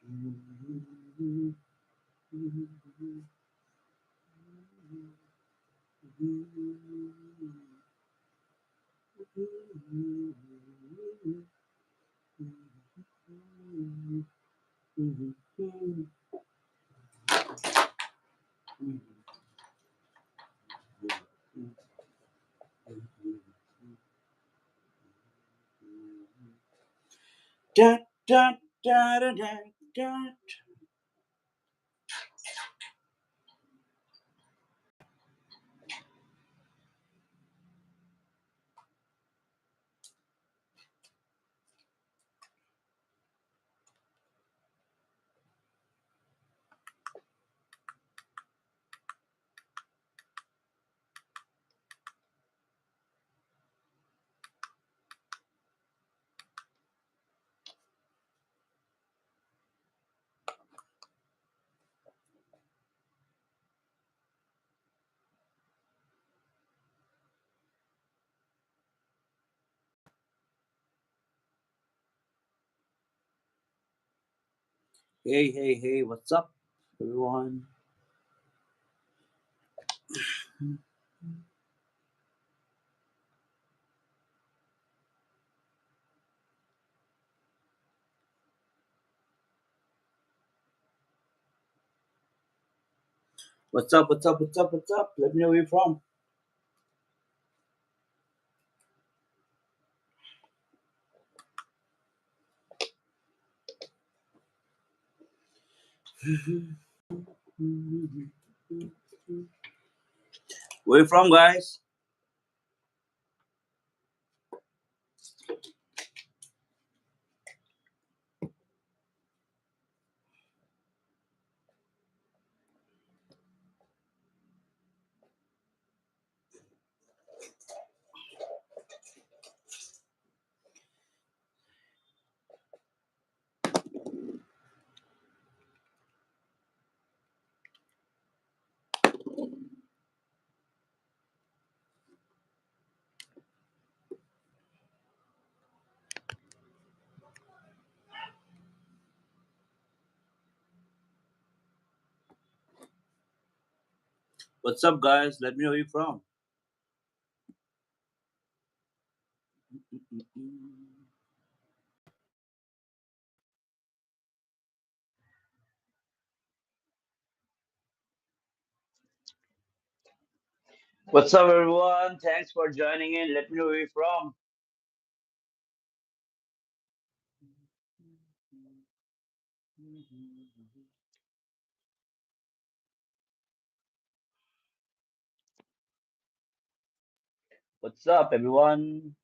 Da, da, da, da, da, da. Hey, hey, hey, what's up, everyone? What's up, what's up, what's up, what's up? Let me know where you're from. Where you from, guys? What's up, guys? Let me know where you're from. What's up, everyone? Thanks for joining in. Let me know where you're from. What's up, everyone?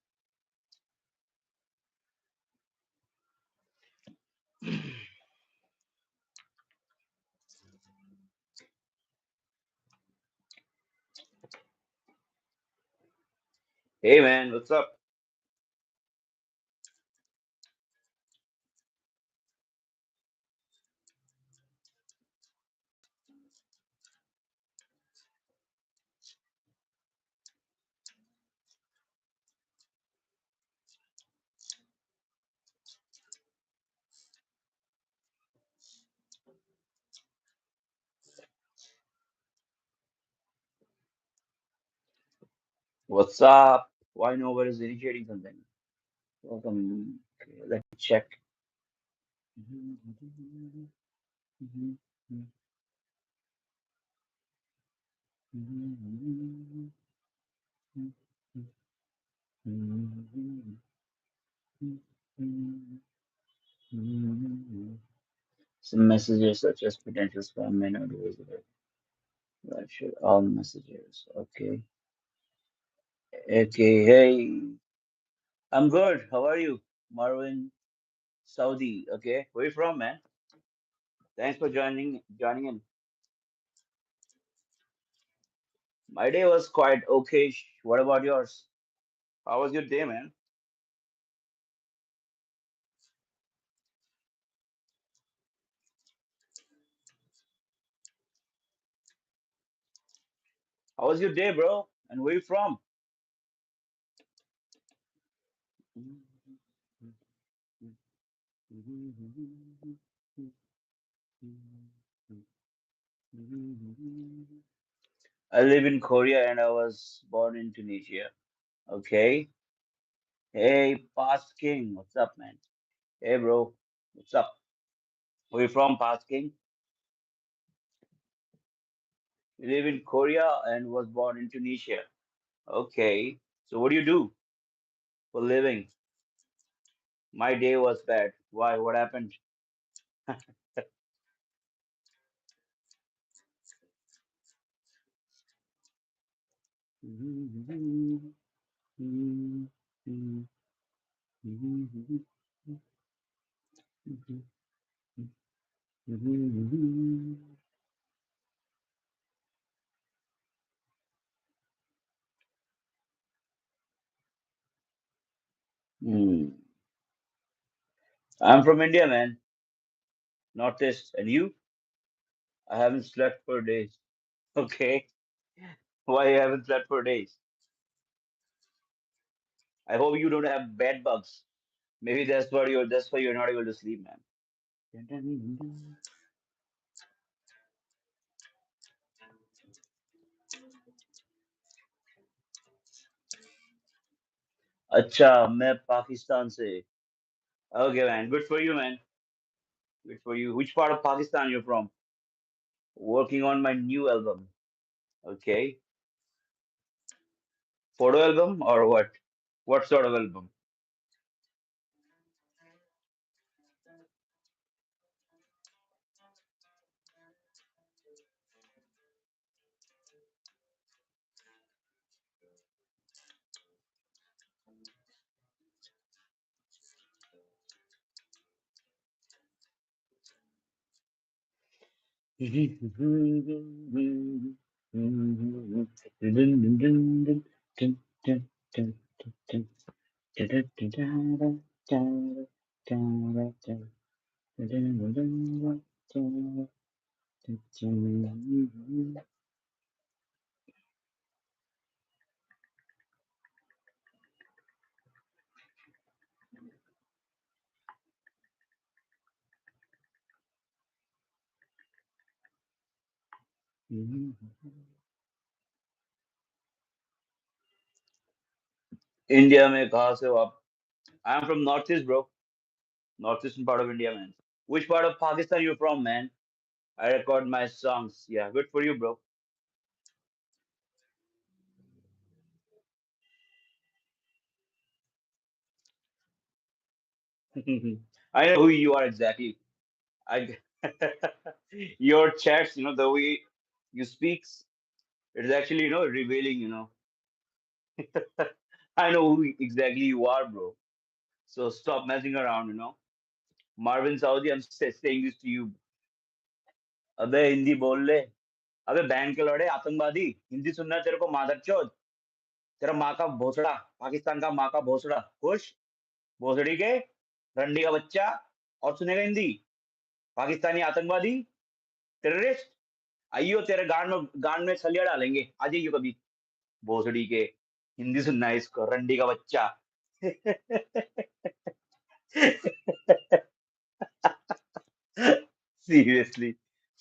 Hey, man, what's up? What's up? Why nobody's initiating something? Welcome. Okay, let me check. Some messages such as potential spam may not be visible. Right, sure. All messages. Okay. Okay. Hey, I'm good. How are you? Marvin, Saudi. Okay. Where you from, man? Thanks for joining in. My day was quite okay. What about yours? How was your day, man? How was your day, bro? And where you from? I live in Korea and I was born in Tunisia. Okay. Hey, Past King. What's up, man? Hey, bro. What's up? Where you from, Past King? You live in Korea and was born in Tunisia. Okay. So what do you do for living? My day was bad. Why? What happened? Hmm. I'm from India, man. Northeast. And you? I haven't slept for days. Okay. Why you haven't slept for days? I hope you don't have bed bugs. Maybe that's why you're not able to sleep, man. अच्छा मैं पाकिस्तान से. Okay, man. Good for you, man. Good for you. Which part of Pakistan you're from? Working on my new album. Okay. Photo album or what? What sort of album? India में कहाँ से हो आप? I am from Northeast, bro. Northeastern part of India, man. Which part of Pakistan you from, man? I record my songs. Yeah, good for you, bro. I know who you are exactly. I your chats, the way you speak, it's actually, revealing, I know who exactly you are, bro. So stop messing around. Marvin Saudi, I'm saying this to you. अबे हिंदी बोल ले. अबे band के लौड़े आतंकवादी. हिंदी सुनना है तेरे को मादरचोद. तेरा माँ का भोसड़ा. पाकिस्तान का माँ का भोसड़ा. खुश. भोसड़ी के. रंडी का बच्चा. और सुनेगा हिंदी. पाकिस्तानी आतंकवादी. टेररिस्ट. आइयो तेरे गांड में छलिया डालेंगे. आ जाइयो कभी. भोसड़ी के. हिंदी सुनना है इसको. रंडी का बच्चा. Seriously.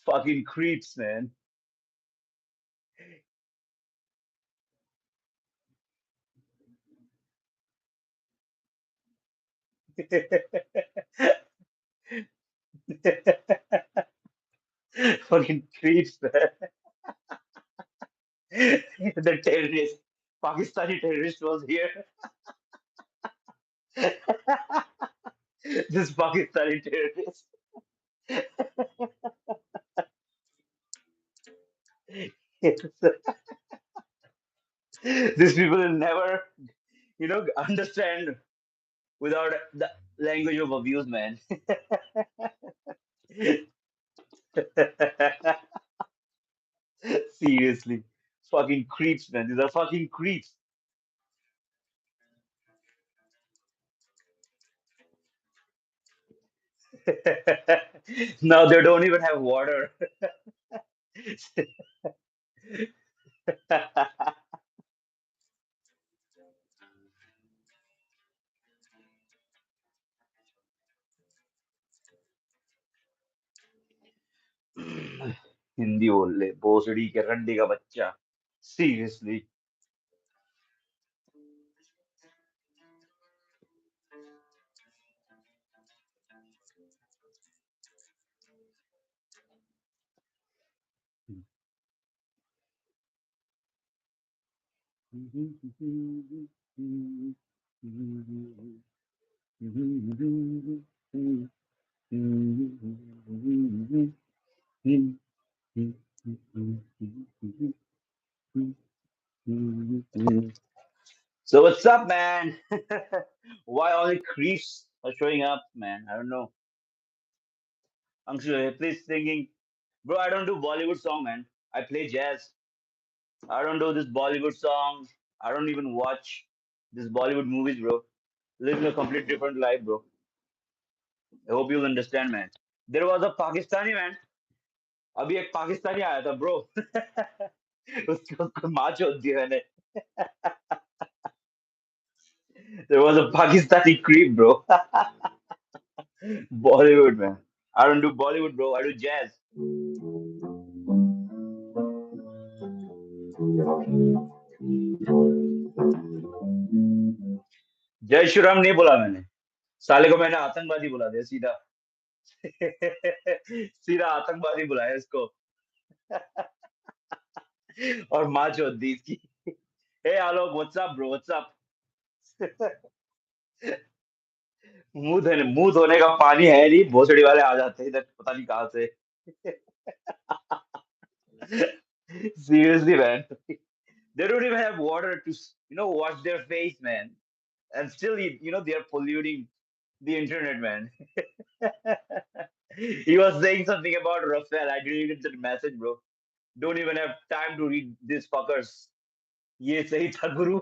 Fucking creeps, man. Fucking creeps, man. The terrorist, Pakistani terrorist was here. This Pakistani terrorist. These people will never, understand without the language of abuse, man. Seriously. Fucking creeps, man. These are fucking creeps. Now they don't even have water. Hindi बोल ले भोसड़ी के रंडी का बच्चा seriously. So what's up, man? Why all the creeps are showing up, man? I don't know. I'm sure please singing, bro. I don't do Bollywood song, man. I play jazz. I don't do this Bollywood song. I don't even watch this Bollywood movies, bro. Living a complete different life, bro. I hope you'll understand, man. There was a Pakistani man. अभी एक पाकिस्तानी आया था, bro. उसको मार चोद दिया मैंने. There was a Pakistani creep, bro. Bollywood, man. I don't do Bollywood, bro. I do jazz. जय श्री राम नहीं बोला मैंने. साले को मैंने आतंकवादी बुला दिया सीधा. सीधा आतंकवादी बुलाया इसको. और माँ चोद दी इसकी. हे आलोक, व्हाट्सअप ब्रो, व्हाट्सअप. मुंह धोने का पानी है नहीं, भोसड़ी वाले आ जाते हैं इधर पता नहीं कहाँ से. Seriously, man. They don't even have water to, wash their face, man. And still, they are polluting the internet, man. He was saying something about Rafael. I didn't even get the message, bro. Don't even have time to read these fuckers. ये सही था गुरु.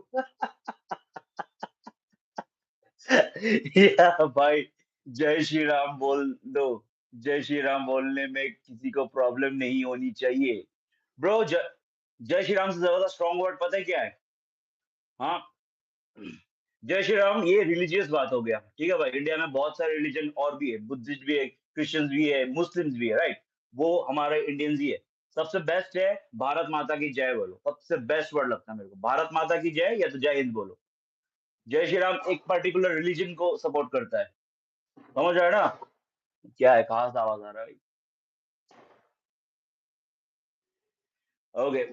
या भाई, जय श्री राम बोल दो. जय श्री राम बोलने में किसी को प्रॉब्लम नहीं होनी चाहिए. ब्रो, जय श्री राम से ज्यादा स्ट्रॉन्ग वर्ड पता है क्या है? हाँ. जय श्री राम ये रिलीजियस बात हो गया, ठीक है भाई. इंडिया में बहुत सारे रिलीजन और भी है, बुद्धिस्ट भी है, क्रिश्चियंस भी है, मुस्लिम्स भी है, राइट. वो हमारे इंडियंस ही है. सबसे बेस्ट है भारत माता की जय बोलो. सबसे बेस्ट वर्ड लगता है मेरे को, भारत माता की जय या तो जय हिंद बोलो. जय श्री राम एक पर्टिकुलर रिलीजन को सपोर्ट करता है. समझ रहे हैं ना? क्या है, कहाँ से आवाज आ रहा है? ओके.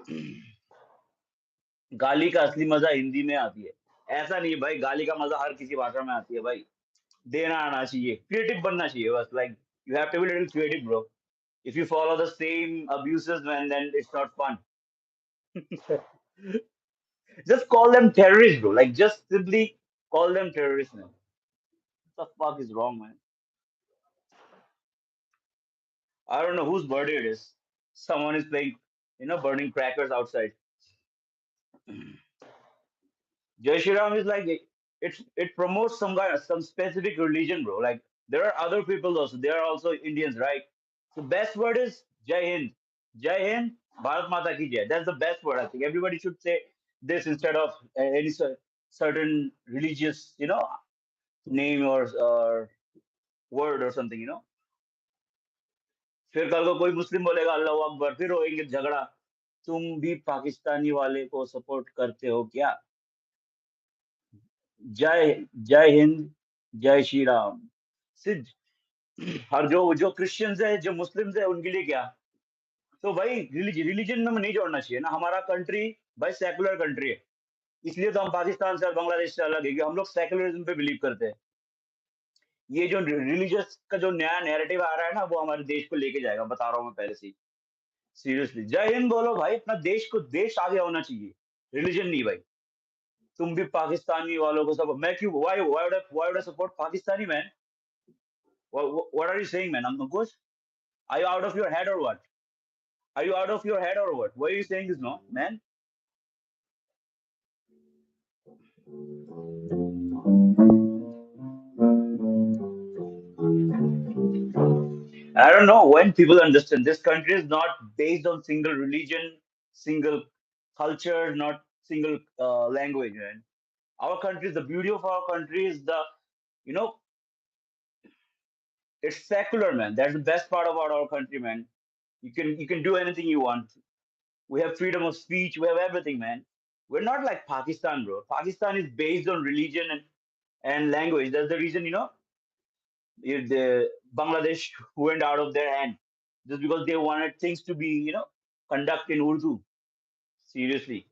गाली का असली मजा हिंदी में आती है. ऐसा नहीं है भाई, गाली का मजा हर किसी भाषा में आती है भाई. देना आना चाहिए, क्रिएटिव बनना चाहिए बस. Like you have to be little creative, bro. If you follow the same abuses, man, then it's not fun. Just call them terrorists, bro. Like, just simply call them terrorists, man. What the fuck is wrong, man? I don't know whose birthday it is. Someone is playing, burning crackers outside. Jai Shri Ram is like it promotes some specific religion, bro. Like there are other people also. They are also Indians, right? The best word is Jai Hind. Jai Hind, Bharat Mata ki Jai. That's the best word. I think everybody should say this instead of any certain religious, name or word or something. फिर कल को कोई मुस्लिम बोलेगा अल्लाह अकबर, फिर होएंगे झगड़ा. तुम भी पाकिस्तानी वाले को सपोर्ट करते हो क्या? जय जय हिंद, जय श्री राम. सिद्ध. और जो जो क्रिश्चियंस है, जो मुस्लिम्स है, उनके लिए क्या? तो भाई रिलीजन में नहीं जोड़ना चाहिए ना. हमारा कंट्री भाई सेकुलर कंट्री है. इसलिए तो हम पाकिस्तान से और बांग्लादेश से अलग है कि हम लोग सेकुलरिज्म पे बिलीव करते हैं. ये जो रिलीजियस का जो नया नैरेटिव आ रहा है ना, वो हमारे देश को लेके जाएगा, बता रहा हूँ मैं पहले से ही. सीरियसली, जय हिंद बोलो भाई. अपना देश को, देश आगे होना चाहिए, रिलीजन नहीं भाई. तुम भी पाकिस्तानी वालों को सब, मैं क्यों, why would I support Pakistani, man? What are you saying, man? Ankush, are you out of your head or what? Are you out of your head or what? Why are you saying this, no, man? I don't know when people understand this country is not based on single religion, single culture, not single language, man. Our country, the beauty of our country is you know, it's secular, man. That's the best part about our country, man. You can do anything you want. We have freedom of speech. We have everything, man. We're not like Pakistan, bro. Pakistan is based on religion and language. That's the reason, the Bangladesh went out of their hand just because they wanted things to be, conduct in Urdu. Seriously.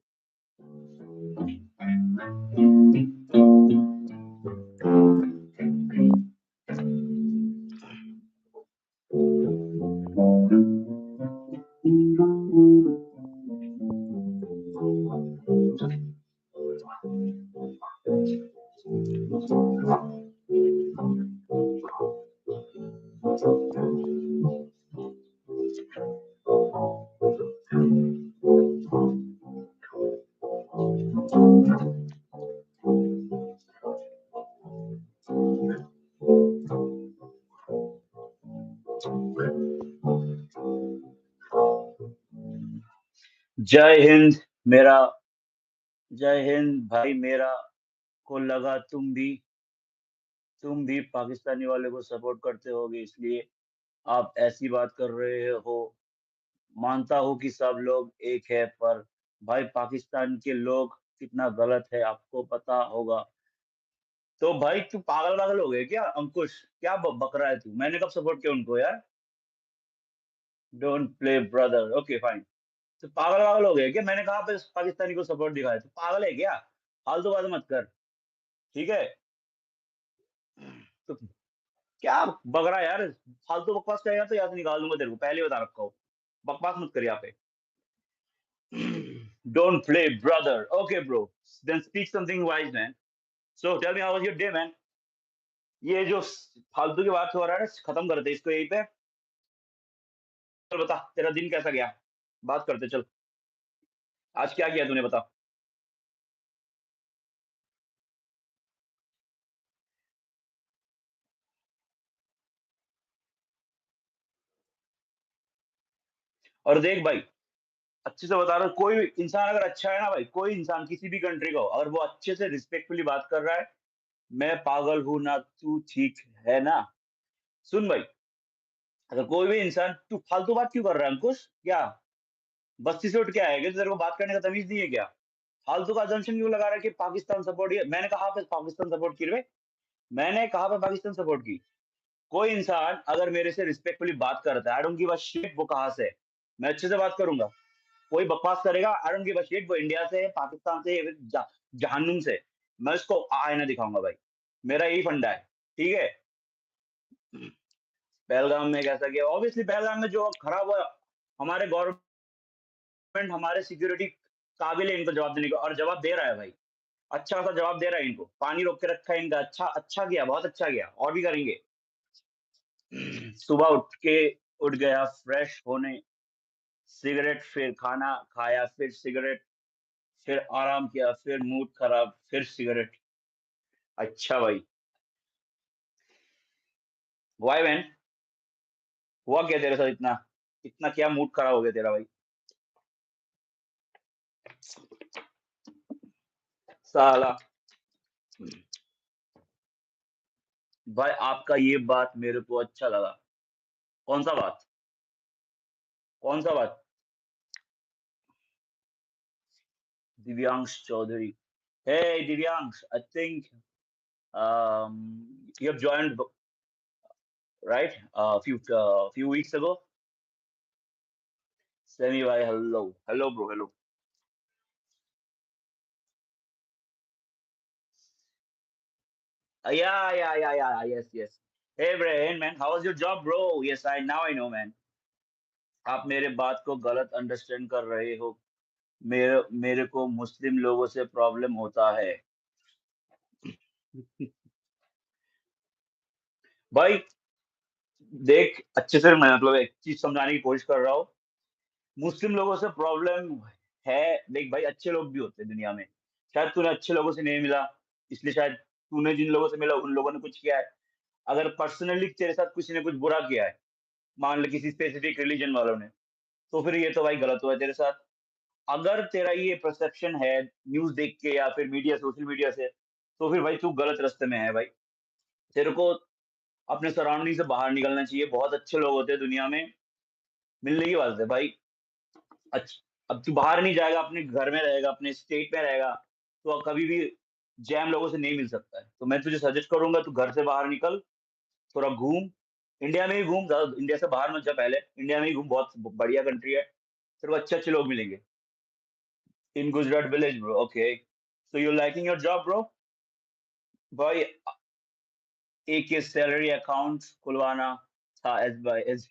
जय हिंद मेरा जय हिंद भाई मेरा को लगा तुम भी पाकिस्तानी वाले को सपोर्ट करते होगे इसलिए आप ऐसी बात कर रहे हो। मानता हूँ कि सब लोग एक है पर भाई पाकिस्तान के लोग कितना गलत है आपको पता होगा। तो भाई तू पागल पागल हो गए क्या अंकुश? क्या बक रहा है तू? मैंने कब सपोर्ट किया उनको यार? Don't play brother. Okay fine. तो पागल पागल हो गए क्या? मैंने कहा पे पाकिस्तानी को सपोर्ट दिखाया? तो पागल है क्या? फालतू बात मत कर। ठीक है। तो क्या बक रहा है यार? फालतू बकवास करेगा तो यहाँ से निकाल दूंगा तेरे को, पहले बता रखा हूँ। बकवास मत कर यहाँ पे। Don't play, brother. Okay, bro. Then speak something wise, man. So tell me, how was your day, man? ये जो फालतू की बात हो रहा है ना, खत्म करते इसको यहीं पे। चल बता, तेरा दिन कैसा गया? बात करते चल। आज क्या किया तूने, बता। और देख भाई, अच्छे से बता रहा हूँ, कोई इंसान अगर अच्छा है ना भाई, कोई इंसान किसी भी कंट्री का हो, अगर वो अच्छे से रिस्पेक्टफुली बात कर रहा है, मैं पागल हूं ना तू ठीक है ना। सुन भाई, अगर कोई भी इंसान, तू फालतू बात क्यों कर रहा है अंकुश? क्या बस्ती से उठ के आएगा? तेरे को बात करने का तमीज नहीं है क्या? फालतू का अजम्पशन क्यों लगा रहा है कि पाकिस्तान सपोर्ट? मैंने कहा पे पाकिस्तान सपोर्ट की रे? मैंने कहा पे पाकिस्तान सपोर्ट की? कोई इंसान अगर मेरे से रिस्पेक्टफुली बात करता है, I don't give a shit वो कहाँ से है, मैं अच्छे से बात करूंगा। कोई बकवास करेगा, I don't give a shit वो इंडिया से है, पाकिस्तान से है, या फिर जहन्नुम से, मैं उसको आईना दिखाऊंगा भाई। मेरा यही फंडा है। ठीक है। पहलगाम में कैसा किया? ऑब्वियसली पहलगाम में जो खराब हुआ, हमारे गवर्नमेंट, हमारे सिक्योरिटी काबिल है इनको जवाब देने का, और जवाब दे रहा है भाई। अच्छा खासा जवाब दे रहा है इनको, पानी रोक के रखा है इनका। अच्छा अच्छा किया, बहुत अच्छा किया, और भी करेंगे। सुबह उठ गया फ्रेश होने, सिगरेट, फिर खाना खाया, फिर सिगरेट, फिर आराम किया, फिर मूड खराब, फिर सिगरेट। अच्छा भाई। Y man? हुआ क्या तेरे साथ इतना? इतना क्या मूड खराब हो गया तेरा भाई? साला। भाई आपका ये बात मेरे को अच्छा लगा। कौन सा बात? कौन सा बात? Divyansh Chaudhary. Hey Divyansh, I think you have joined, right? Few weeks ago. Sammy bhai, hello bro, hello. Yeah, yes. Hey Brian, man, how was your job, bro? Yes, I know, man. आप मेरे बात को गलत अंडरस्टैंड कर रहे हो। मेरे मेरे को मुस्लिम लोगों से प्रॉब्लम होता है। भाई देख, अच्छे से मैं मतलब एक चीज समझाने की कोशिश कर रहा हूँ। मुस्लिम लोगों से प्रॉब्लम है। देख भाई, अच्छे लोग भी होते हैं दुनिया में। शायद तूने अच्छे लोगों से नहीं मिला, इसलिए शायद तूने जिन लोगों से मिला उन लोगों ने कुछ किया है। अगर पर्सनली तेरे साथ किसी ने कुछ बुरा किया है, मान ले किसी स्पेसिफिक रिलीजन वालों ने, तो फिर ये तो भाई गलत हुआ है तेरे साथ। अगर तेरा ये परसेप्शन है न्यूज देख के या फिर मीडिया, सोशल मीडिया से, तो फिर भाई तू गलत रास्ते में है भाई। तेरे को अपने सराउंडिंग से बाहर निकलना चाहिए। बहुत अच्छे लोग होते हैं दुनिया में। मिलने की बात है भाई। अच्छा, अब तू बाहर नहीं जाएगा, अपने घर में रहेगा, अपने स्टेट में रहेगा, तो कभी भी जैम लोगों से नहीं मिल सकता है। तो मैं तुझे सजेस्ट करूंगा, तू घर से बाहर निकल, थोड़ा घूम, इंडिया में ही घूम, ज्यादा इंडिया से बाहर मत जा, पहले इंडिया में ही घूम, बहुत बढ़िया कंट्री है, तेरे को अच्छे अच्छे लोग मिलेंगे। In Gujarat village bro, okay, so you liking your job bro? भाई एक के सैलरी अकाउंट खुलवाना था एस बाय एस।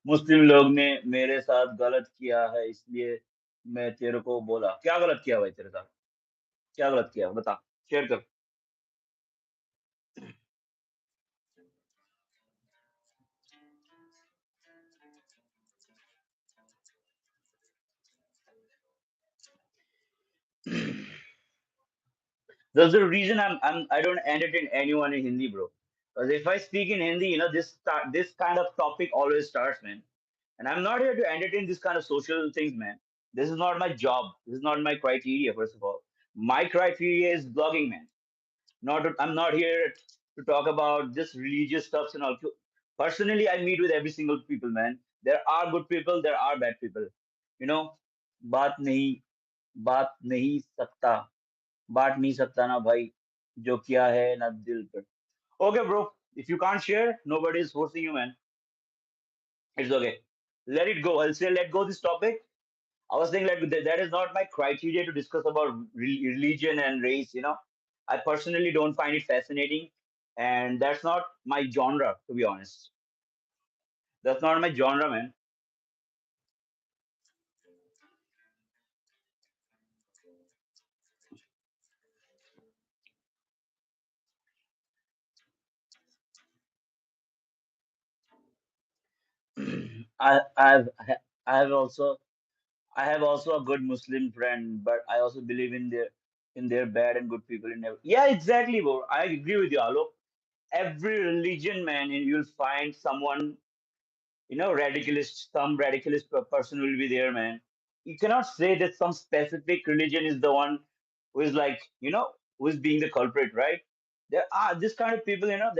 मुस्लिम लोग ने मेरे साथ गलत किया है, इसलिए मैं तेरे को बोला। क्या गलत किया भाई तेरे साथ? क्या गलत किया बता, शेयर कर। That's the reason I don't entertain anyone in Hindi, bro. Because if I speak in Hindi, this kind of topic always starts, man. And I'm not here to entertain this kind of social things, man. This is not my job. This is not my criteria. First of all, my criteria is blogging, man. I'm not here to talk about just religious stuffs and all. Personally, I meet with every single people, man. There are good people, there are bad people. You know, बात नहीं बात नहीं सकता बांट नहीं सकता ना भाई, जो किया है ना दिल पर। Okay, bro. If you can't share, nobody is forcing you, man. It's okay. Let it go. I'll say let go this topic. I was saying like that is not my criteria to discuss about religion and race. I personally don't find it fascinating, and that's not my genre. To be honest, that's not my genre, man. I've I have also I have also a good Muslim friend, but I also believe in their bad and good people in every. Yeah, exactly, bro. I agree with you, Alok. Every religion, man, and you'll find someone, radicalist, some radicalist person will be there, man. You cannot say that some specific religion is the one who is like, who is being the culprit, right? There are this kind of people, that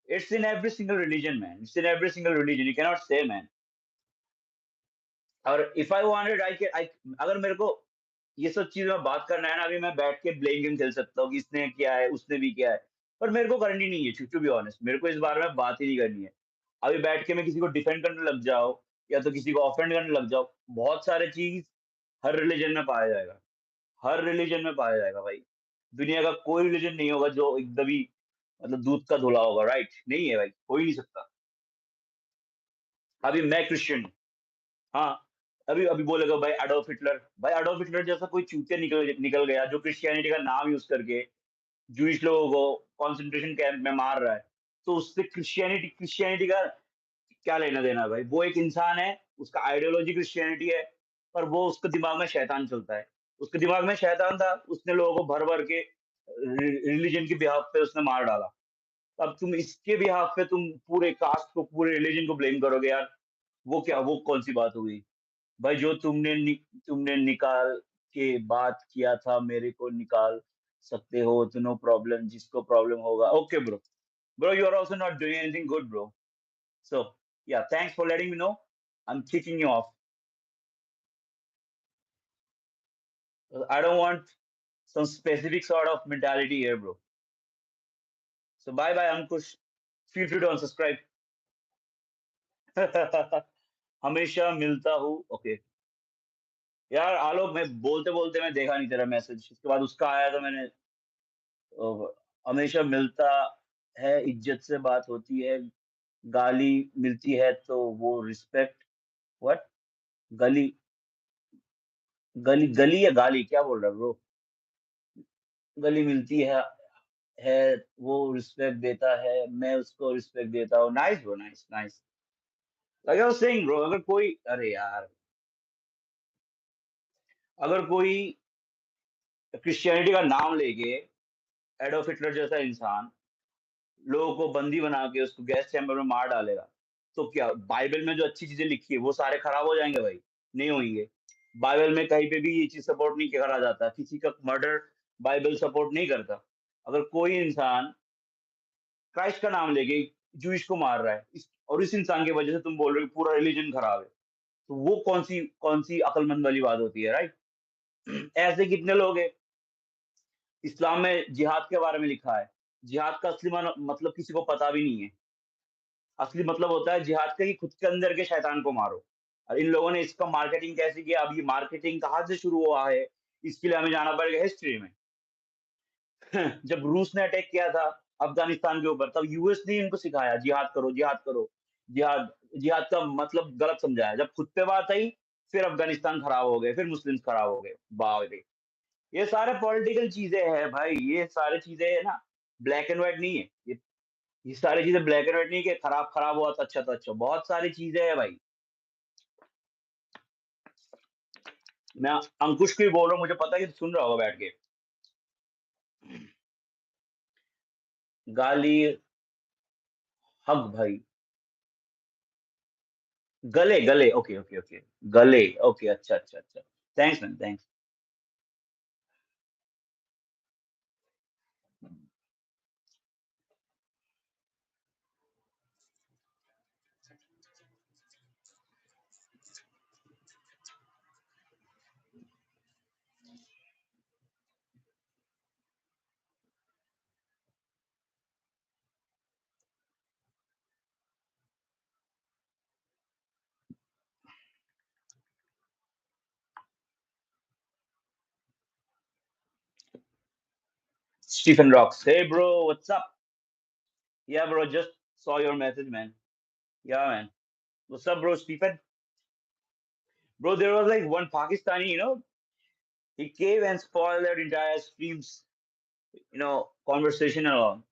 it's in every single religion, man. It's in every single religion. You cannot say, man. और if I wanted आई अगर मेरे को ये सब चीज में बात करना है ना, अभी मैं बैठ के ब्लेम गेम खेल सकता हूँ कि इसने किया है, उसने भी किया है। पर मेरे को करनी नहीं है, टू बी ऑनेस्ट, मेरे को इस बारे में बात ही नहीं करनी है। अभी बैठ के मैं किसी को डिफेंड करने लग जाओ, या तो किसी को ऑफेंड करने लग जाओ, बहुत सारे चीज हर रिलीजन में पाया जाएगा। हर रिलीजन में पाया जाएगा भाई। दुनिया का कोई रिलीजन नहीं होगा जो एकदम ही मतलब दूध का धुला होगा, राइट? नहीं है भाई, हो ही नहीं सकता। अभी मैं क्रिश्चियन हूँ, हाँ, अभी अभी बोलेगा भाई एडोल्फ हिटलर, भाई एडोल्फ हिटलर जैसा कोई चूतिया निकल निकल गया जो क्रिश्चियनिटी का नाम यूज करके जूइश लोगों को कॉन्सेंट्रेशन कैंप में मार रहा है, तो उससे क्रिश्चियनिटी क्रिश्चियनिटी का क्या लेना देना भाई? वो एक इंसान है, उसका आइडियोलॉजी क्रिश्चियनिटी है, पर वो उसके दिमाग में शैतान चलता है। उसके दिमाग में शैतान था, उसने लोगों को भर भर के रिलीजन के बिहाफ पे उसने मार डाला। अब तुम इसके बिहाफ पे तुम पूरे कास्ट को, पूरे रिलीजन को ब्लेम करोगे यार? वो क्या, वो कौन सी बात हुई भाई? जो तुमने निकाल के बात किया था, मेरे को निकाल सकते हो तो नो प्रॉब्लम, जिसको प्रॉब्लम होगा। Okay bro, bro you are also not doing anything good bro, so yeah thanks for letting me know, I am kicking you off. I don't want some specific sort of mentality here, bro. So bye bye Ankush, feel free to unsubscribe. हमेशा मिलता हूँ, okay. यार आलोक, मैं बोलते बोलते मैं देखा नहीं तेरा मैसेज, उसके बाद उसका आया तो मैंने हमेशा मिलता है, इज्जत से बात होती है, गाली मिलती है तो वो रिस्पेक्ट। व्हाट? गली गली गली या गाली, क्या बोल रहा है ब्रो? गली मिलती है वो रिस्पेक्ट देता है, मैं उसको रिस्पेक्ट देता हूँ। Nice bro, nice nice. Like I was saying bro, अगर कोई, अरे यार, अगर कोई क्रिश्चियनिटी का नाम लेके एडोल्फ हिटलर जैसा इंसान लोगों को बंदी बना के उसको गैस चैम्बर में मार डालेगा, तो क्या बाइबल में जो अच्छी चीजें लिखी है वो सारे खराब हो जाएंगे भाई? नहीं होंगे। बाइबल में कहीं पे भी ये चीज सपोर्ट नहीं करा जाता, किसी का मर्डर बाइबल सपोर्ट नहीं करता। अगर कोई इंसान क्राइस्ट का नाम लेके जूइश को मार रहा है और इस इंसान की वजह से तुम बोल रहे हो कि पूरा रिलीजन खराब है। तो वो कौन सी अकलमंद वाली बात होती है, राइट? ऐसे कितने लोग हैं। इस्लाम में जिहाद के बारे में लिखा है। जिहाद का असली मतलब किसी को पता भी नहीं है। असली मतलब होता है जिहाद का कि खुद के अंदर के शैतान को मारो। और इन लोगों ने इसका मार्केटिंग कैसे किया, अब ये मार्केटिंग कहाँ से शुरू हुआ है, इसके लिए हमें जाना पड़ेगा हिस्ट्री में। जब रूस ने अटैक किया था अफगानिस्तान के ऊपर, तब यूएस ने इनको सिखाया जिहाद करो, जिहाद करो। जिहाद जिहाद का मतलब गलत समझाया। जब खुद पे बात आई, फिर अफगानिस्तान खराब हो गए, फिर मुस्लिम खराब हो गए। वाह रे! ये सारे पॉलिटिकल चीजें हैं भाई, ये सारी चीजें है ना, ब्लैक एंड व्हाइट नहीं है ये सारी चीजें ब्लैक एंड व्हाइट नहीं है कि खराब खराब हुआ तो अच्छा, बहुत सारी चीजें हैं भाई। मैं अंकुश को ही बोल रहा हूँ, मुझे पता है कि सुन रहा होगा बैठ के। गाली, हक भाई। गले गले, ओके ओके ओके। गले, ओके, अच्छा अच्छा अच्छा। Thanks man, thanks. Stephen Rocks, hey bro, what's up? Yeah bro, just saw your message man. Yeah man, what's up bro, Stephen? Bro, there was like one Pakistani, he came and spoiled their entire streams, conversation and all.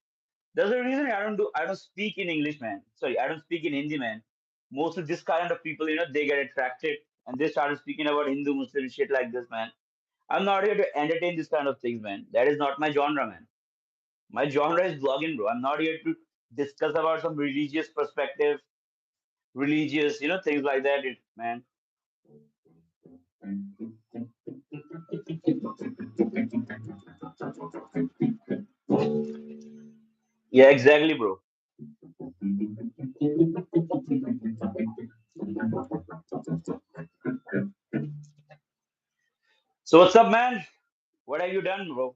There's a reason I don't speak in English, man. Sorry, I don't speak in Hindi, man. Most of this kind of people, they get attracted and they started speaking about Hindu Muslim shit like this, man. I'm not here to entertain this kind of things, man. That is not my genre, man. My genre is vlogging, bro. I'm not here to discuss about some religious perspective, religious, things like that, man. Yeah, exactly, bro. So what's up, man? What have you done, bro?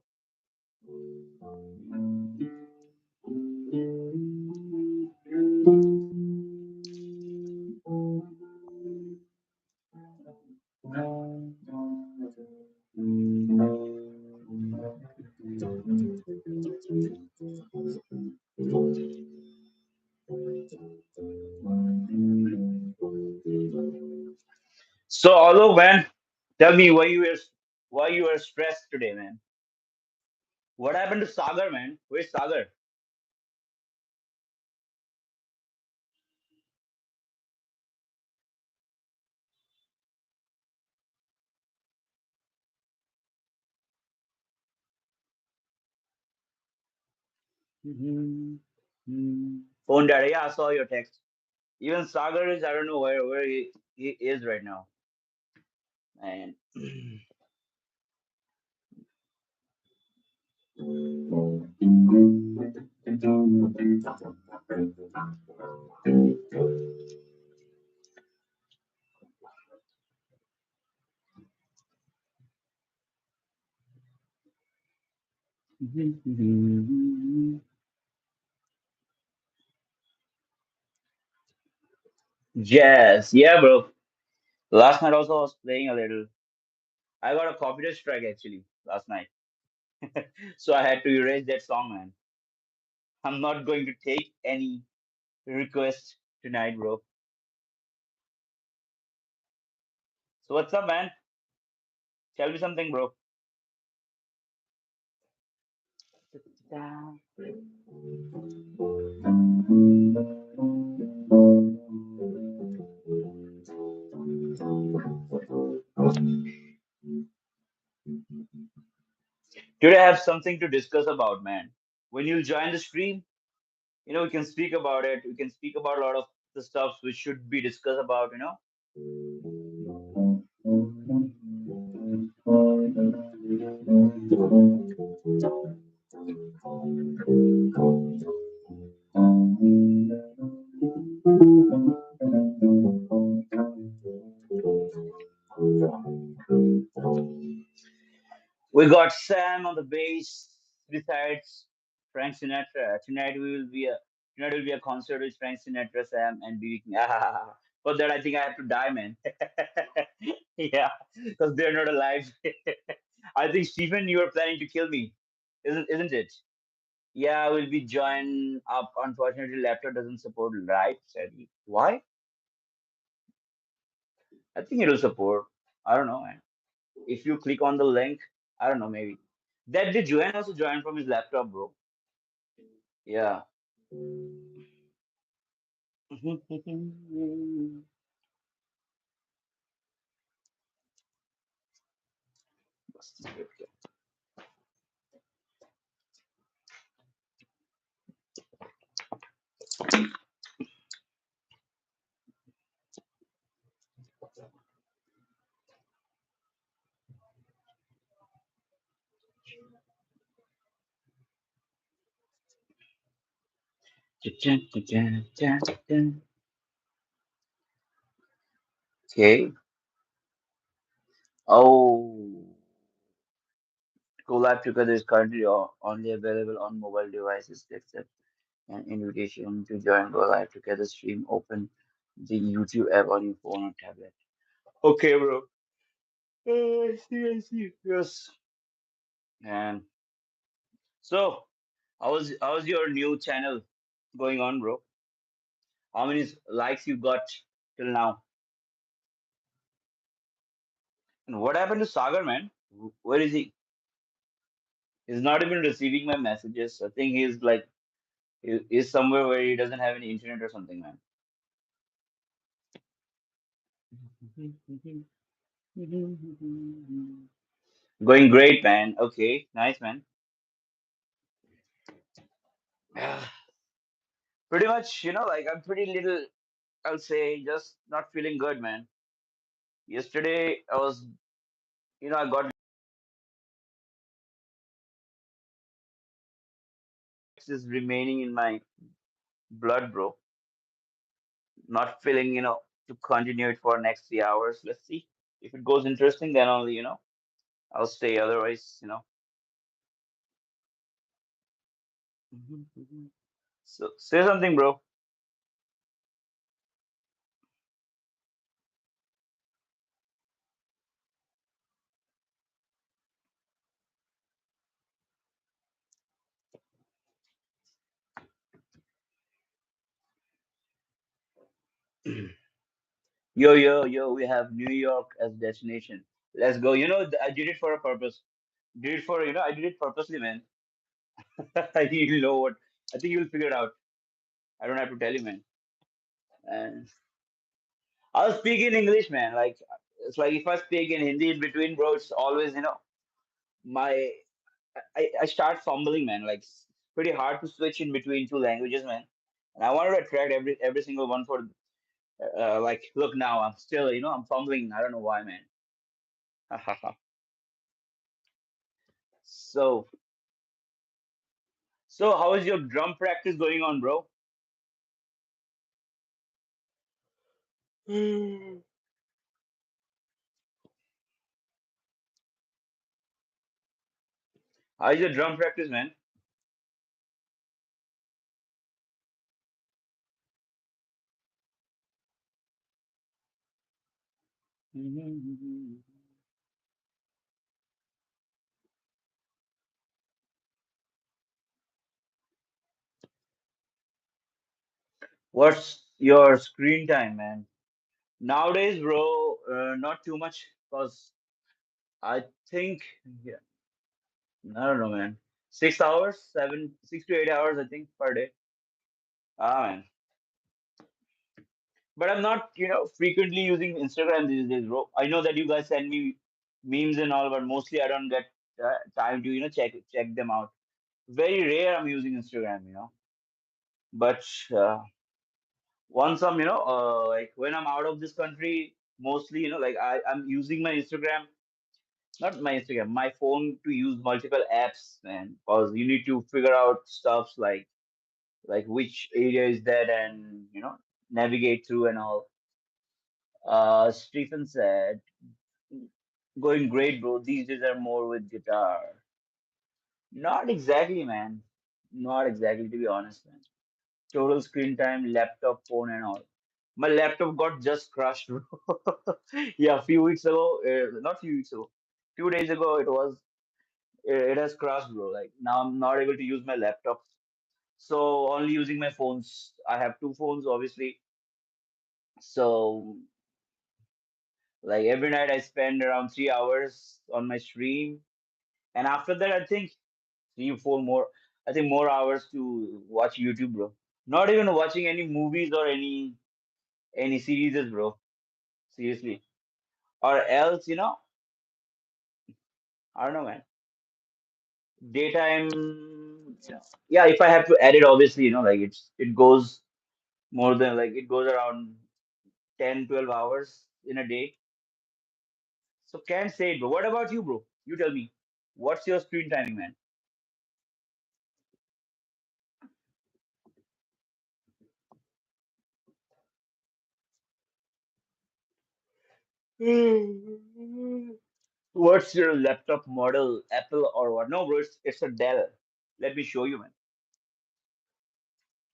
So, although, man, tell me why you were stressed today, man. What happened to Sagar, man? Where's Sagar? Phone data. Yeah, I saw your text. Even Sagar is, I don't know where he is right now. And yes, yeah, bro. Last night also I was playing a little. I got a copyright strike actually last night, so I had to erase that song, man. I'm not going to take any requests tonight, bro. So what's up, man? Tell me something, bro. Today I have something to discuss about, man. When you join the stream, we can speak about it. We can speak about a lot of the stuff which should be discussed about. We got Sam on the bass. Besides Frank Sinatra, tonight will be a concert with Frank Sinatra, Sam, and BB King. For that, I think I have to die, man. Yeah, because they're not alive. I think Stephen, you are planning to kill me, isn't it? Yeah, I will be join up. Unfortunately, laptop doesn't support live, sadly. Why? I think it will support. I don't know, man. If you click on the link, I don't know, maybe. That did Joanne also join from his laptop, bro? Yeah. Okay. Oh, Collab Together is currently only available on mobile devices to accept an invitation to join Go Live Together stream. Open the YouTube app on your phone or tablet. Okay, bro. I see, I see. Yes. And so, how's your new channel going on, bro? How many likes you got till now? And what happened to Sagar, man? Where is he? He's not even receiving my messages. I think he's like he's somewhere where he doesn't have any internet or something, man. Going great, man. Okay, nice, man. Pretty much, like I'm pretty little. I'll say just not feeling good, man. Yesterday, I got is remaining in my blood, bro. Not feeling, to continue it for next 3 hours. Let's see. If it goes interesting, then only, I'll stay. Otherwise, So say something, bro. Yo, yo, yo, we have New York as destination. Let's go. I did it for a purpose. I did it purposely, man. You know what? I think you'll figure it out. I don't have to tell you, man. And I'll speak in English, man. Like, it's like if I speak in Hindi in between, bro, it's always, my, I start fumbling, man. Like, it's pretty hard to switch in between two languages, man. And I wanted to attract every single one for, like, look now, I'm still, I'm fumbling. I don't know why, man. So, so how is your drum practice going on, bro? How is your drum practice, man? What's your screen time, man? Nowadays, bro, not too much, cause I think, yeah, I don't know, man. 6 hours, 6 to 8 hours, I think, per day. Ah, man. But I'm not, frequently using Instagram these days, bro. I know that you guys send me memes and all, but mostly I don't get time to, check them out. Very rare I'm using Instagram, But once I'm, like when I'm out of this country, mostly, like I'm using my Instagram, not my Instagram, my phone to use multiple apps, man, because you need to figure out stuffs like which area is that and navigate through and all. Stephen said, Going great, bro. These days are more with guitar. Not exactly, man. Not exactly, to be honest, man. Total screen time, laptop, phone, and all. My laptop got just crushed, bro. Yeah, a few weeks ago, not few weeks ago, 2 days ago, it has crashed, bro. Like now, I'm not able to use my laptop, so only using my phones. I have two phones, obviously. So, like every night, I spend around 3 hours on my stream, and after that, I think 3, 4 more. I think more hours to watch YouTube, bro. Not even watching any movies or any series, bro. Seriously. Or else, I don't know, man. Daytime, yeah. If I have to edit, obviously, like it goes more than like it goes around 10, 12 hours in a day. So can't say it, bro. What about you, bro? You tell me. What's your screen timing, man? What's your laptop model, Apple or what? No, bro, it's a Dell. Let me show you, man.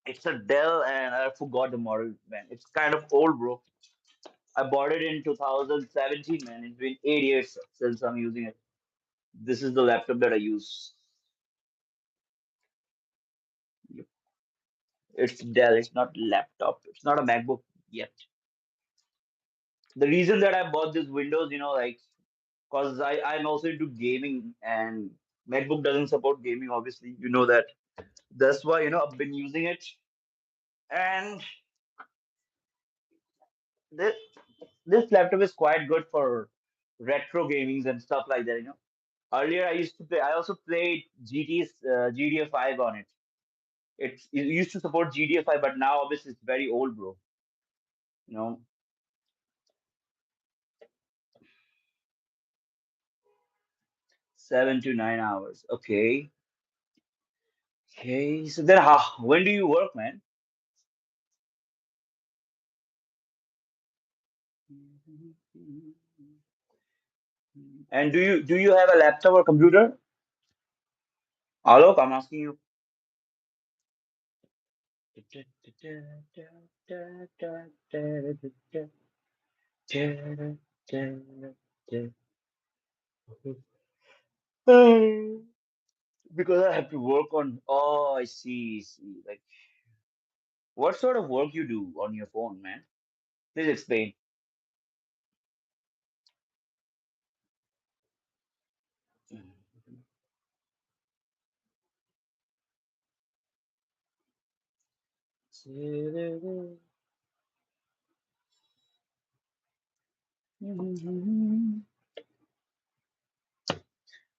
It's a Dell, and I forgot the model, man. It's kind of old, bro. I bought it in 2017, man. It's been 8 years since I'm using it. This is the laptop that I use. It's Dell. It's not laptop. It's not a MacBook yet. The reason that I bought this Windows, like, cause I'm also into gaming, and MacBook doesn't support gaming. Obviously, you know that. That's why I've been using it, and this this laptop is quite good for retro gamings and stuff like that. Earlier, I used to play. I also played GTA 5 on it. It used to support GTA 5, but now obviously it's very old, bro. You know, 7 to 9 hours. Okay, okay. So then, when do you work, man? And do you have a laptop or computer? Alok, I'm asking you. Because I have to work on. Oh, I see. See. Like, what sort of work you do on your phone, man? Please explain.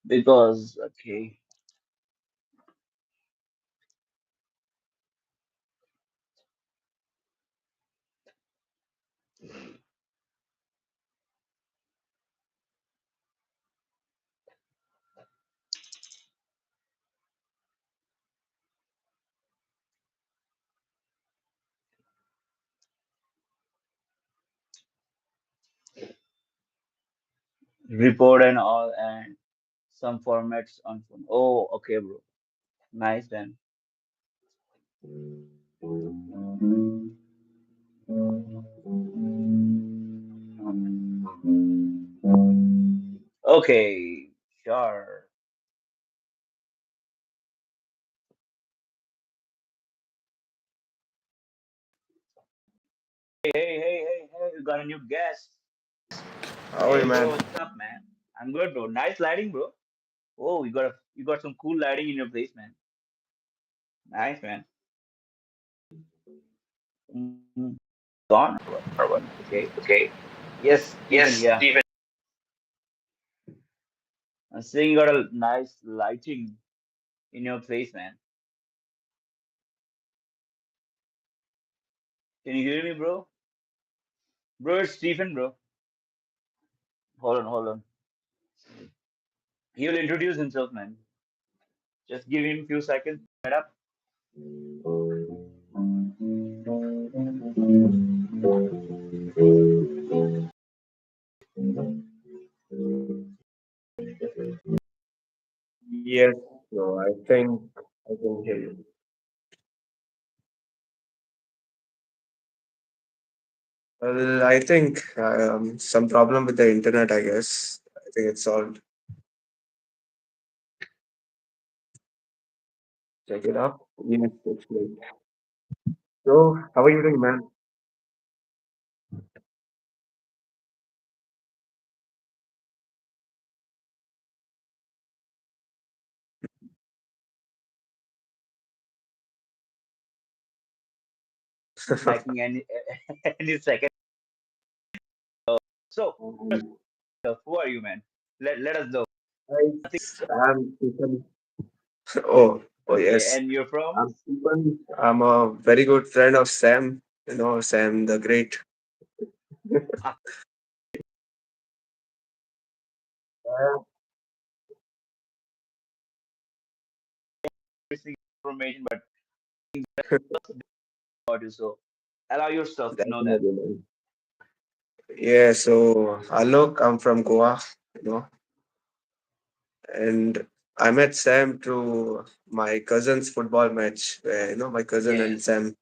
Because okay, report and all, and some formats on phone. Oh, okay, bro. Nice then. Okay, sure. Hey, you got a new guest. How are you, Hey, man? bro, what's up, man? I'm good, bro. Nice lighting, bro. Oh, you got some cool lighting in your place, man. Nice, man. Mm, Gone or what? Or what? Okay. Okay. Yes, Stephen. Yes, Yeah, Stephen. I'm saying you got a nice lighting in your place, man. Can you hear me, bro? Bro, it's Stephen, bro. Hold on. He'll introduce himself, man. Just give him a few seconds. Set up. think I can hear you. Well, I think some problem with the internet, I guess. I think it's solved. Check it out. Yes, it's great. So, how are you doing, man? Backing any any second. So, Um, who are you, man? Let us know. I'm Stephen. Oh, oh Okay, yes. and you're from? I'm Stephen. I'm a very good friend of Sam. You know, Sam the Great. Yeah. Missing information, but about you, so allow yourself to know that. Definitely, man. Yeah, so Alok, I'm from Goa, you know, and I met Sam through my cousin's football match where, my cousin and Yes. Sam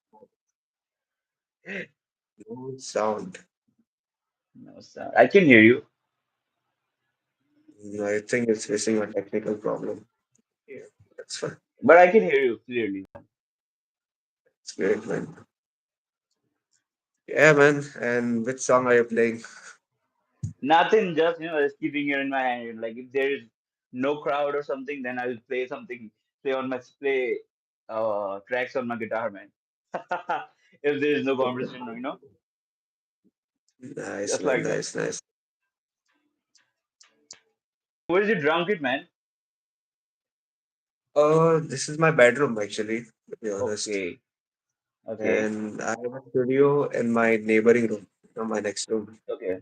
sound. No, sir. I can hear you, I think it's facing a technical problem. Yeah, that's fine. but I can hear you clearly. It's great, man. Yeah, man. And which song are you playing? Nothing, just just keeping it in my hand. Like if there is no crowd or something, then I will play something, play tracks on my guitar, man. If there is no conversation, Nice, just man. like that. Nice, nice. Where is your drum kit, man? Oh, this is my bedroom, actually, to be honest. Okay, okay, And I have a studio in my neighboring room, my next room. okay,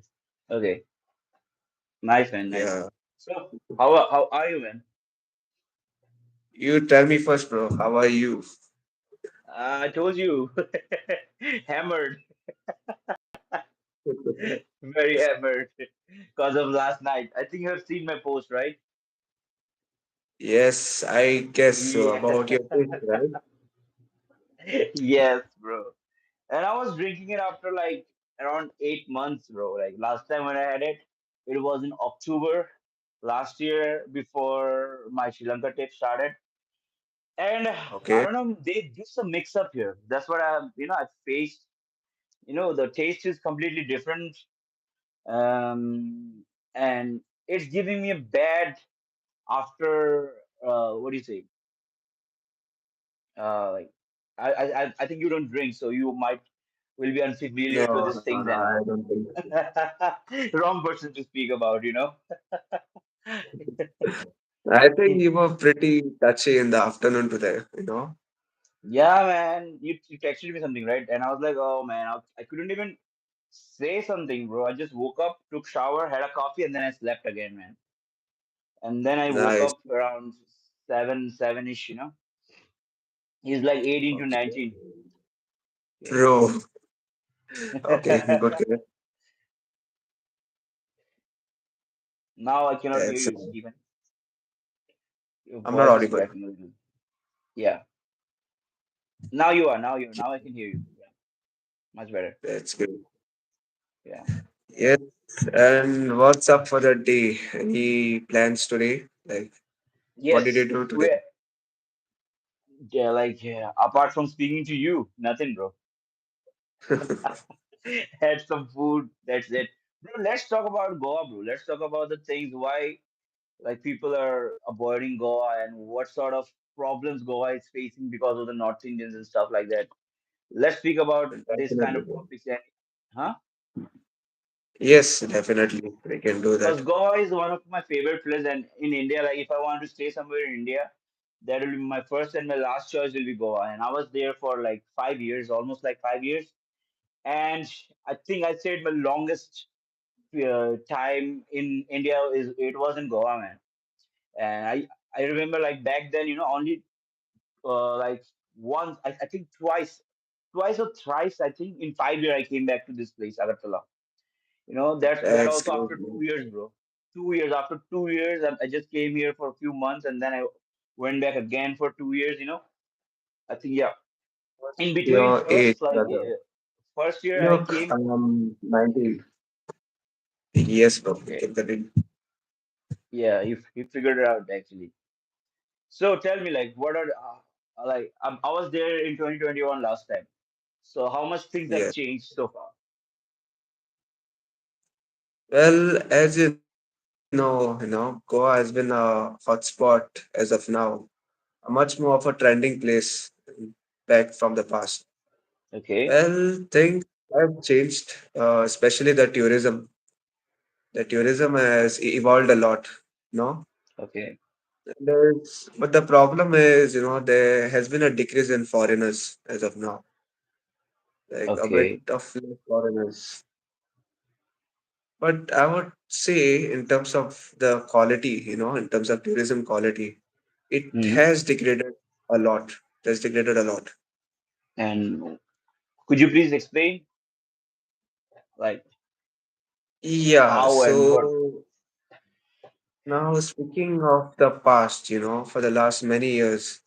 okay. Nice, man, nice. Yeah. So how are you, man? You tell me first, bro. How are you? I told you, hammered, very hammered, because of last night. I think you have seen my post, right? Yes, I guess so. Yeah. About your fish, right? Yes, bro. And I was drinking it after like around 8 months, bro. Like last time when I had it, it was in October last year before my Sri Lanka trip started. And I Okay. don't know, they do some mix up here. That's what I faced. The taste is completely different. Um, and it's giving me a bad after, what do you say? Like, I think you don't drink, so you might will be No, unfamiliar to these no, things no, and I all. don't think so. Wrong person to speak about. I think you were pretty touchy in the afternoon today. Yeah, man, you texted me something, right? And I was like, oh man, I couldn't even say something, bro. I just woke up, took shower, had a coffee, and then I slept again, man. And then I woke Nice. up around 7 ish. He's like 18 to Okay. 19. Bro. Okay, good, good. Now I cannot hear That's you, Stephen. Your I'm not voice is audible. cracking a little. Yeah. Now I can hear you. Yeah, much better. That's good. Yeah. Yes. And what's up for the day? Any plans today? Like, what did you Yes. do today? We Yeah, like apart from speaking to you, nothing, bro. Had some food. That's it, bro. Let's talk about Goa, bro. Let's talk about the things why like people are avoiding Goa and what sort of problems Goa is facing because of the North Indians and stuff like that. Let's speak about this kind Definitely, of bro. topics, huh? Yes, definitely. We can do Because that. Goa is one of my favorite places, and in India, like if I want to stay somewhere in India, that will be my first and my last choice will be Goa. And I was there for like 5 years, almost like 5 years, and I think I stayed my longest time in India is it was in Goa, man. And I remember like back then, only like once, I think twice or thrice, I think in 5 years I came back to this place, Agartala. That That's also great, after man. 2 years, bro. 2 years after 2 years, I just came here for a few months, and then I Went back again for 2 years. I think, yeah. In between, Your age, brother. first year I Look, came. 90. Yes, bro. You Okay, can continue. yeah, he figured it out actually. So tell me, like, what are like I was there in 2021 last time. So how much things have Yes. changed so far? Well, as Goa has been a hotspot as of now, a much more of a trending place back from the past. Okay, Well, things have changed, especially the tourism. The tourism has evolved a lot, you know. okay, But the problem is, there has been a decrease in foreigners as of now, like a bit okay. of less foreigners. But I would say, in terms of the quality, in terms of tourism quality, it Hmm. has degraded a lot. It has degraded a lot. And could you please explain, like, Yeah, how and what? so now speaking of the past, for the last many years,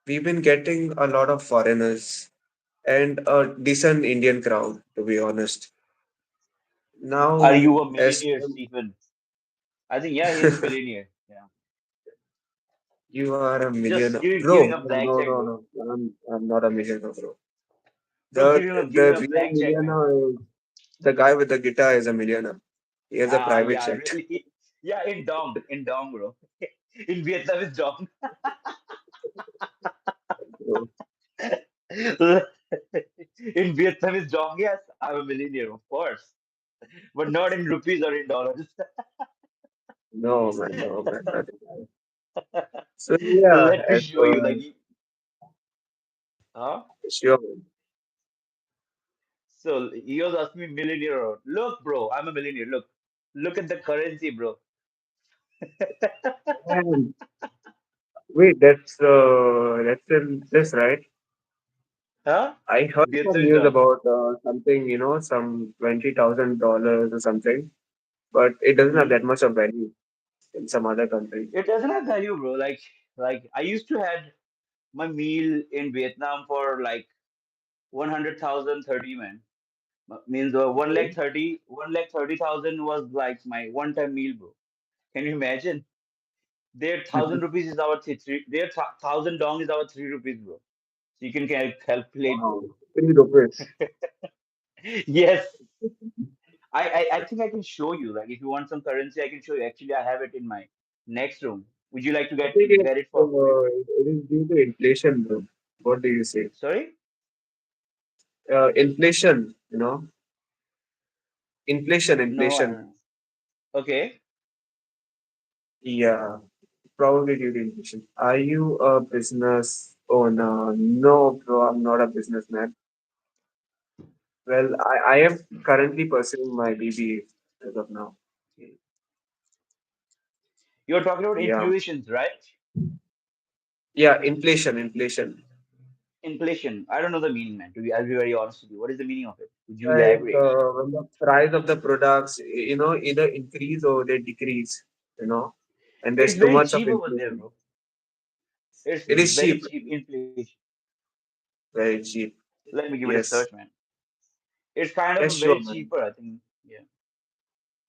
we've been getting a lot of foreigners and a decent Indian crowd, to be honest. Are you Now, a as millionaire, Stephen? I think, yeah, he's a millionaire. Yeah. you are a Just millionaire, giving bro. a No, blank no, check, no, bro. no. I'm not a millionaire, bro. Bro, The give him the a real blank check, man. millionaire is the guy with the guitar is a millionaire. He has a Ah, private yeah, jet. really. Yeah, in Dong, bro. In Vietnam, it's Dong. Bro. In Vietnam, it's Dong. Yes, I'm a millionaire, of course, but not in rupees or in dollars. No man, not the guy. So yeah, Let me as show you. Like, huh? sure. So he was asking me millionaire. Look, bro, I'm a millionaire. Look at the currency, bro. Man, wait, that's right. Huh? I heard some Vietnam is news Dong. about something, some $20,000 or something, but it doesn't have Hmm. that much of value in some other country. It doesn't have value, bro. Like I used to had my meal in Vietnam for like 100,000 30, man. Means one Okay. lakh 30, 1,30,000 was like my one-time meal, bro. Can you imagine? Their 1,000 rupees is our three. Their 1,000 dong is our 3 rupees, bro. So you can calculate, bro. Wow, 3 rupees. Yes, I think I can show you. Like, if you want some currency, I can show you. Actually, I have it in my next room. Would you like to I get think get it for you? it is due to inflation, bro. What do you say? Sorry? Inflation, No, I don't inflation. know. Okay. Yeah, probably due to inflation. Are you a business owner? No, bro, I'm not a businessman. Well, I am currently pursuing my BBA as of now. Okay. You're talking about Yeah. inflations, right? Yeah, inflation. Inflation. I don't know the meaning, man. I'll be very honest with you. What is the meaning of it? Would you Like elaborate? when the price of the products, either increase or they decrease, and there's It's too very much of cheap over there, inflation. bro. It's It is very cheap, cheap inflation. very cheap. Let me give it a Yes, search, man. It's kind yes, of sure, very man. cheaper, I think. Yeah.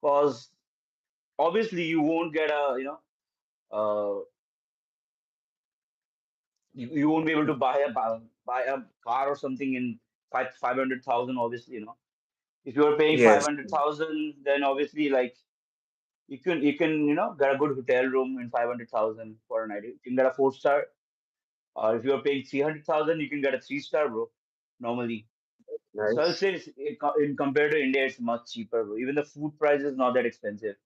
Because obviously you won't get you won't be able to buy a car or something in 500,000. Obviously, if you're paying five Yes, hundred thousand, then obviously, like, you can get a good hotel room in 500,000 for a night. You can get a 4 star, or if you're paying 300,000, you can get a 3 star, bro. Normally, so I'll nice. say in compared to India, it's much cheaper, bro. Even the food price is not that expensive.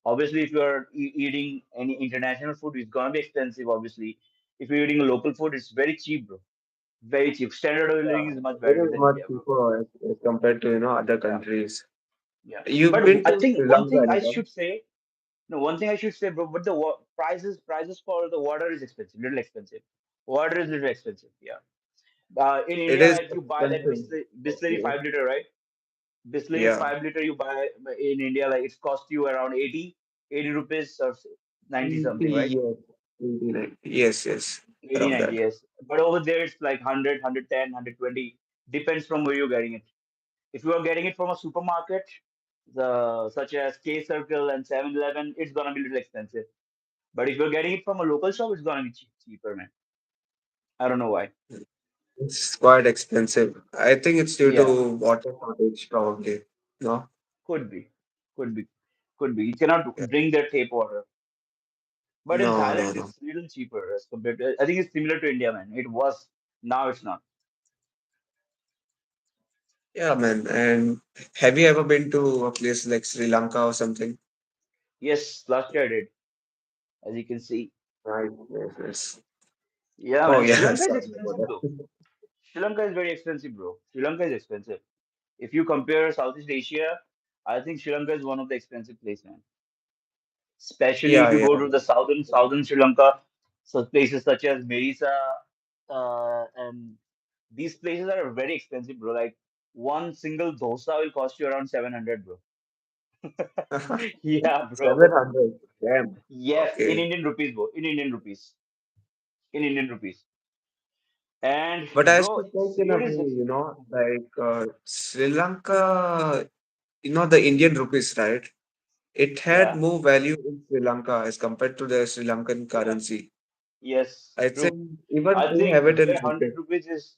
Obviously, if you're eating any international food, it's gonna be expensive. Obviously, if you're eating local food, it's very cheap, bro. Very cheap. Standard of living Yeah, is much it better is than much India, bro. cheaper as compared to other Yeah, countries. yeah. You've But been I to think Sri one Lanka, thing I Nico? should say, no, one thing I should say, bro. But the prices for the water is expensive, little expensive. Water is little expensive. Yeah. In It India, is like, you buy that expensive. Bisleri Okay. 5 liter, right? Bisleri Yeah. 5 liter you buy in India, like, it's cost you around 80 rupees or 90 something, right? Yes. 89. Yes, yes. Eighty Around ninety that. yes. But over there, it's like 100, 120. Depends from where you're getting it. If you are getting it from a supermarket, such as K Circle and 7-Eleven, it's gonna be a little expensive. But if you're getting it from a local shop, it's gonna be cheaper, man. I don't know why. It's quite expensive. I think it's due Yeah, to water shortage, probably. No? could be, could be, could be. You cannot Yeah. drink their tap water. But in No, no, Thailand, no. it's little cheaper as compared to. I think it's similar to India, man. It was. Now it's not. Yeah, man. And have you ever been to a place like Sri Lanka or something? Yes, last year I did, as you can see. Right. Yes, yes. Yeah, Oh, man. Sri yeah. Lanka is Sorry about expensive, though. that. Sri Lanka is very expensive, bro. Sri Lanka is expensive. If you compare Southeast Asia, I think Sri Lanka is one of the expensive places, man. Especially if Yeah, you yeah. go to the southern Sri Lanka, so places such as Marisa, and these places are very expensive, bro. Like one single dosa will cost you around 700, bro. Yeah, bro. 700. Damn. Yes, in Okay. Indian rupees, bro. In Indian rupees. In Indian rupees. And But I bro, still think in a Siri way, is like Sri Lanka, the Indian rupees, right? It had yeah, more value in Sri Lanka as compared to the Sri Lankan yeah, currency. yes, I true. think even I they have think it in their rupees. 100 rupees is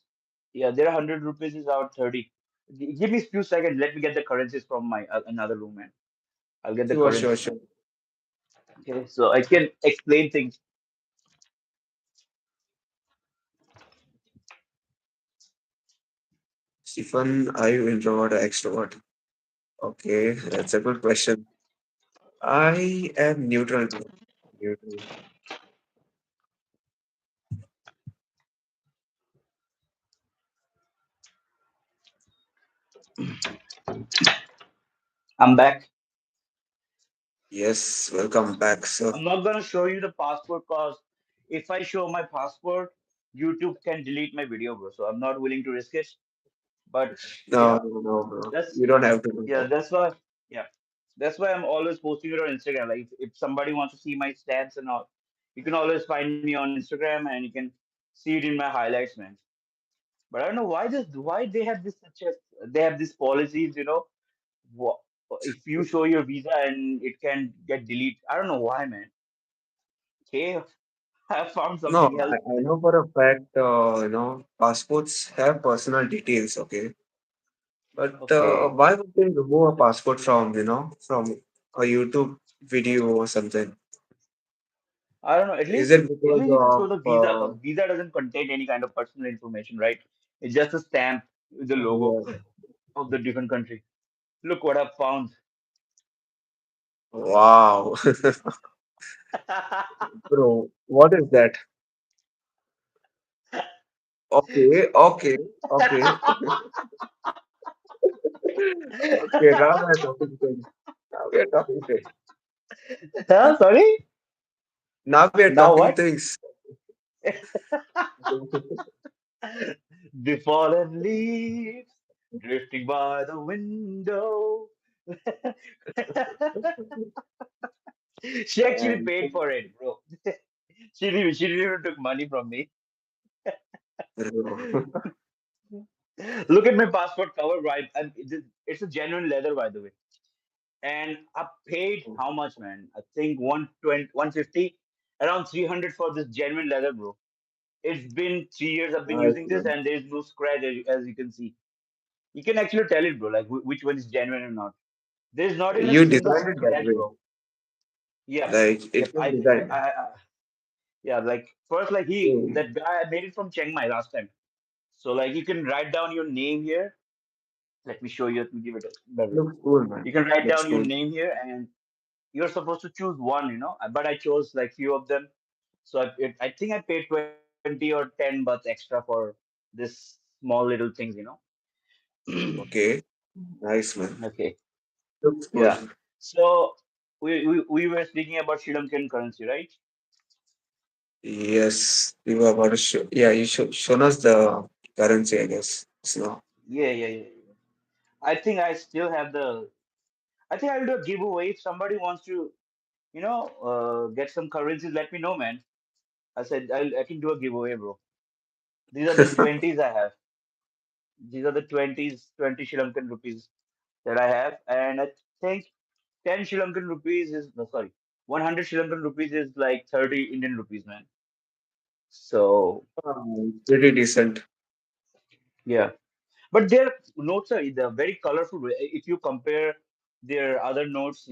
yeah, their 100 rupees is out 30. Give me a few seconds. Let me get the currencies from my another room, man. I'll get the Sure, sure, currencies, sure. man. Okay, so I can explain things. Stephen, are you introvert or extrovert? Okay, that's a good question. I am neutral, bro. Neutral. I'm back. Yes, welcome back, sir. I'm not gonna show you the passport cause if I show my passport, YouTube can delete my video, bro. So I'm not willing to risk it. But No, yeah, no, no, bro. that's You don't have to do yeah, that. that's why yeah, that's why I'm always posting it on Instagram. Like if somebody wants to see my stats and all, you can always find me on Instagram and you can see it in my highlights, man. But I don't know why they have this such a they have these policies, wha- if you show your visa and it can get deleted. I don't know why, man. Okay, I found No, something else. I know for a fact, passports have personal details, okay? But Okay, why would they remove a passport from a YouTube video or something? I don't know. Is it At because least you can show of the visa. Cause visa doesn't contain any kind of personal information, right? It's just a stamp with the logo yeah. of the different country. Look what I found. Wow, bro, what is that? Okay, okay, okay, okay. Now we're talking things. Now we're talking things. Huh? Sorry? Now we're Now talking what? things. The fallen leaves drifting by the window. She actually And paid for it, bro. She didn't even took money from me. Look at my passport cover, right? And it's a genuine leather, by the way. And I paid how much, man? I think 120, 150, around 300 for this genuine leather, bro. It's been 3 years I've been nice, using this, man. and there's no scratch as you can see. You can actually tell it, bro, like which one is genuine or not. There's not even a You single designed it that scratch, way. bro. Yep, Like yep. it was designed. Yeah, like first, like Hmm. that guy I made it from Chiang Mai last time. So like you can write down your name here. Let me show you. Let me give it a better. Looks cool, man. You can write Looks down your cool. name here, and you're supposed to choose one, but I chose like few of them. So I think I paid 20 or 10 bucks extra for this small little things. Okay. Nice, man. Okay, Looks yeah. good. So we were speaking about Sri Lankan currency, right? Yes. You were about to show. Yeah, you shown us the currency, I guess. So, Yeah, yeah, yeah, yeah. I think I still have the. I think I'll do a giveaway if somebody wants to, get some currencies. Let me know, man. I said I can do a giveaway, bro. These are the 20s I have. These are the 20 Sri Lankan rupees that I have, and I think 10 Sri Lankan rupees is no sorry, 100 Sri Lankan rupees is like 30 Indian rupees, man. So Pretty decent. yeah, but their notes are they're very colorful. If you compare their other notes,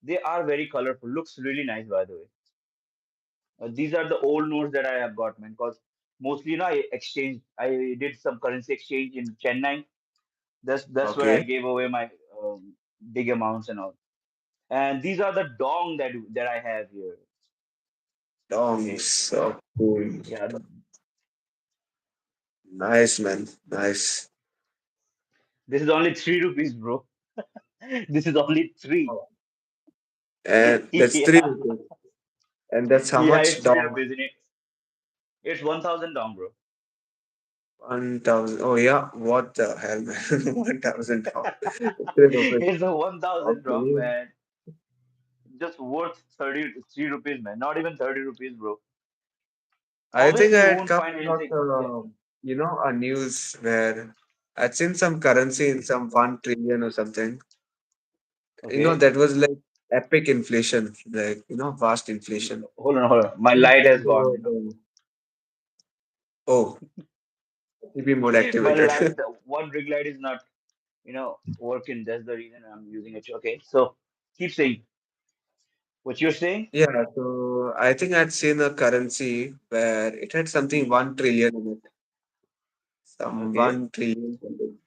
they are very colorful. Looks really nice, by the way. These are the old notes that I have got, man. Because mostly, I did some currency exchange in Chennai. That's where I Okay. gave away my big amounts and all. And these are the dong that I have here. Dongs. Okay, So cool. yeah, Nice, man. Nice. this is only 3 rupees, bro. This is only three. Oh. And that's three Yeah, rupees. And that's how yeah, much it's 3 rupees, dong? isn't it? It's 1,000 dong, bro. 1,000. Oh yeah. What the hell, man? 1,000 dong. Three rupees. It's a 1,000 dong, Okay. man. Just worth 33 rupees, man. Not even 30 rupees, bro. I think Obviously, I you had won't come find across anything. Yeah. a news where I'd seen some currency in some 1 trillion or something. Okay. That was like epic inflation, like, vast inflation. Hold on. My light has gone. Oh, TP mode My activated. light, the one ring light is not, working. That's the reason I'm using it. Okay. So keep saying what you're saying. Yeah, so I think I'd seen a currency where it had something Hmm. 1 trillion in it. Some Okay. 1 trillion something.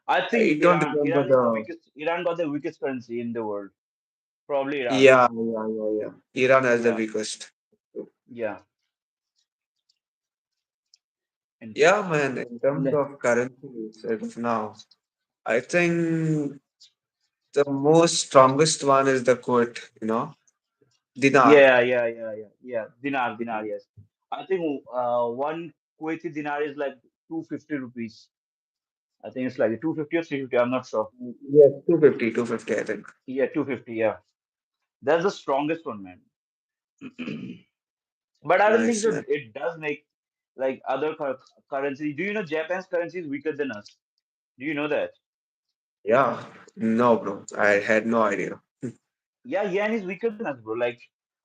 I I think don't Iran. remember Iran is the the. weakest. Iran got the weakest currency in the world. Probably Iran. Yeah. Iran has the Yeah. weakest. Yeah. And Yeah, man, in terms le- of currencies as of now, I think the most strongest one is the quote, dinar. yeah. Dinar. Yes. I think one Kuwaiti dinar is like 250 rupees. I think it's like 250 or 350. I'm not sure. Yes, 250, I think. Yeah, 250. Yeah. That's the strongest one, man. But I don't think Nice, so. man. It does make like other currencies. Do you know Japan's currency is weaker than us? Do you know that? Yeah. No, bro. I had no idea. Yeah, yen is weaker than us, bro. Like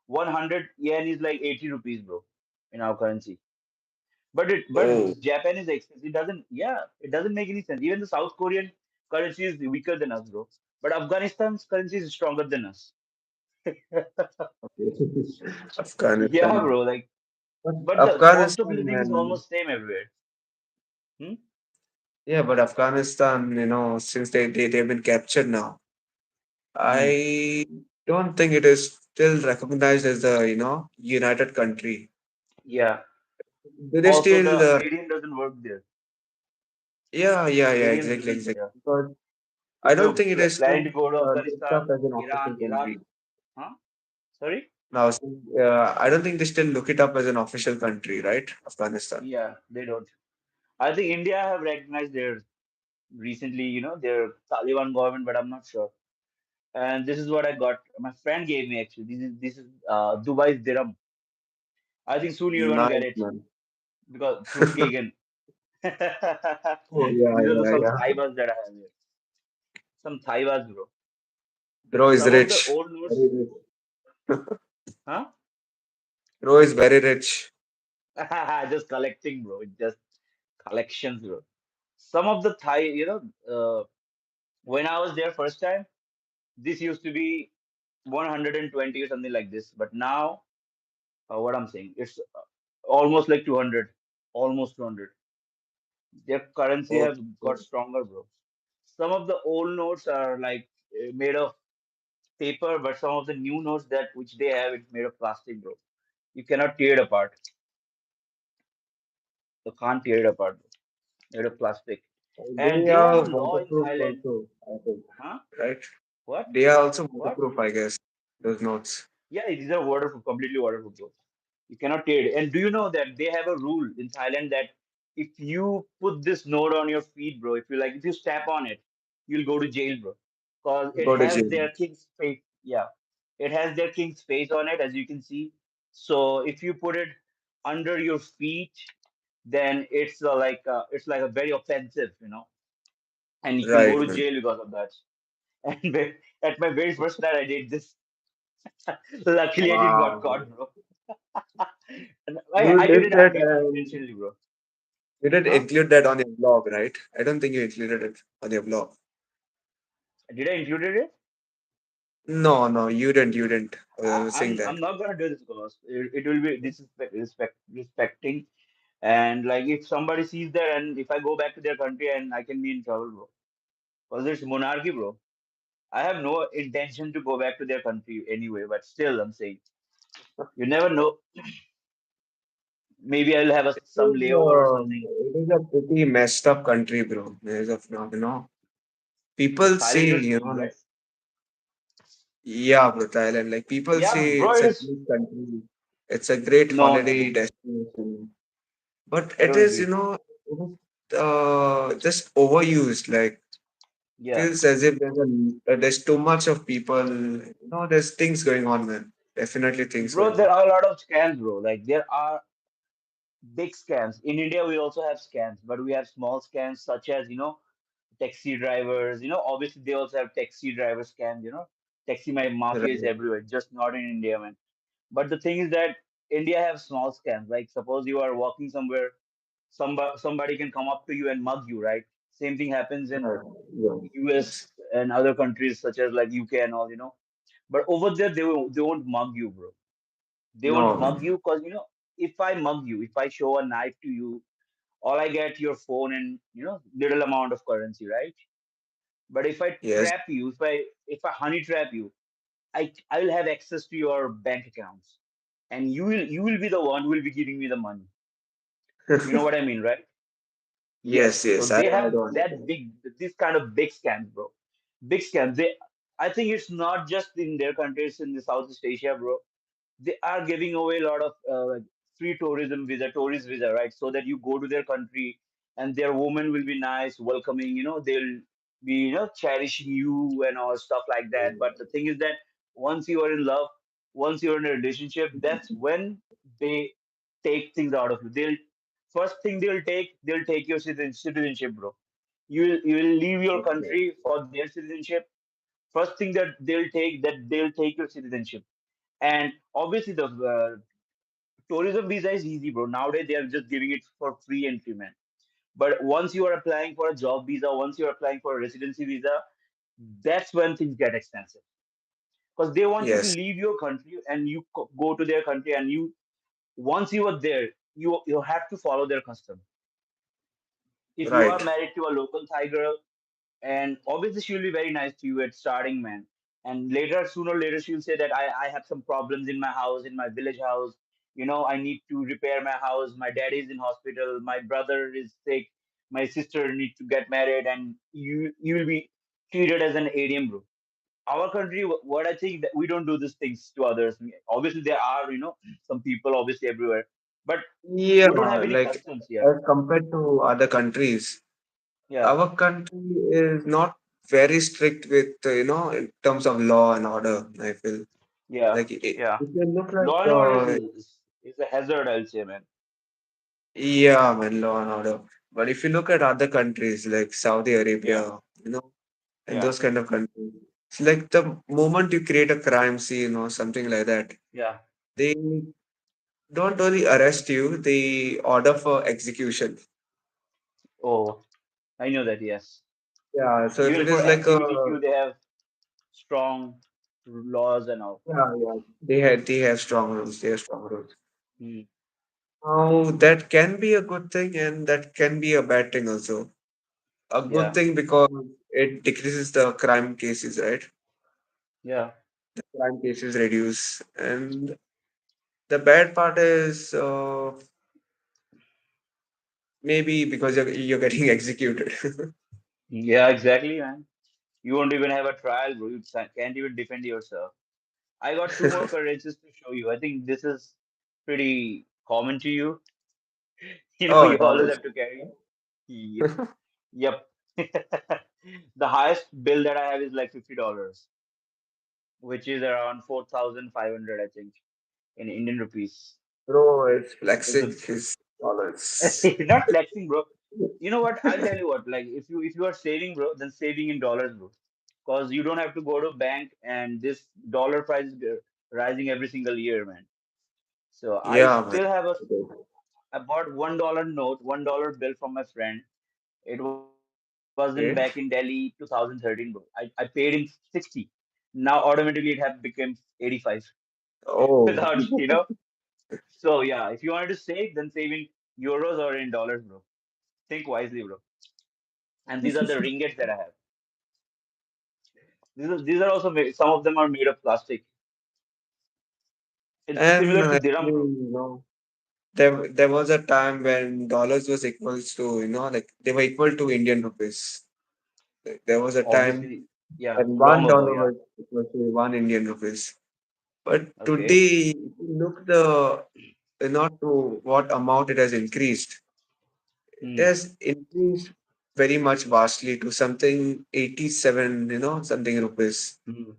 100 yen is like 80 rupees, bro, in our currency. But Oh, Japan is expensive. It doesn't make any sense. Even the South Korean currency is weaker than us, bro. But Afghanistan's currency is stronger than us. okay. Yeah, Afghanistan. bro. Like, But but the cost of Afghanistan, living is man. almost same everywhere. Hmm? Yeah, but Afghanistan, since they've been captured now, Hmm. I don't think it is still recognized as the, united country. Yeah. Do they Also, still, the stadium doesn't work there. yeah, Stadium exactly, doesn't. exactly. Yeah. Because I If don't you're think it is still planning to go to looked up Afghanistan, as an official Iran, Iraq, country. huh? Sorry. Now, I don't think they still look it up as an official country, right? Afghanistan. Yeah, they don't. I think India have recognized their recently, their Taliban government, but I'm not sure. And this is what I got. My friend gave me actually. This is Dubai's dirham. I think soon you're gonna get Nice, it man. because through Kagan. Oh, yeah, These are yeah, some yeah. Thai bars that I have here. Some Thai bars, bro. Bro is Some of the rich. old Very notes, rich. huh? Bro is very rich. Just collecting, bro. Just collections, bro. Some of the Thai, when I was there first time, this used to be 120 or something like this. But now, what I'm saying, it's almost like 200, almost 200. Their currency Oh, has got stronger, bro. Some of the old notes are like made of paper, but some of the new notes that which they have, it's made of plastic, bro. You cannot tear it apart. You can't tear it apart, bro. Made of plastic. And they they have a are law in waterproof Thailand, also, I think. huh? Right? What? They are also What? waterproof, I guess. Those notes. Yeah, these are waterproof, completely waterproof, bro. You cannot tear it. And do you know that they have a rule in Thailand that if you put this note on your feet, bro, if you step on it, you'll go to jail, bro. Because it Go to has jail. their king's face. Yeah, it has their king's face on it, as you can see. So if you put it under your feet, then it's like a very offensive, and you can go Right, to man. jail because of that. And at my very first night, I did this. Luckily, I didn't got Wow. caught, bro. And You I did didn't that did it and intentionally, bro. you didn't Huh? include that on your blog, right? I don't think you included it on your blog. Did I included it? No, no, you didn't. You didn't. I I, was saying I'm that. I'm not gonna do this because it will be respecting. And like if somebody sees that, and if I go back to their country, and I can be in trouble, bro. Because it's monarchy, bro. I have no intention to go back to their country anyway, but still, I'm saying you never know. Maybe I'll have some layover or something. It is a pretty messed up country, bro. As of now, The people Thailand say, is cool, like, right? yeah, bro, Thailand. Like, people Yeah, say bro. it's a It's great country, it's a great no, no, holiday no. destination, but I it don't is, agree. just overused. Like, Yeah, feels as if there's too much of people. There's things going on, man. Definitely things bro. going There on. are a lot of scams, bro. Like there are big scams in India. We also have scams, but we have small scams such as taxi drivers. Obviously they also have taxi driver scams. Taxi my mafia is Right. everywhere, just not in India, man. But the thing is that India have small scams. Like suppose you are walking somewhere, somebody can come up to you and mug you, right? Same thing happens in Right. Yeah. Yes. US and other countries such as like UK and all. But over there they won't mug you, bro. They won't No, mug man. you because if I mug you, if I show a knife to you, all I get your phone and little amount of currency, right? But if I Yes. trap you, if I honey trap you, I will have access to your bank accounts, and you will be the one who will be giving me the money. You know what I mean, right? Yes, Yes. So yes. I they have do that understand. big, this kind of big scams, bro. Big scams. I think it's not just in their countries in the Southeast Asia, bro. They are giving away a lot of like free tourism visa, tourist visa, right? So that you go to their country and their woman will be nice, welcoming. They'll be cherishing you and all stuff like that. But the thing is that once you are in love, once you're in a relationship, that's when they take things out of you. First thing they'll take your citizenship, bro. You will leave your Okay. country for their citizenship. First thing that they'll take your citizenship. And obviously, the tourism visa is easy, bro. Nowadays, they are just giving it for free entry, man. But once you are applying for a job visa, once you are applying for a residency visa, that's when things get expensive. Because they want you to Yes. leave your country and you go to their country, and once you are there, you have to follow their custom. If you are Right. married to a local Thai girl, and obviously she'll be very nice to you at starting, man, and later, sooner or later, she'll say that I have some problems in my house, in my village house. I need to repair my house, my dad is in hospital, my brother is sick, my sister needs to get married, and you will be treated as an ADM, bro. Our country, what I think, that we don't do these things to others. Obviously there are some people obviously everywhere, but Yeah, we don't have any like, customs here. as compared to other countries, Yeah, our country is not very strict with, in terms of law and order, I feel. yeah, Like, yeah. if you look like, Law and order is a hazard, I'll say, man. yeah, man, law and order. But if you look at other countries like Saudi Yeah, Arabia, and yeah, those kind of countries, it's like the moment you create a crime scene or something like that, yeah. they don't only arrest you, they order for execution. Oh, I know that. Yes. Yeah, so if Even it for is like a, LGBTQ, they have strong laws and all. yeah, they have strong rules, they have strong rules. Hmm. Now, that can be a good thing and that can be a bad thing also. A good Yeah, thing because it decreases the crime cases, right? yeah, Crime cases reduce. And the bad part is, maybe because you're getting executed. yeah. Exactly, man. You won't even have a trial, bro. You can't even defend yourself. I got two more currencies to show you. I think this is pretty common to you. Oh, You always dollars. have to carry. Yep. Yep. The highest bill that I have is like $50, which is around 4,500, I think, in Indian rupees. Bro, it's It's flexing a his dollars. not flexing, bro. You know what? I'll tell you what. Like, if you are saving, bro, then saving in dollars, bro, because you don't have to go to bank, and this dollar price is rising every single year, man. So I Yeah, man. still have a I bought $1 note, $1 bill from my friend. It wasn't back in Delhi Okay. 2013, bro. I paid him 60. Now automatically it have become 85 Oh, without, you know. So yeah, if you wanted to save, then save in euros or in dollars, bro. Think wisely, bro. And these are the ringgits that I have. These are also some of them are made of plastic. It's and similar to dirham, actually, bro. there was a time when dollars was equals to, like they were equal to Indian rupees. There was a time Obviously, yeah, when long one ago, dollar yeah. was equal to one Indian rupees. But Okay. today, if you look not to what amount it has increased. It Hmm. has increased very much vastly to something 87, something rupees. Hmm.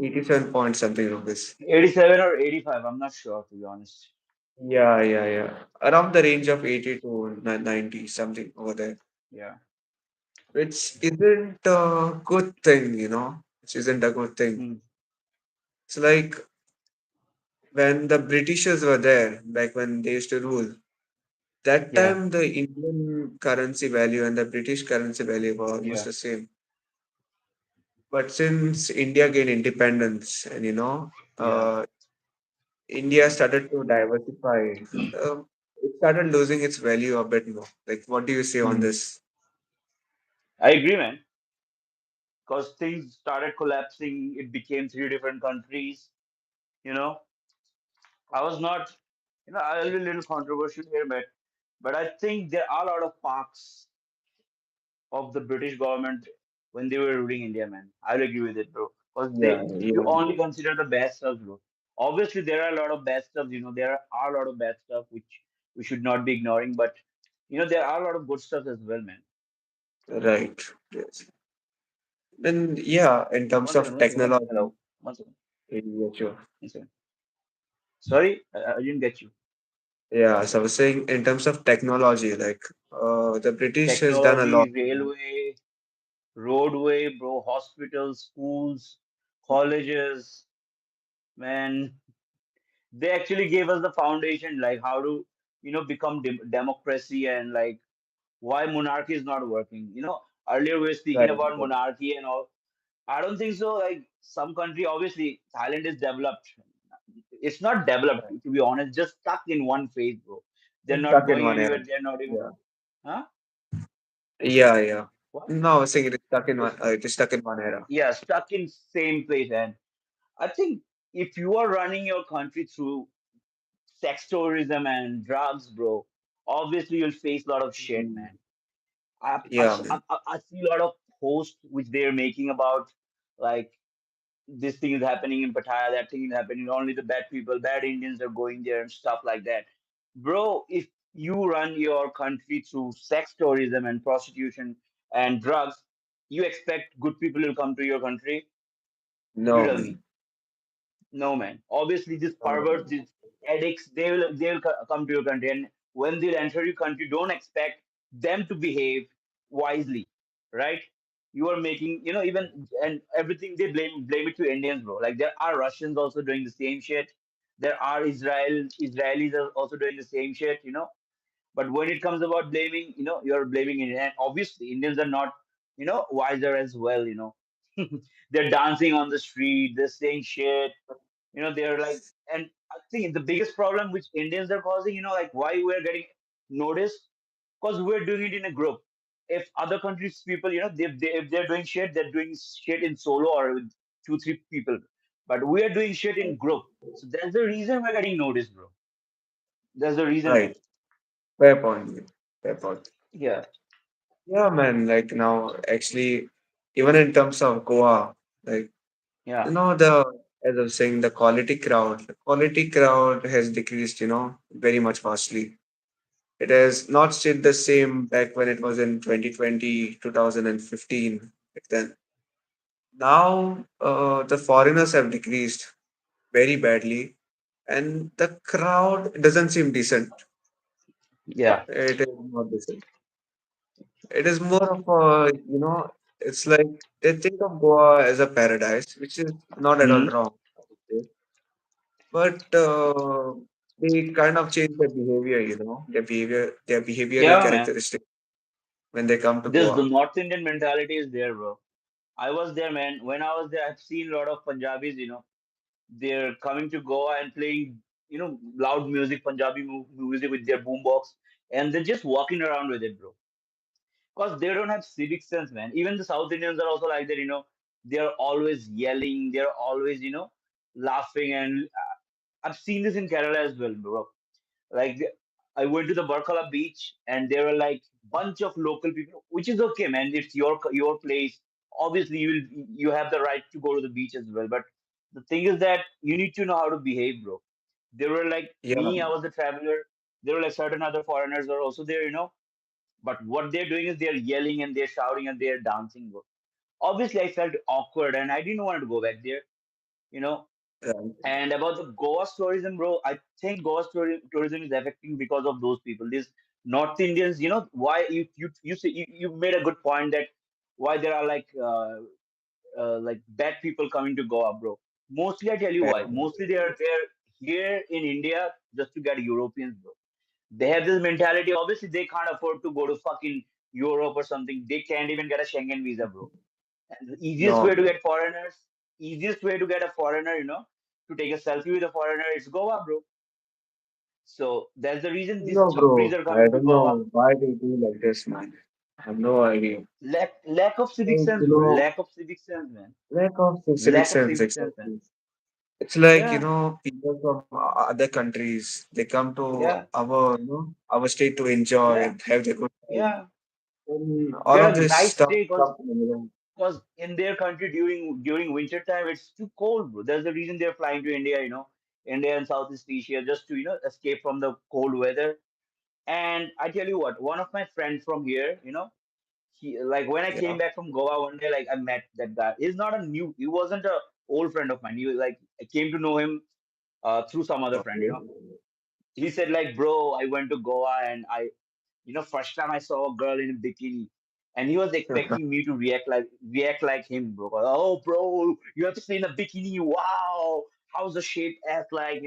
87 point something rupees. 87 or 85. I'm not sure, to be honest. Yeah, yeah, yeah. Around the range of 80 to 90, something over there. Yeah. Which isn't a good thing, Which isn't a good thing. Hmm. It's like when the Britishers were there, back when they used to rule, that Yeah. time the Indian currency value and the British currency value were almost Yeah. the same. But since India gained independence and Yeah. India started to diversify, it started losing its value a bit more. Like, what do you say on Hmm. this? I agree, man. Because things started collapsing. It became three different countries. You know, I was not, I'll be a little controversial here, but I think there are a lot of parks of the British government when they were ruling India, man. I'll agree with it, bro. Because Yeah, you yeah, only consider the bad stuff, bro. Obviously, there are a lot of bad stuff. There are a lot of bad stuff which we should not be ignoring. But there are a lot of good stuff as well, man. right. Yes. Then, yeah, in terms One second, of one second, one second. technology, Hello, one second, yeah, sure. one second. Sorry, I didn't get you. Yeah, so I was saying in terms of technology, like the British has done a lot. Technology, railway, roadway, bro, hospitals, schools, colleges, man. They actually gave us the foundation, like how to, become democracy, and like why monarchy is not working. Earlier we were speaking Right, about right, monarchy and all. I don't think so. Like some country, obviously, Thailand is developed. It's not developed, right. to be honest, just stuck in one phase, bro. They're It's not stuck in going one era. anywhere. They're not even, Yeah, huh? yeah, yeah. What? No, I was saying it is stuck in one. It is stuck in one era. Yeah, stuck in same place. And I think if you are running your country through sex tourism and drugs, bro, obviously you'll face a lot of shit, Mm. man. Yeah, man. I see a lot of posts which they're making about like this thing is happening in Pattaya, that thing is happening. Only the bad people, bad Indians are going there and stuff like that. Bro, if you run your country through sex tourism and prostitution and drugs, you expect good people will come to your country? You No, tell man. me. No, man. Obviously, these No, perverts, these addicts, they will come to your country, and when they enter your country, don't expect them to behave wisely, right? You are making, even and everything they blame it to Indians, bro. Like there are Russians also doing the same shit. There are Israelis are also doing the same shit, But when it comes about blaming, you're blaming India. And obviously, Indians are not, wiser as well. They're dancing on the street, they're saying shit, they're like, and I think the biggest problem which Indians are causing, like why we're getting noticed, because we're doing it in a group. If other countries people, if they're doing shit, they're doing shit in solo or with two three people, but we are doing shit in group. So that's the reason we're getting noticed, bro. That's the reason, man. right. Fair point, man. Fair point. Yeah. Yeah, man. Like now, actually, even in terms of Goa, like Yeah. as I was saying, the quality crowd has decreased, very much vastly. It has not stayed the same back when it was in 2020, 2015. Back then. Now, the foreigners have decreased very badly. and the crowd doesn't seem decent. Yeah. It is not decent. It is more of a, it's like they think of Goa as a paradise, which is not at all Hmm. wrong, I would say. But they kind of change their behavior, their behavioral Yeah, man. characteristics when they come to This the Goa. North Indian mentality is there, bro. I was there, man. When I was there, I've seen a lot of Punjabis. They're coming to Goa and playing, loud music, Punjabi music with their boombox, and they're just walking around with it, bro. Because they don't have civic sense, man. Even the South Indians are also like that. They're always yelling. They're always, laughing, and I've seen this in Kerala as well, bro. Like I went to the Barkala beach and there were like bunch of local people, which is okay, man. It's your place. Obviously, you have the right to go to the beach as well. But the thing is that you need to know how to behave, bro. There were like Yeah, me, I was the traveler. There were like certain other foreigners were also there. But what they're doing is they're yelling and they're shouting and they're dancing, bro. Obviously, I felt awkward and I didn't want to go back there. You know, right. and about the Goa tourism, bro, I think Goa tourism is affecting because of those people. These North Indians, why you made a good point that why there are like bad people coming to Goa, bro. Mostly, I tell you Yeah, why. Mostly they are there here in India just to get Europeans, bro. They have this mentality. Obviously, they can't afford to go to fucking Europe or something. They can't even get a Schengen visa, bro. And the easiest way to no, get foreigners, easiest way to get a foreigner, to take a selfie with a foreigner, is Goa, bro. So that's the reason these no, chapris bro. are I coming to don't Goa. know why they do like this, man. I have no idea. Lack of civic Like, sense, bro. Lack of civic sense, man. lack of civic Lack of sense, civic sense, man. exactly. It's like, Yeah, people from other countries, they come to yeah, our state to enjoy yeah, and have their good time. yeah. And all Get of a this nice stuff stay, cause comes from, cause in their country during winter time it's too cold, bro. That's the reason they're flying to India. India and Southeast Asia just to escape from the cold weather. And I tell you what, one of my friends from here, he like when I yeah. came back from Goa one day, like I met that guy. He wasn't a old friend of mine. He was like I came to know him through some other friend. Okay. He said like, bro, I went to Goa and first time I saw a girl in a bikini, and he was expecting me to react like him, bro. Oh, bro, you have to stay in a bikini. Wow, how's the shape act like?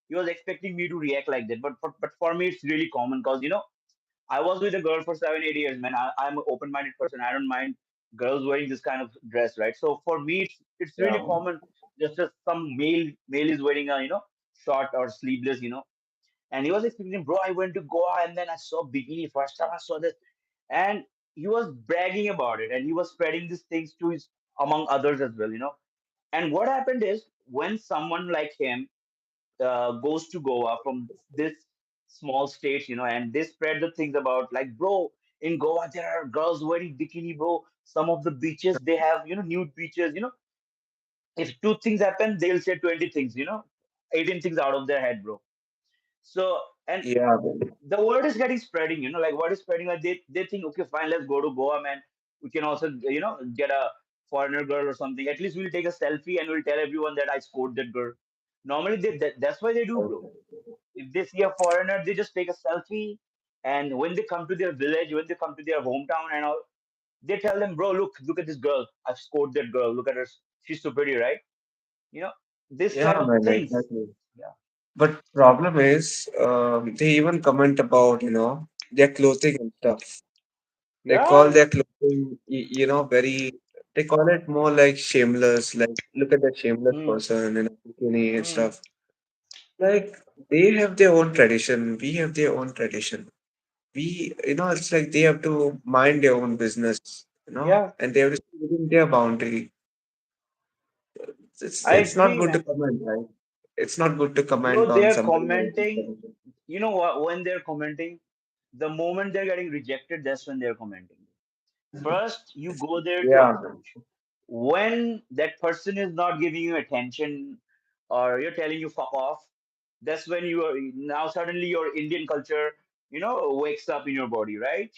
He was expecting me to react like that. But for me, it's really common because I was with a girl for 7 8 years, man. I'm an open-minded person. I don't mind girls wearing this kind of dress, right? So for me, it's Yeah. really common. Just as some male is wearing a short or sleeveless, and he was explaining, bro, I went to Goa and then I saw bikini. First time I saw this. And he was bragging about it and he was spreading these things to his among others as well. And what happened is when someone like him goes to Goa from this small state, and they spread the things about like, bro, in Goa there are girls wearing bikini, bro. Some of the beaches they have, nude beaches. If two things happen, they'll say 20 things, 18 things out of their head, bro. So and Yeah, man. the word is getting spreading, like word is spreading, like they think, okay, fine, let's go to Goa, man. We can also get a foreigner girl or something. At least we'll take a selfie and we'll tell everyone that I scored that girl. Normally that's why they do, bro. If they see a foreigner, they just take a selfie, and when they come to their village, when they come to their hometown and all, they tell them, bro, look at this girl, I've scored that girl, look at her, she's so pretty, right? you know this Yeah, type of man, things. exactly. Yeah, But problem is, they even comment about, their clothing and stuff. They call yeah, their clothing, very, they call it more like shameless. Like, look at that shameless mm, person in a bikini and mm, stuff. Like, they have their own tradition. We have their own tradition. It's like they have to mind their own business, yeah, and they have to stay within their boundary. I It's not agree, good to man. comment, right? It's not good to comment Bro, on they're somebody else's commenting. tradition. You know what? When they're commenting, the moment they're getting rejected, that's when they're commenting. First, you go there to Yeah, approach. When that person is not giving you attention or you're telling you fuck off, that's when you are now suddenly your Indian culture, wakes up in your body, right?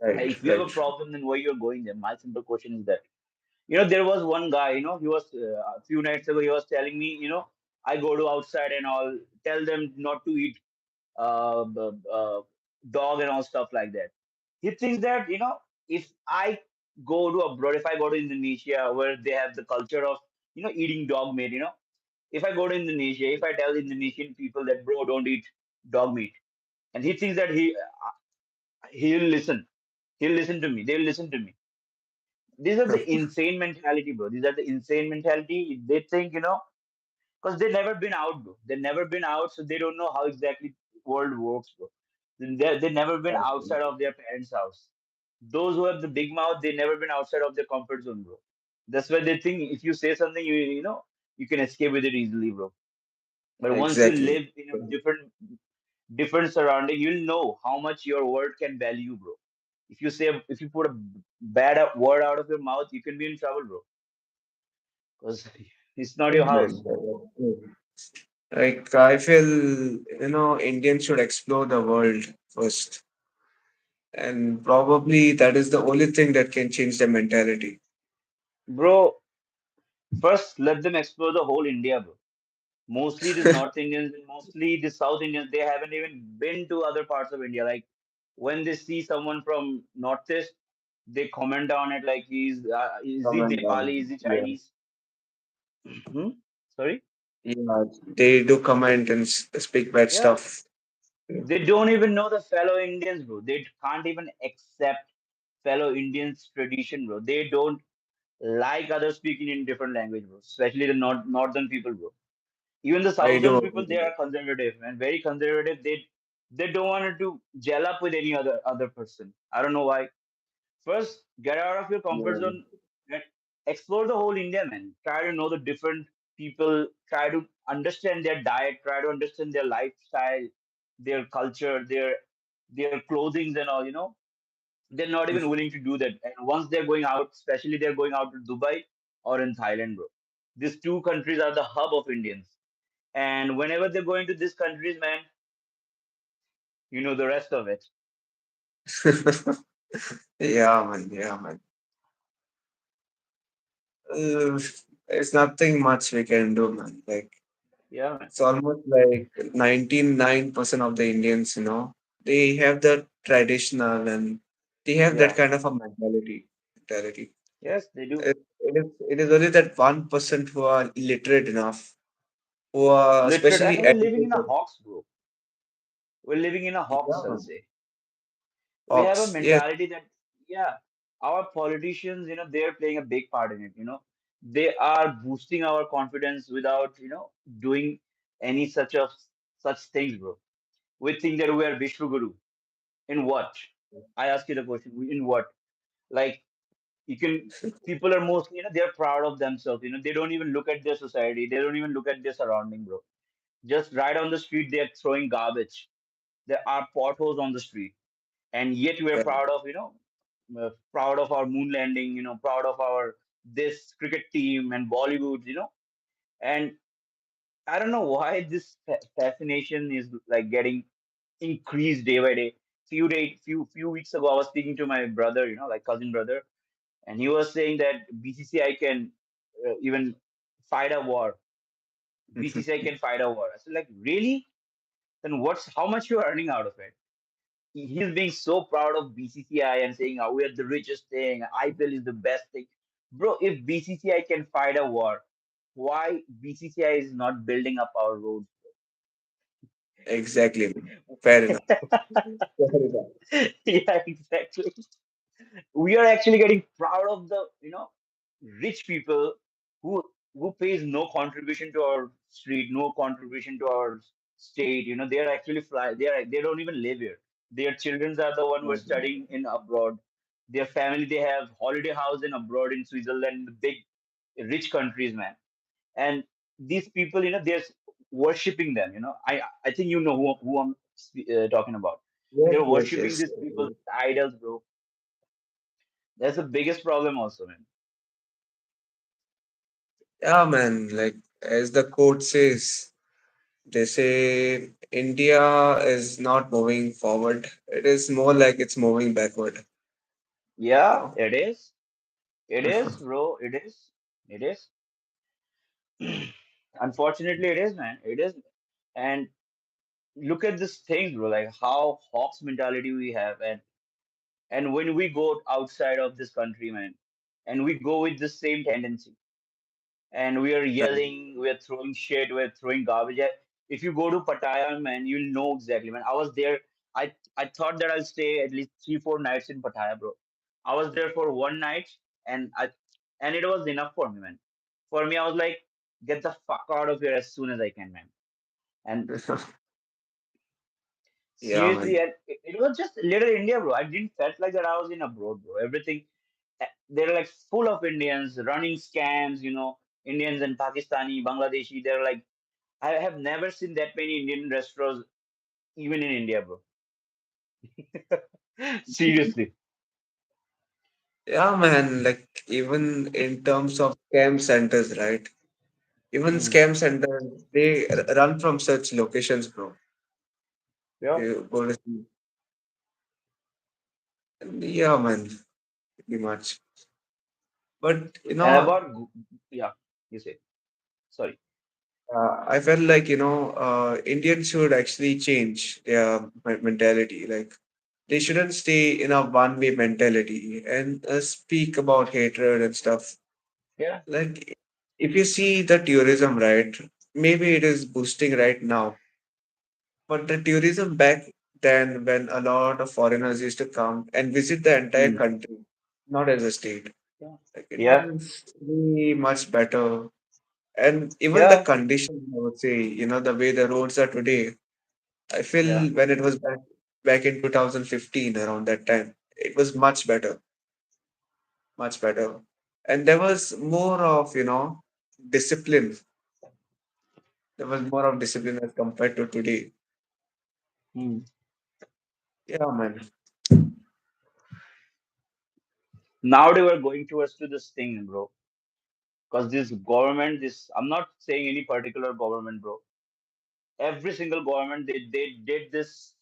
right, If you have a right. problem, then where you're going there? My simple question is that. There was one guy, he was a few nights ago, he was telling me, I go to outside and all, tell them not to eat dog and all stuff like that. He thinks that, if I go to abroad, if I go to Indonesia where they have the culture of, eating dog meat, if I go to Indonesia, if I tell Indonesian people that, bro, don't eat dog meat, and he thinks that he'll listen. He'll listen to me. They'll listen to me. These are the insane mentality, bro. These are the insane mentality. They think, because they've never been out, bro. They've never been out, so they don't know how exactly world works, bro. They've never been outside of their parents' house. Those who have the big mouth, they've never been outside of their comfort zone, bro. That's why they think if you say something, you can escape with it easily, bro. But once you Exactly. live in a different surrounding, you'll know how much your word can value, bro. If you put a bad word out of your mouth, you can be in trouble, bro, because it's not your Yes, man. house. Like I feel, Indians should explore the world first, and probably that is the only thing that can change their mentality. Bro, first let them explore the whole India, bro. Mostly the North Indians and mostly the South Indians, they haven't even been to other parts of India. Like when they see someone from Northeast, they comment on it like is he Comment Nepali, on, is he yeah, Chinese? Hmm? Sorry? yeah, they do comment and speak bad Yeah. stuff. Yeah. They don't even know the fellow Indians, bro. They can't even accept fellow Indians' tradition, bro. They don't like others speaking in different language, bro. Especially the northern people, bro. Even the I do southern agree people, they with are that. conservative and very conservative. They don't want to gel up with any other person. I don't know why. First, get out of your comfort Yeah. zone and explore the whole India, man. Try to know the different people. Try to understand their diet. Try to understand their lifestyle, their culture, their clothings and all. They're not even willing to do that. And once they're going out, especially they're going out to Dubai or in Thailand, bro. These two countries are the hub of Indians. And whenever they go into these countries, man, you know the rest of it. Yeah, man. Yeah, man. Uh, there's nothing much we can do, man. Like Yeah, man. it's almost like 99% of the Indians, they have the traditional and they have that Yeah. kind of a mentality. Yes, they do. It is only that 1% who are illiterate enough, who are Literate. And especially we're living in a educated. hawks, bro. We're living in a hawks, Yeah, I'll man. say. We have a Ox. Yes. mentality that, yeah, our politicians, they're playing a big part in it. They are boosting our confidence without, doing any such things, bro. We think that we are Vishwaguru. In what? I ask you the question. In what? Like, you can people are mostly they're proud of themselves, they don't even look at their society, they don't even look at their surrounding, bro. Just right on the street they're throwing garbage. There are potholes on the street, and yet we're Yeah. proud of proud of our moon landing, proud of our this cricket team and Bollywood, and I don't know why this fascination is like getting increased day by day. Few weeks ago I was speaking to my brother, like cousin brother, and he was saying that BCCI can even fight a war. BCCI can fight a war. I said, like, really? Then how much you are earning out of it? He's being so proud of BCCI and saying, oh, we are the richest thing. IPL is the best thing. Bro, if BCCI can fight a war, why BCCI is not building up our roads? Exactly, man. Fair enough. Fair enough. Yeah, exactly. We are actually getting proud of the rich people who pays no contribution to our street, no contribution to our state. They are actually they don't even live here. Their children are the one who are studying in abroad. Their family, they have holiday house in abroad in Switzerland, the big rich countries, man. And these people, they're worshipping them. I think who I'm talking about. Yes, They're yes, worshipping yes. these people idols, bro. That's the biggest problem also, man. Yeah, man. Like as the quote says, they say India is not moving forward. It is more like it's moving backward. Yeah, Oh, it is. It is, bro. It is. It is. Unfortunately, it is, man. It is. And look at this thing, bro. Like how Hawks mentality we have, and when we go outside of this country, man, and we go with the same tendency, and we are Right. yelling, we are throwing shit, we're throwing garbage. If you go to Pattaya, man, you'll know exactly, man. I was there. I thought that I'll stay at least 3 4 nights in Pattaya, bro. I was there for one night, and it was enough for me, man. For me, I was like, get the fuck out of here as soon as I can, man. And Yeah, man. seriously, and it was just little India, bro. I didn't felt like that I was in abroad, bro. Everything they're like full of Indians running scams, Indians and Pakistani, Bangladeshi. They're like, I have never seen that many Indian restaurants even in India, bro. Seriously. Yeah, man. Like even in terms of scam centers, right? Even Hmm. scam centers, they run from such locations, bro. Yeah. You go to see. Yeah, man. Pretty much. But And about, yeah, you say, sorry. I felt like Indians should actually change their mentality. Like they shouldn't stay in a one-way mentality and speak about hatred and stuff. Yeah. Like if you see the tourism, right? Maybe it is boosting right now, but the tourism back then, when a lot of foreigners used to come and visit the entire Hmm. country, not as a state, Yeah. like it Yeah. was really much better. And even the Yeah. conditions, I would say, the way the roads are today, I Yeah. feel when it was back in 2015, around that time, it was much better, much better. And there was more of, discipline. There was more of discipline as compared to today. Hmm. Yeah, man. Now they were going towards to this thing, bro. Because this government, I'm not saying any particular government, bro. Every single government, they did this.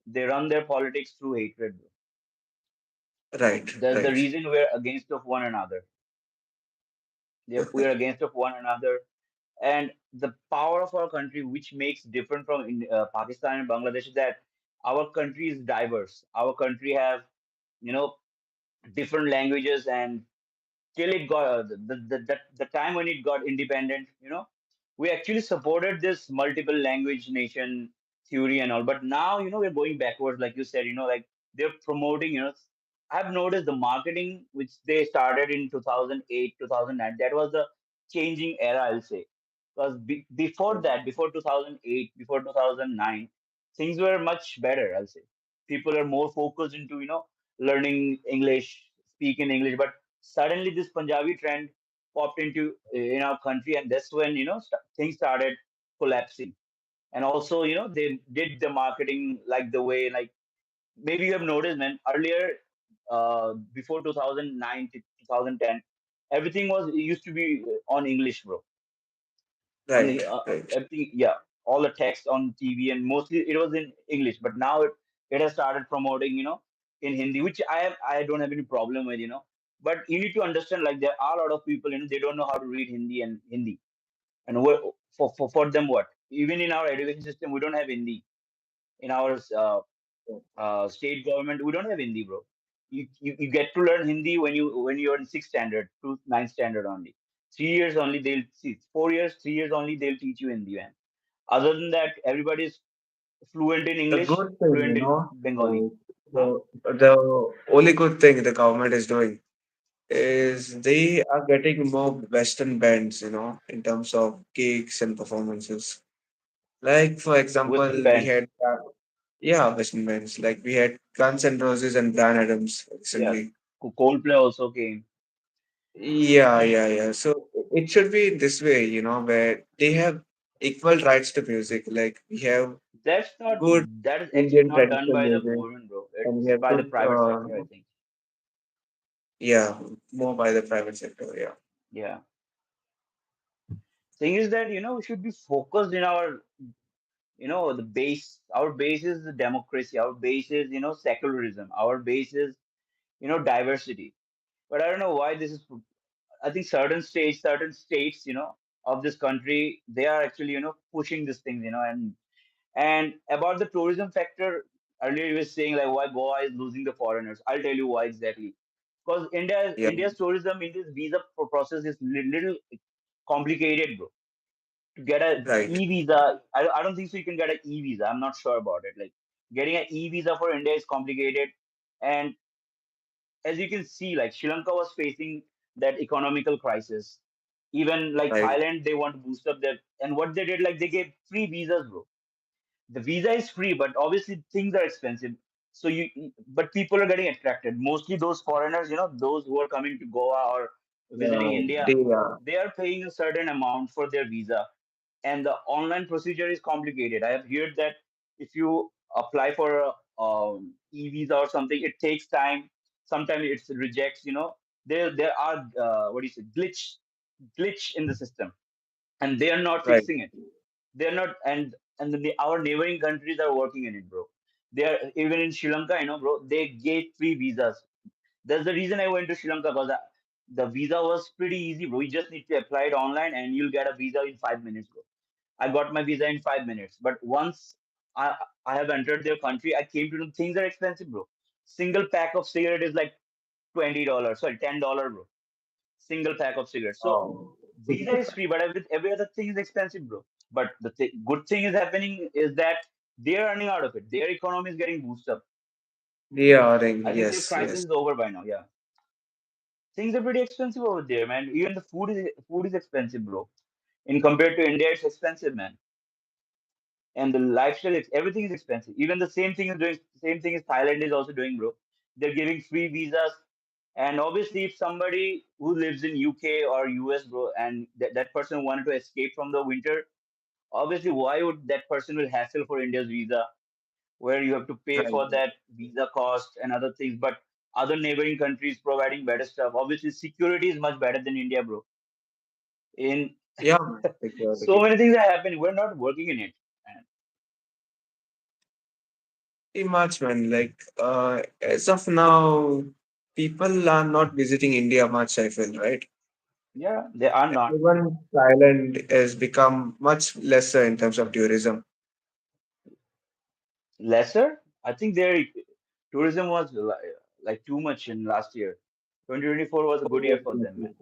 They run their politics through hatred, bro. Right, That's the right, reason we're against of one another. We're against of one another, and the power of our country, which makes different from Pakistan and Bangladesh, is that our country is diverse. Our country have you know different languages, and till it got the time when it got independent, we actually supported this multiple language nation theory and all. But now, we're going backwards, like you said, like they're promoting, I've noticed the marketing which they started in 2008, 2009. That was the changing era, I'll say. Because before that, before 2008, before 2009, things were much better, I'll say. People are more focused into, learning English, speaking English. But suddenly this Punjabi trend popped into in our country, and that's when things started collapsing. And also, they did the marketing like the way, like maybe you have noticed, man. Earlier, before 2009 to 2010, everything was used to be on English, bro. On right, the right. everything, yeah, all the text on TV, and mostly it was in English. But now it has started promoting, in Hindi, which I don't have any problem with, But you need to understand, like there are a lot of people, they don't know how to read Hindi and Hindi, and for them, what, even in our education system, we don't have Hindi in our state government. We don't have Hindi, bro. You get to learn Hindi when you're in sixth standard to ninth standard only. 3 years only they'll see 4 years, 3 years only they'll teach you Hindi, man. Other than that, everybody's fluent in The English, good thing, fluent in Bengali. Huh? the only good thing the government is doing is they are getting more Western bands, in terms of gigs and performances. Like, for example, Western we bands. had, yeah, Western bands. Like, we had Guns N' Roses and Bryan Adams Yeah. recently. Coldplay also came. Yeah, yeah, yeah. So it should be this way, where they have equal rights to music. Like, we have good That is actually Indian not done traditional by the music, government, bro. and we It's have by the good, private sector, I think. yeah, more by the private sector. Yeah, Yeah. Thing is that, we should be focused in our, the base. Our base is the democracy. Our base is, secularism. Our base is, diversity. But I don't know why this is. I think certain states, of this country, they are actually, pushing these things, and about the tourism factor, earlier you were saying like why Goa is losing the foreigners. I'll tell you why exactly. Because Yeah, India's tourism, India's visa process is little complicated, bro. To get a right. e-visa, I don't think so. You can get an e-visa. I'm not sure about it. Like getting an e-visa for India is complicated, and as you can see, like Sri Lanka was facing that economical crisis. Even like Right. Thailand, they want to boost up their, and what they did, like they gave free visas, bro. The visa is free, but obviously things are expensive. So but people are getting attracted. Mostly those foreigners, those who are coming to Goa or visiting India, They are they are paying a certain amount for their visa, and the online procedure is complicated. I have heard that if you apply for a e-visa or something, it takes time. Sometimes it rejects. There are what do you say, glitch in the system, and they are not right. fixing it. They're not, and our neighboring countries are working in it, bro. They are even in Sri Lanka, bro. They gave free visas. That's the reason I went to Sri Lanka, because the visa was pretty easy, bro. You just need to apply it online, and you'll get a visa in 5 minutes, bro. I got my visa in 5 minutes. But once I I have entered their country, I came to know things are expensive, bro. Single pack of cigarette is like $20. Sorry, $10, bro. Single pack of cigarettes. So Oh, visa is free, but every other thing is expensive, bro. But the good thing is happening is that they're running out of it. Their economy is getting boosted up. they are in, I think their yes, crisis yes. is over by now. Yeah, things are pretty expensive over there, man. Even the food is expensive, bro. In compared to India, it's expensive, man. And the lifestyle, everything is expensive. Even the same thing as Thailand is also doing, bro. They're giving free visas, and obviously, if somebody who lives in UK or US, bro, and that person wanted to escape from the winter, obviously, why would that person will hassle for India's visa, where you have to pay Right. for that visa cost and other things, but other neighboring countries providing better stuff. Obviously, security is much better than India, bro. In Yeah, man, so security. many things are happening. We're not working in it. And Pretty much, man. Like, as of now, people are not visiting India much, I feel, right? yeah, they are not. Even Thailand has become much lesser in terms of tourism. Lesser. I think their tourism was like too much in last year. 2024 was a good year Oh, for them, man.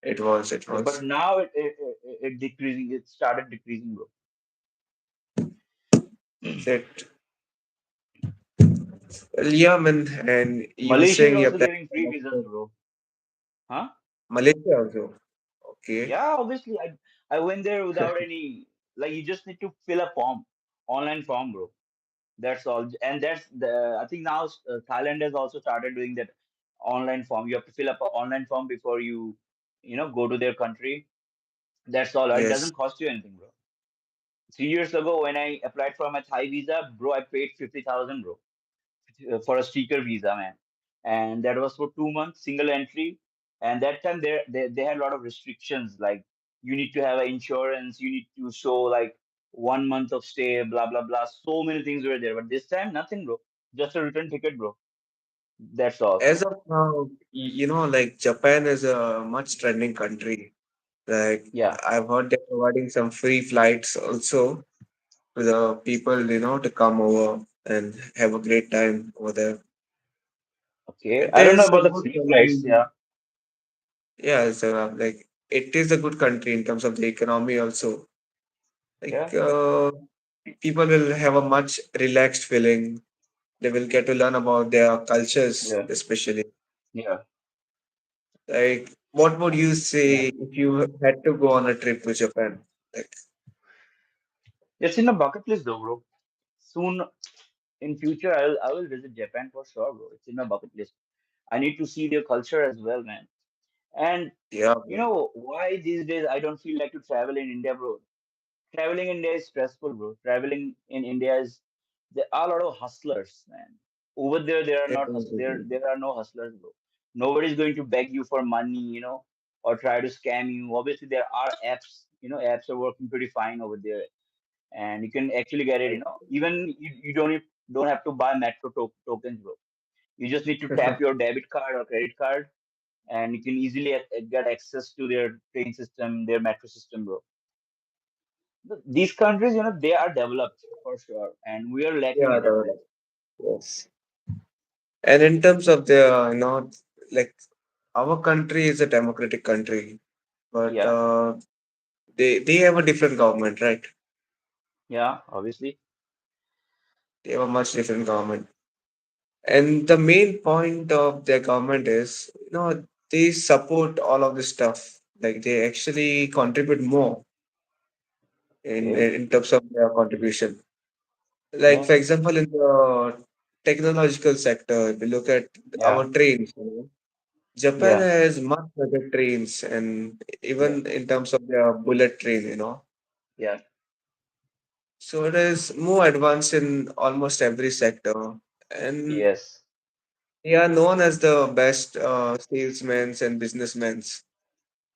it was, it Yeah, but was. now it decreasing. It started decreasing, bro. That, well, yeah, man. And you were Malaysia is saying you're also planning giving free for visas, bro. Huh? Malaysia also. Okay. Yeah, obviously. I went there without any, like, you just need to fill a form, online form, bro. That's all. And that's the I think now Thailand has also started doing that online form. You have to fill up an online form before you go to their country. That's all. It Yes. doesn't cost you anything, bro. 3 years ago, when I applied for my Thai visa, bro, I paid 50,000, bro, for a sticker visa, man. And that was for 2 months, single entry. And that time they had a lot of restrictions, like you need to have an insurance, you need to show like 1 month of stay, blah blah blah. So many things were there. But this time, nothing, bro. Just a return ticket, bro. That's all. As of now, like Japan is a much trending country. Like Yeah. I've heard they're providing some free flights also to the people, to come over and have a great time over there. Okay. It I don't know is a about the good free flights. country. Yeah. Yeah, it's like it is a good country in terms of the economy also. Like Yeah. people will have a much relaxed feeling. They will get to learn about their cultures, Yeah. especially. Yeah. Like, what would you Yeah. say if you had to go on a trip to Japan? Like, It's in a bucket list, though, bro. Soon in future, I will visit Japan for sure, bro. It's in my bucket list. I need to see their culture as well, man. And yeah, you bro, know why these days I don't feel like to travel in India, bro? Traveling in India is stressful, bro. Traveling in India is there are a lot of hustlers, man. Over there, there are it not was there are no hustlers, bro. Nobody's going to beg you for money, or try to scam you. Obviously, there are apps. Apps are working pretty fine over there, and you can actually get it. Even you don't have to buy metro tokens, bro. You just need to tap your debit card or credit card, and you can easily get access to their train system, their metro system, bro. These countries, they are developed for sure, and we are lacking Yeah, in that place. yes. And in terms of the, like our country is a democratic country, but Yeah, they have a different government, right? yeah, obviously. They have a much different government. And the main point of their government is, they support all of this stuff. Like they actually contribute more Okay. in terms of their contribution. Like Yeah, for example, in the technological sector, if we look at yeah, our trains, Japan yeah, has much better trains, and yeah, even in terms of their bullet train. yeah. So it is more advanced in almost every sector, and Yes. they are known as the best salesmen and businessmen.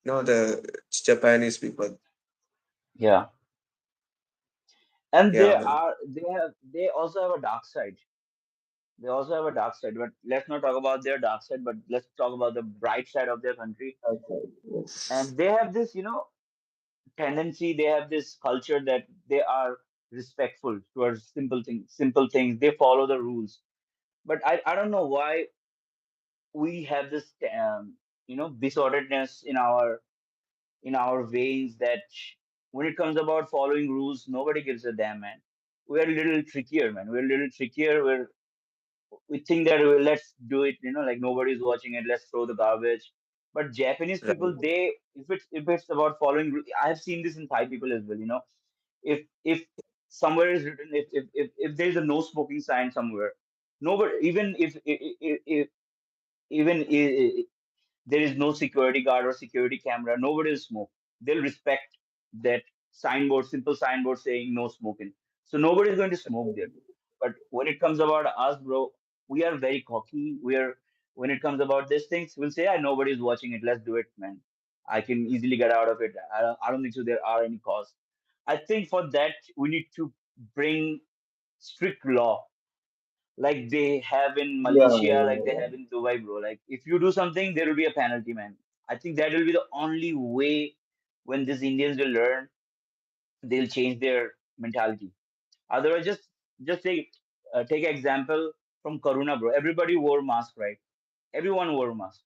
The Japanese people. Yeah. And Yeah, man. they also have a dark side. They also have a dark side, but let's not talk about their dark side, but let's talk about the bright side of their country. Okay. Yes. And they have this, tendency, they have this culture that they are respectful towards simple things. They follow the rules. But I don't know why we have this, disorderedness in our veins that when it comes about following rules, nobody gives a damn, man. We're a little trickier, man. We're a little trickier. We think that let's do it, like nobody's watching it. Let's throw the garbage. But Japanese Right. people, if it's about following, I have seen this in Thai people as well. If somewhere is written, if there is a no smoking sign somewhere, nobody, even if even there is no security guard or security camera, nobody will smoke. They'll respect that signboard, simple signboard saying no smoking. So nobody is going to smoke there. But when it comes about us, bro, we are very cocky. When it comes about these things, we'll say, yeah, nobody's watching it. Let's do it, man. I can easily get out of it. I don't think so. There are any cause. I think for that we need to bring strict law like they have in Yeah, Malaysia, like they yeah, have in Dubai, bro. Like if you do something, there will be a penalty, man. I think that will be the only way when these Indians will learn, they'll change their mentality. Otherwise, just take example from Corona, bro. Everybody wore mask, right? Everyone wore mask.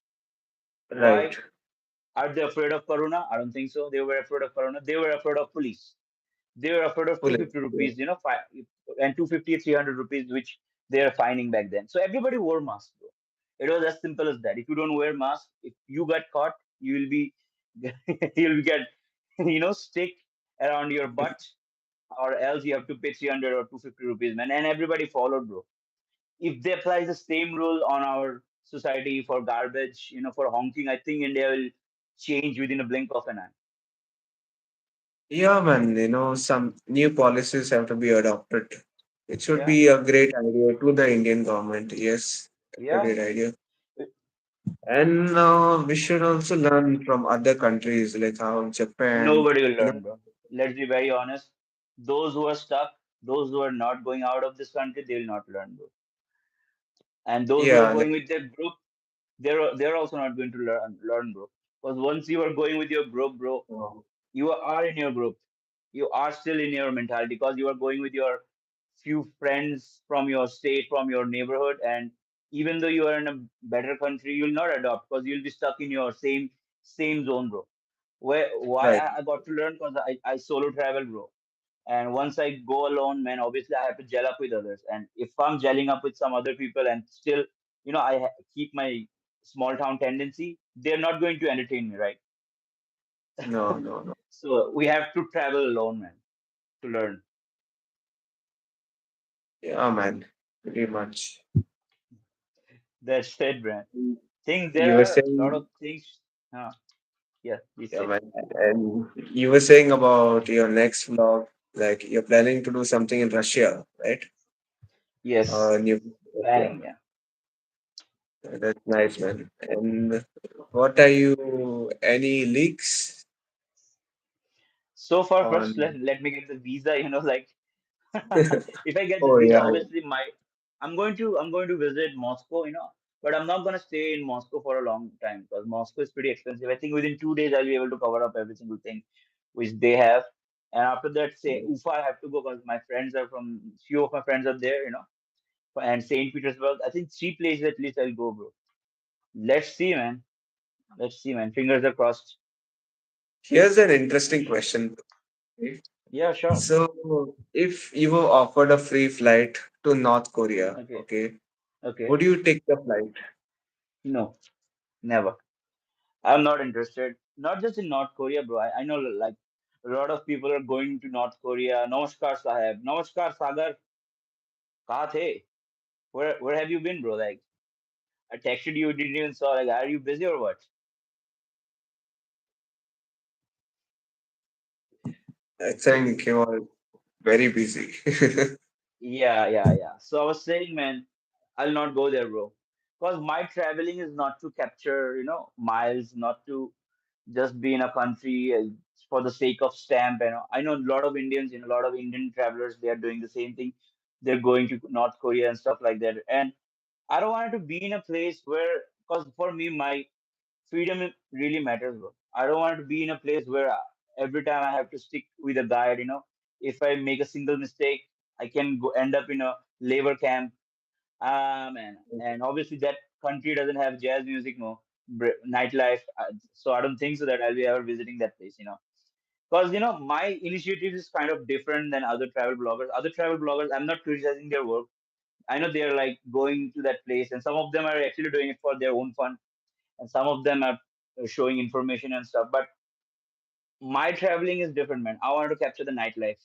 yeah. Why? Right. Are they afraid of Corona? I don't think so. They were afraid of Corona. They were afraid of police. They were afraid of Fully. 250 Yeah. rupees, and 250, 300 rupees, which they are fining back then. So everybody wore masks, bro. It was as simple as that. If you don't wear mask, if you got caught, you will be, you'll get, stick around your butt, or else you have to pay 300 or 250 rupees, man. And everybody followed, bro. If they apply the same rule on our society for garbage, for honking, I think India will change within a blink of an eye. Yeah, man. Some new policies have to be adopted. It should Yeah, be a great idea to the Indian government. Yes, a yeah. great idea. And we should also learn from other countries like how Japan, Nobody will you know, learn, bro. Let's be very honest. Those who are stuck, those who are not going out of this country, they will not learn, bro. And those who are yeah, going with their group, they're also not going to learn, bro. Because once you are going with your group, bro, uh, you are in your group. You are still in your mentality because you are going with your few friends from your state, from your neighborhood, and even though you are in a better country, you'll not adopt because you'll be stuck in your same zone, bro. Why right. I got to learn because I solo travel, bro. And once I go alone, man, obviously I have to gel up with others. And if I'm gelling up with some other people and still, keep my small town tendency, they're not going to entertain me, right? No, no, no. So we have to travel alone, man, to learn. Yeah, man, pretty much. That's it, man. Mm. Think there You were are a lot saying, of things. Yeah, please yeah, say. man, and you were saying about your next vlog, like you're planning to do something in Russia, right? Yes, New Russia. planning. Yeah. That's nice, man. And what are you, any leaks So far, first on? let me get the visa. Like if I get the Oh, visa, yeah. obviously I'm going to visit Moscow. But I'm not gonna stay in Moscow for a long time because Moscow is pretty expensive. I think within 2 days I'll be able to cover up every single thing which they have. And after that, say Ufa, I have to go because my friends are from few of my friends are there, and Saint Petersburg. I think three places at least I'll go, bro. Let's see, man. Let's see, man. Fingers are crossed. Here's an interesting question. Okay. Yeah, sure. So, if you were offered a free flight to North Korea, Okay. okay, Okay. would you take the flight? No, never. I'm not interested. Not just in North Korea, bro. I know like a lot of people are going to North Korea. Namaskar Sahib. Namaskar Sagar. Kaha the? Where have you been, bro? Like I texted you, didn't even saw. Like, are you busy or what? I think you are very busy. Yeah. So I was saying, man, I'll not go there, bro. Because my traveling is not to capture, miles, not to just be in a country for the sake of stamp. I know a lot of Indians, a lot of Indian travelers, they are doing the same thing. They're going to North Korea and stuff like that. And I don't want to be in a place where, because for me, my freedom really matters, bro. I don't want to be in a place where every time I have to stick with a guide. If I make a single mistake, I can go end up in a labor camp. And obviously that country doesn't have jazz music, no nightlife. So I don't think so that I'll be ever visiting that place. Because my initiative is kind of different than other travel bloggers. Other travel bloggers, I'm not criticizing their work. I know they're like going to that place, and some of them are actually doing it for their own fun, and some of them are showing information and stuff. But my traveling is different, man. I want to capture the nightlife.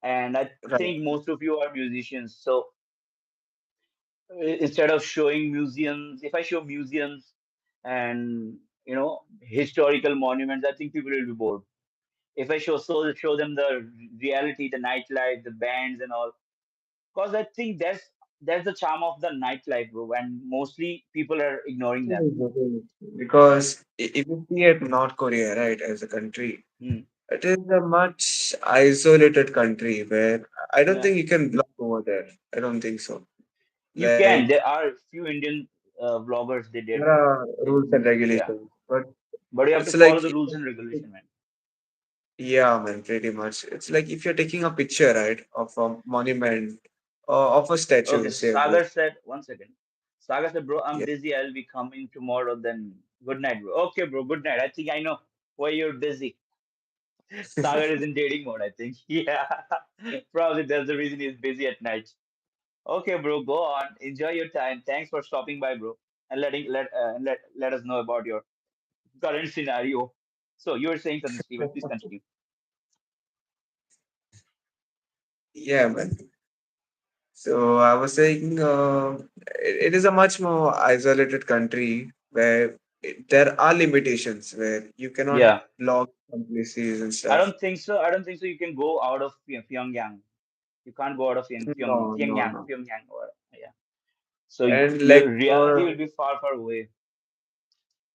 And I Right. think most of you are musicians, so instead of showing museums, if I show museums and historical monuments, I think people will be bored. If I show them the reality, the nightlife, the bands and all, because I think that's the charm of the nightlife, bro. And mostly people are ignoring them. Because if you see at North Korea, right, as a country, Hmm. it is a much isolated country where I don't Yeah, think you can block over there. I don't think so. you can. Like There are few Indian vloggers they did. there are rules and Yeah, regulations, but but you have to it's follow like the rules and regulation, man. yeah, man, pretty much. It's like if you're taking a picture, right, of a monument or of a statue, Okay, say a bull. Sagar said, one second. Sagar said, bro, I'm Yeah. busy. I'll be coming tomorrow. Then good night, bro. Okay, bro, good night. I think I know why you're busy. Sagar is in dating mode, I think. Yeah, probably that's the reason he's busy at night. Okay, bro, go on. Enjoy your time. Thanks for stopping by, bro, and let us know about your current scenario. So you were saying something, Steven. Please continue. Yeah, man. So I was saying, it is a much more isolated country where there are limitations where you cannot Yeah, log some places and I stuff. don't think so. I don't think so. You can go out of Pyongyang. You can't go out of No, no, Pyongyang, no. Pyongyang, or yeah. So And your like reality will for be far, far away.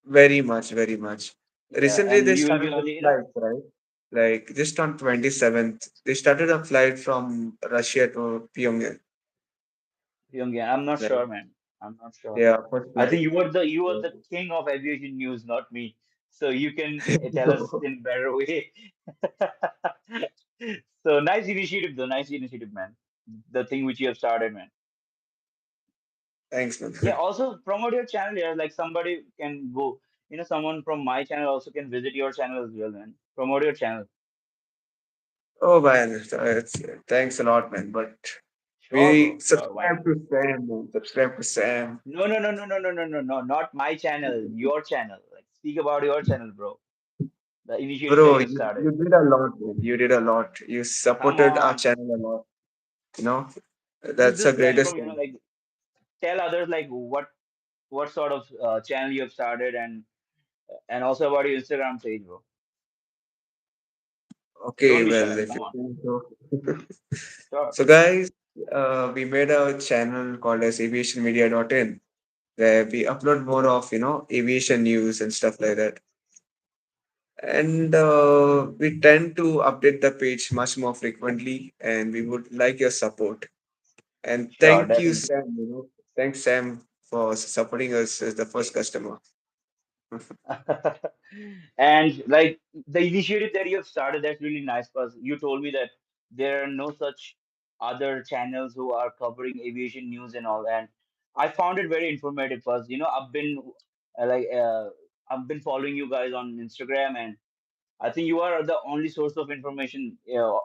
very much, very much. Yeah, Recently, and they you will be started the only, flights, right? Like just on 27th, they started a flight from Russia to Pyongyang. Pyongyang. I'm not Like, sure, man. I'm not sure. yeah, first I think flight. you were the king of aviation news, not me. So you can tell us in better way. So nice initiative, though. Nice initiative, man. The thing which you have started, man. Thanks, man. Yeah. Also promote your channel here. Like somebody can go. Someone from my channel also can visit your channel as well, man. Promote your channel. Oh man, thanks a lot, man. But Sure, we bro. Sure. Why subscribe not? to Sam, man. Subscribe to Sam. No, no, no, no, no, no, no, no, no. Not my channel. Your channel. Like speak about your channel, bro. The initiative that Bro, you have you started. did a lot, man. You did a lot. You Come supported our on. channel a lot. You know, Just that's the just tell greatest from, thing. like tell others like what sort of channel you have started, and also about your Instagram page, bro. Don't Okay, be well, shy. if Come you on. think so. Sure. So, guys, we made a channel called as aviationmedia.in where we upload more of, aviation news and stuff like that. And we tend to update the page much more frequently, and we would like your support. And Sure, thank you, definitely. Sam. Thanks, Sam, for supporting us as the first Okay. customer. And like the initiative that you have started, that's really nice because you told me that there are no such other channels who are covering aviation news and all. And I found it very informative because uh, like uh, I've been following you guys on Instagram, and I think you are the only source of information,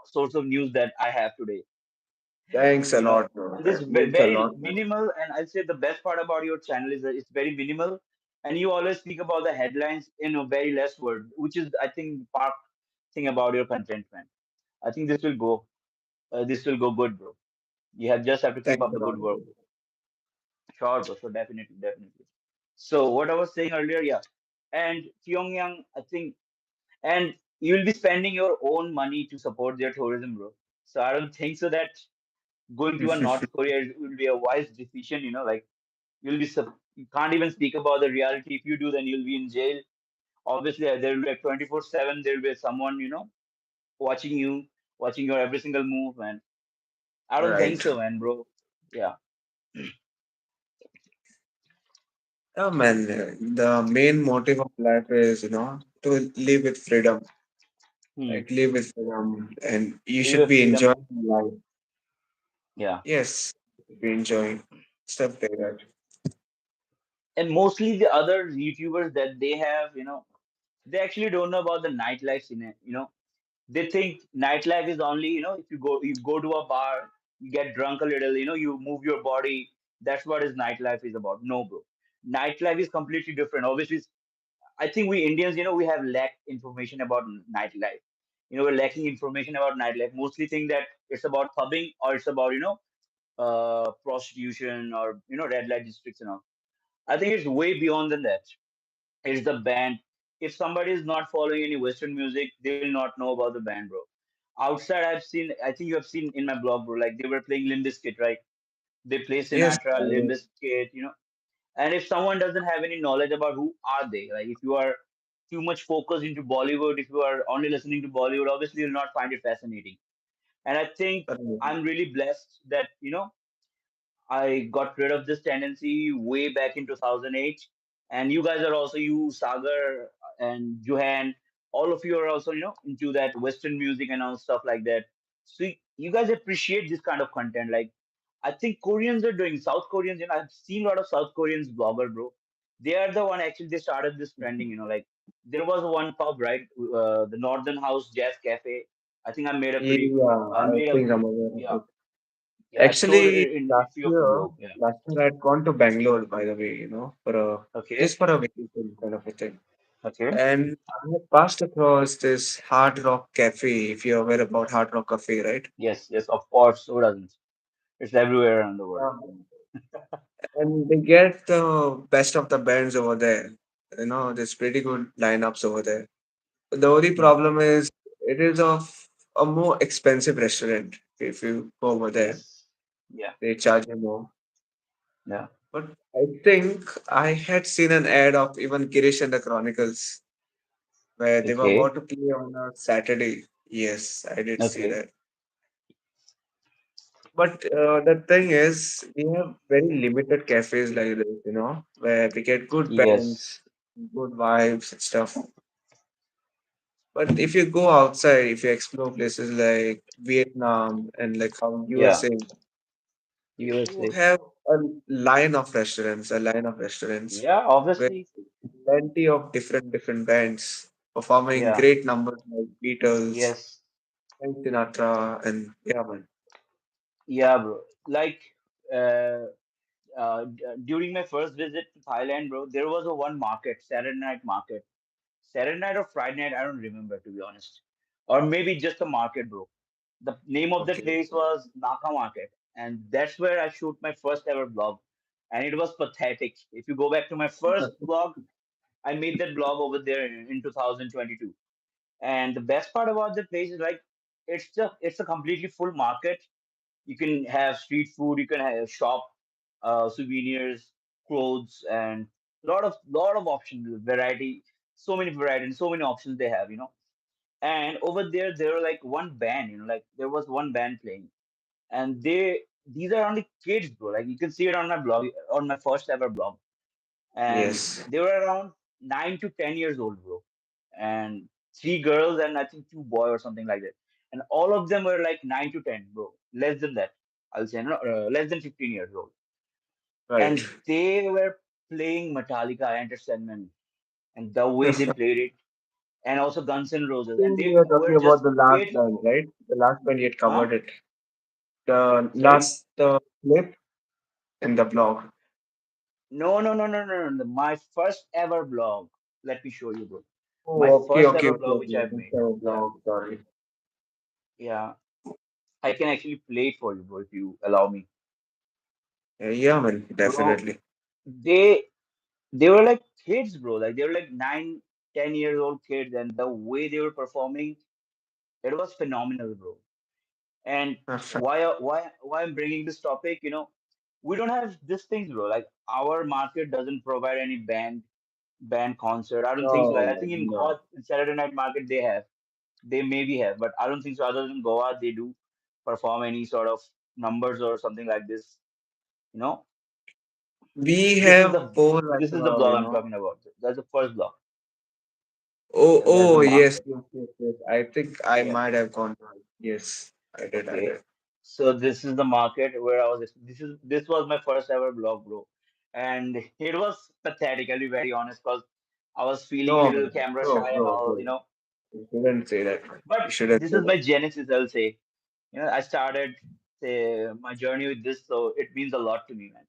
source of news that I have today. Thanks a You know, lot, bro. and this That means a very lot, man. minimal, and I'll say the best part about your channel is that it's very minimal, and you always speak about the headlines in a very less word, which is I think the part thing about your content, man. I think this will go good, bro. You have to keep Thanks up a the lot, good work. bro. Sure, bro. So definitely, definitely. So what I was saying earlier, yeah, and Pyongyang, I think, and you'll be spending your own money to support their tourism, bro. So I don't think so that going to a North Korea will be a wise decision. Like you can't even speak about the reality. If you do, then you'll be in jail. Obviously, there will be like 24/7. There will be someone watching you, watching your every single move, man. I don't think Right. so, man, bro. Yeah. Oh man, the main motive of life is, to live with freedom. Hmm. Like live with freedom, and you Live should with be freedom. enjoying life. Yeah. Yes, be enjoying stuff like that. And mostly the other YouTubers that they have, they actually don't know about the nightlife in it. They think nightlife is only, if you go to a bar, you get drunk a little, you move your body. That's what is nightlife is about. No, bro. Nightlife is completely different. Obviously, I think we Indians, we have lacked information about nightlife. We're lacking information about nightlife. Mostly think that it's about pubbing or it's about, prostitution or, red light districts and all. I think it's way beyond than that. It's the band. If somebody is not following any Western music, they will not know about the band, bro. Outside, I think you have seen in my blog, bro, like they were playing Limp Bizkit, right? They play Yes, Sinatra, I Limp will. Bizkit, and if someone doesn't have any knowledge about who are they, like if you are too much focused into Bollywood, if you are only listening to Bollywood, obviously you'll not find it fascinating. And I think I'm really blessed that, I got rid of this tendency way back in 2008. And you guys are also, you, Sagar, and Johan, all of you are also, into that Western music and all stuff like that. So you guys appreciate this kind of content. Like, I think Koreans are doing, South Koreans, I've seen a lot of South Koreans blogger, bro. They are the one actually, they started this trending, like, there was one pub, right? The Northern House Jazz Cafe. I think Yeah, I I made a, think I'm aware of yeah, it. yeah, I showed it Actually, in few of the blog. Yeah. last year I'd gone to Bangalore, by the way, for a Okay. just for a vacation kind of a thing. Okay. And I had passed across this Hard Rock Cafe, if you're aware about Hard Rock Cafe, right? Yes, yes, of course. Who doesn't? It's everywhere around the world. And they get the best of the bands over there. There's pretty good lineups over there. The only Yeah. problem is it is of a more expensive restaurant. If you go over there, Yes. Yeah. they charge you more. Yeah. But I think I had seen an ad of even Girish and the Chronicles where they were Okay. about to play on a Saturday. Yes, I did see Okay. that. But the thing is, we have very limited cafes like this, where we get good Yes. bands, good vibes and stuff. But if you go outside, if you explore places like Vietnam and like how Yeah. USA, you USA. have a line of restaurants Yeah. with Obviously. plenty of different bands performing Yeah. great numbers like Beatles, Yes. Frank Sinatra, and yeah, man. Yeah, bro. Like, uh, during my first visit to Thailand, bro, there was a one market, Saturday night market. Saturday night or Friday night, I don't remember to be honest. Or maybe just a market, bro. The name of that Okay. place was Naka Market, and that's where I shoot my first ever blog, and it was pathetic. If you go back to my first blog, I made that blog over there in 2022. And the best part about the place is like it's a completely full market. You can have street food, you can have shop souvenirs, clothes, and lot of options, variety, so many variety and so many options they have. And over there were like one band, like there was one band playing, and these are only kids, bro. Like you can see it on my blog, on my first ever blog, and Yes. they were around 9 to 10 years old, bro, and three girls and I think two boy or something like that, and all of them were like 9 to 10, bro, less than that. I'll say no, less than 15 years old, Right. and they were playing Metallica Entertainment, and the way they played it, and also Guns N' Roses, and Think they we are were talking about just the last kids, band, bro. right? The last band yet Huh? covered it. The Sorry? last clip in the blog. No, no, no, no, no, no. My first ever blog. Let me show you, bro. My Oh, okay, first okay, ever okay, blog which okay. I've made. Instead of Yeah, blog, sorry. yeah. I can actually play it for you, bro, if you allow me. Yeah, man, Bro, definitely. they they were like kids, bro. Like they were like 9, 10 years old kids, and the way they were performing, it was phenomenal, bro. And why I'm bringing this topic, we don't have these things, bro. Like our market doesn't provide any band concert. I don't think so. No, I man, think in no. Goa, Saturday night market they have. They maybe have, but I don't think so. Other than Goa, they do perform any sort of numbers or something like this. You know, We this is have the more like, this is the blog I'm talking about. That's the first blog, oh, and there's the oh, yes, market. yes, yes, yes. I think I Yeah. might have gone wrong. Yes, I Okay. did. So this is the market where I was. This was my first ever blog, bro, and it was pathetic. I'll be very honest, because I was feeling a No, little man. camera Bro, shy and bro, all. bro. You shouldn't say that, man. But You shouldn't this say is that. my genesis, I'll say. I started my journey with this, so it means a lot to me, man.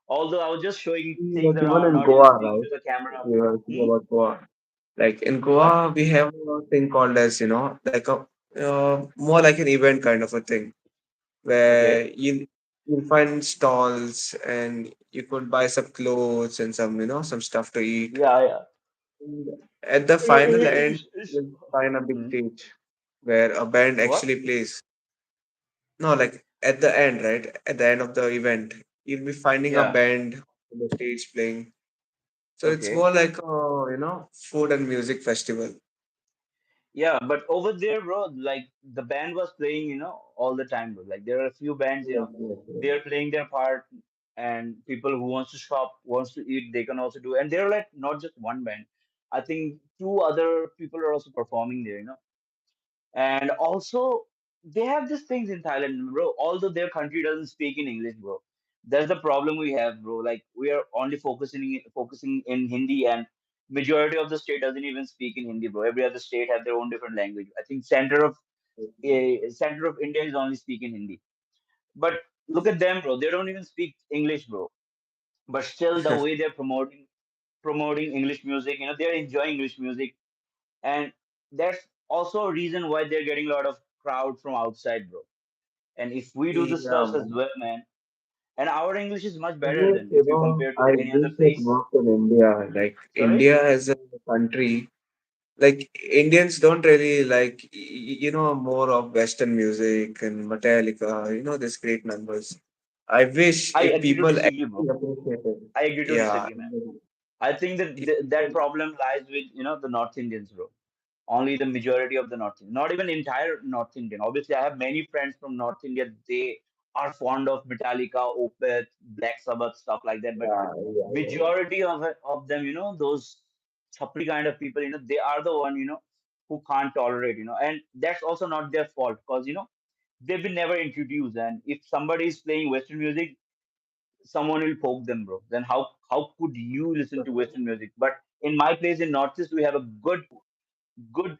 Although I was just showing things Like even around, in not even Goa, speaking right? to the camera. We were thinking Hmm? about Goa. Like in What? Goa, we have a thing called as, like a more like an event kind of a thing where Okay. you'll find stalls and you could buy some clothes and some stuff to eat. Yeah, yeah. And at the Uh, final end, it's- you'll find a big hmm? stage where a band What? actually plays. No, like at the end, right? At the end of the event, you'll be finding a Yeah. band on the stage playing. So it's Okay. more like a, food and music festival. Yeah, but over there, bro, like the band was playing, all the time, bro. Like there are a few bands, Yes, yes, yes. they're playing their part, and people who wants to shop, wants to eat, they can also do. And they're like not just one band. I think two other people are also performing there. And also, they have these things in Thailand, bro. Although their country doesn't speak in English, bro. That's the problem we have, bro. Like we are only focusing in Hindi, and majority of the state doesn't even speak in Hindi, bro. Every other state have their own different language. I think center of India is only speaking Hindi. But look at them, bro. They don't even speak English, bro. But still, the way they're promoting English music, they're enjoying English music, and that's also a reason why they're getting a lot of crowd from outside, bro. And if we do the Yeah, stuff as man. well, man, and our English is much I better wish, than if you compare to I any other wish it place. worked in India. Like Sorry? India as a country, like Indians don't really like, more of Western music and Metallica, these great numbers. I wish I if agree to people disagree, actually bro. appreciated. I agree to Yeah. disagree, man. I think that If that people, problem lies with the North Indians, bro. Only the majority of the North Indian, not even entire North Indian. Obviously, I have many friends from North India. They are fond of Metallica, Opeth, Black Sabbath, stuff like that. But yeah, yeah, yeah. majority of them, those chapri kind of people, they are the one, who can't tolerate, and that's also not their fault, because they've been never introduced. And if somebody is playing Western music, someone will poke them, bro. Then how could you listen to Western music? But in my place in Northeast, we have a good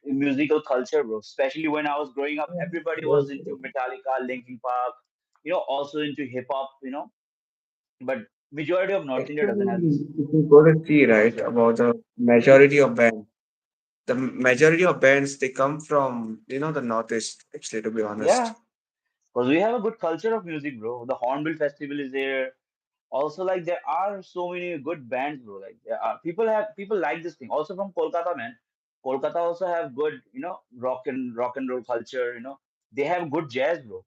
musical culture, bro. Especially when I was growing up, everybody Yes, was into yes. Metallica, Linkin Park, also into hip hop. But majority of North India doesn't have Actually, this if you go to see, right, culture. about the Hmm? majority of bands, the majority of bands, they come from, the Northeast, actually, to be honest. Yeah, because we have a good culture of music, bro. The Hornbill Festival is there. Also, like there are so many good bands, bro. Like there are people like this thing. Also from Kolkata, man. Kolkata also have good, rock and roll culture. They have good jazz, bro.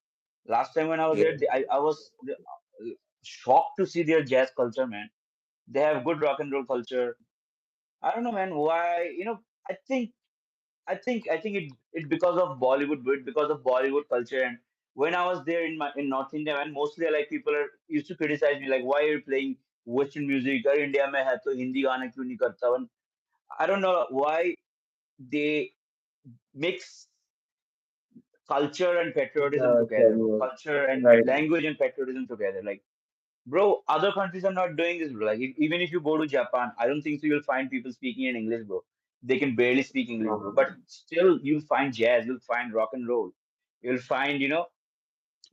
Last time when I was Yeah. there, I was shocked to see their jazz culture, man. They have good rock and roll culture. I don't know, man. Why? I think it because of Bollywood, bro. Because of Bollywood culture, when I was there in North India, and mostly like people are used to criticize me like, why are you playing Western music? अरे India में है तो हिंदी गाने क्यों नहीं करता? And I don't know why they mix culture and patriotism together, bro. Samuel. Culture and Right. language and patriotism together. Like, bro, other countries are not doing this, bro. Like, even if you go to Japan, I don't think so you'll find people speaking in English, bro. They can barely speak English, No, bro. no, But no. still, you'll find jazz, you'll find rock and roll, you'll find,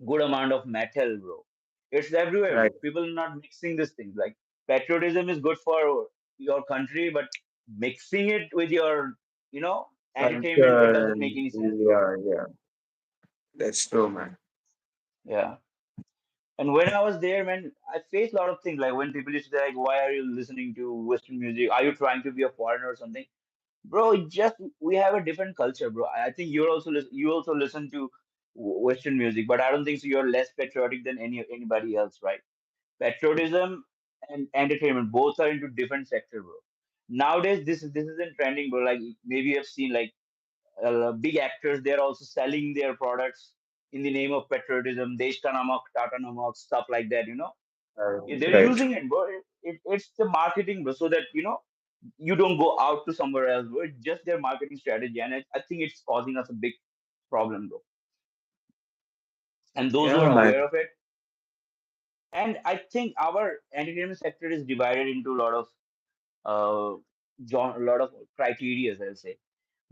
good amount of metal, bro. It's everywhere, Right. bro. People are not mixing these things. Like, patriotism is good for your country, but mixing it with your, you know, entertainment, it Culture doesn't make and any sense, bro. yeah, yeah. That's true, man. Yeah. And when I was there, man, I faced a lot of things. Like when people used to say, like, "Why are you listening to Western music? Are you trying to be a foreigner or something?" Bro, it just we have a different culture, bro. I think you also listen to Western music, but I don't think so. You're less patriotic than anybody else, right? Patriotism and entertainment both are into different sector, bro. Nowadays, this isn't trending, bro. Like maybe you've seen like big actors, they're also selling their products in the name of patriotism, Desh ka namak, Tata namak, stuff like that. Yeah, they're Right. using it, bro. It's the marketing, bro, so that you don't go out to somewhere else, bro. It's just their marketing strategy, and I think it's causing us a big problem, bro. And those who Yeah, are man. aware of it, and I think our entertainment sector is divided into a lot of a lot of criteria, I'll say.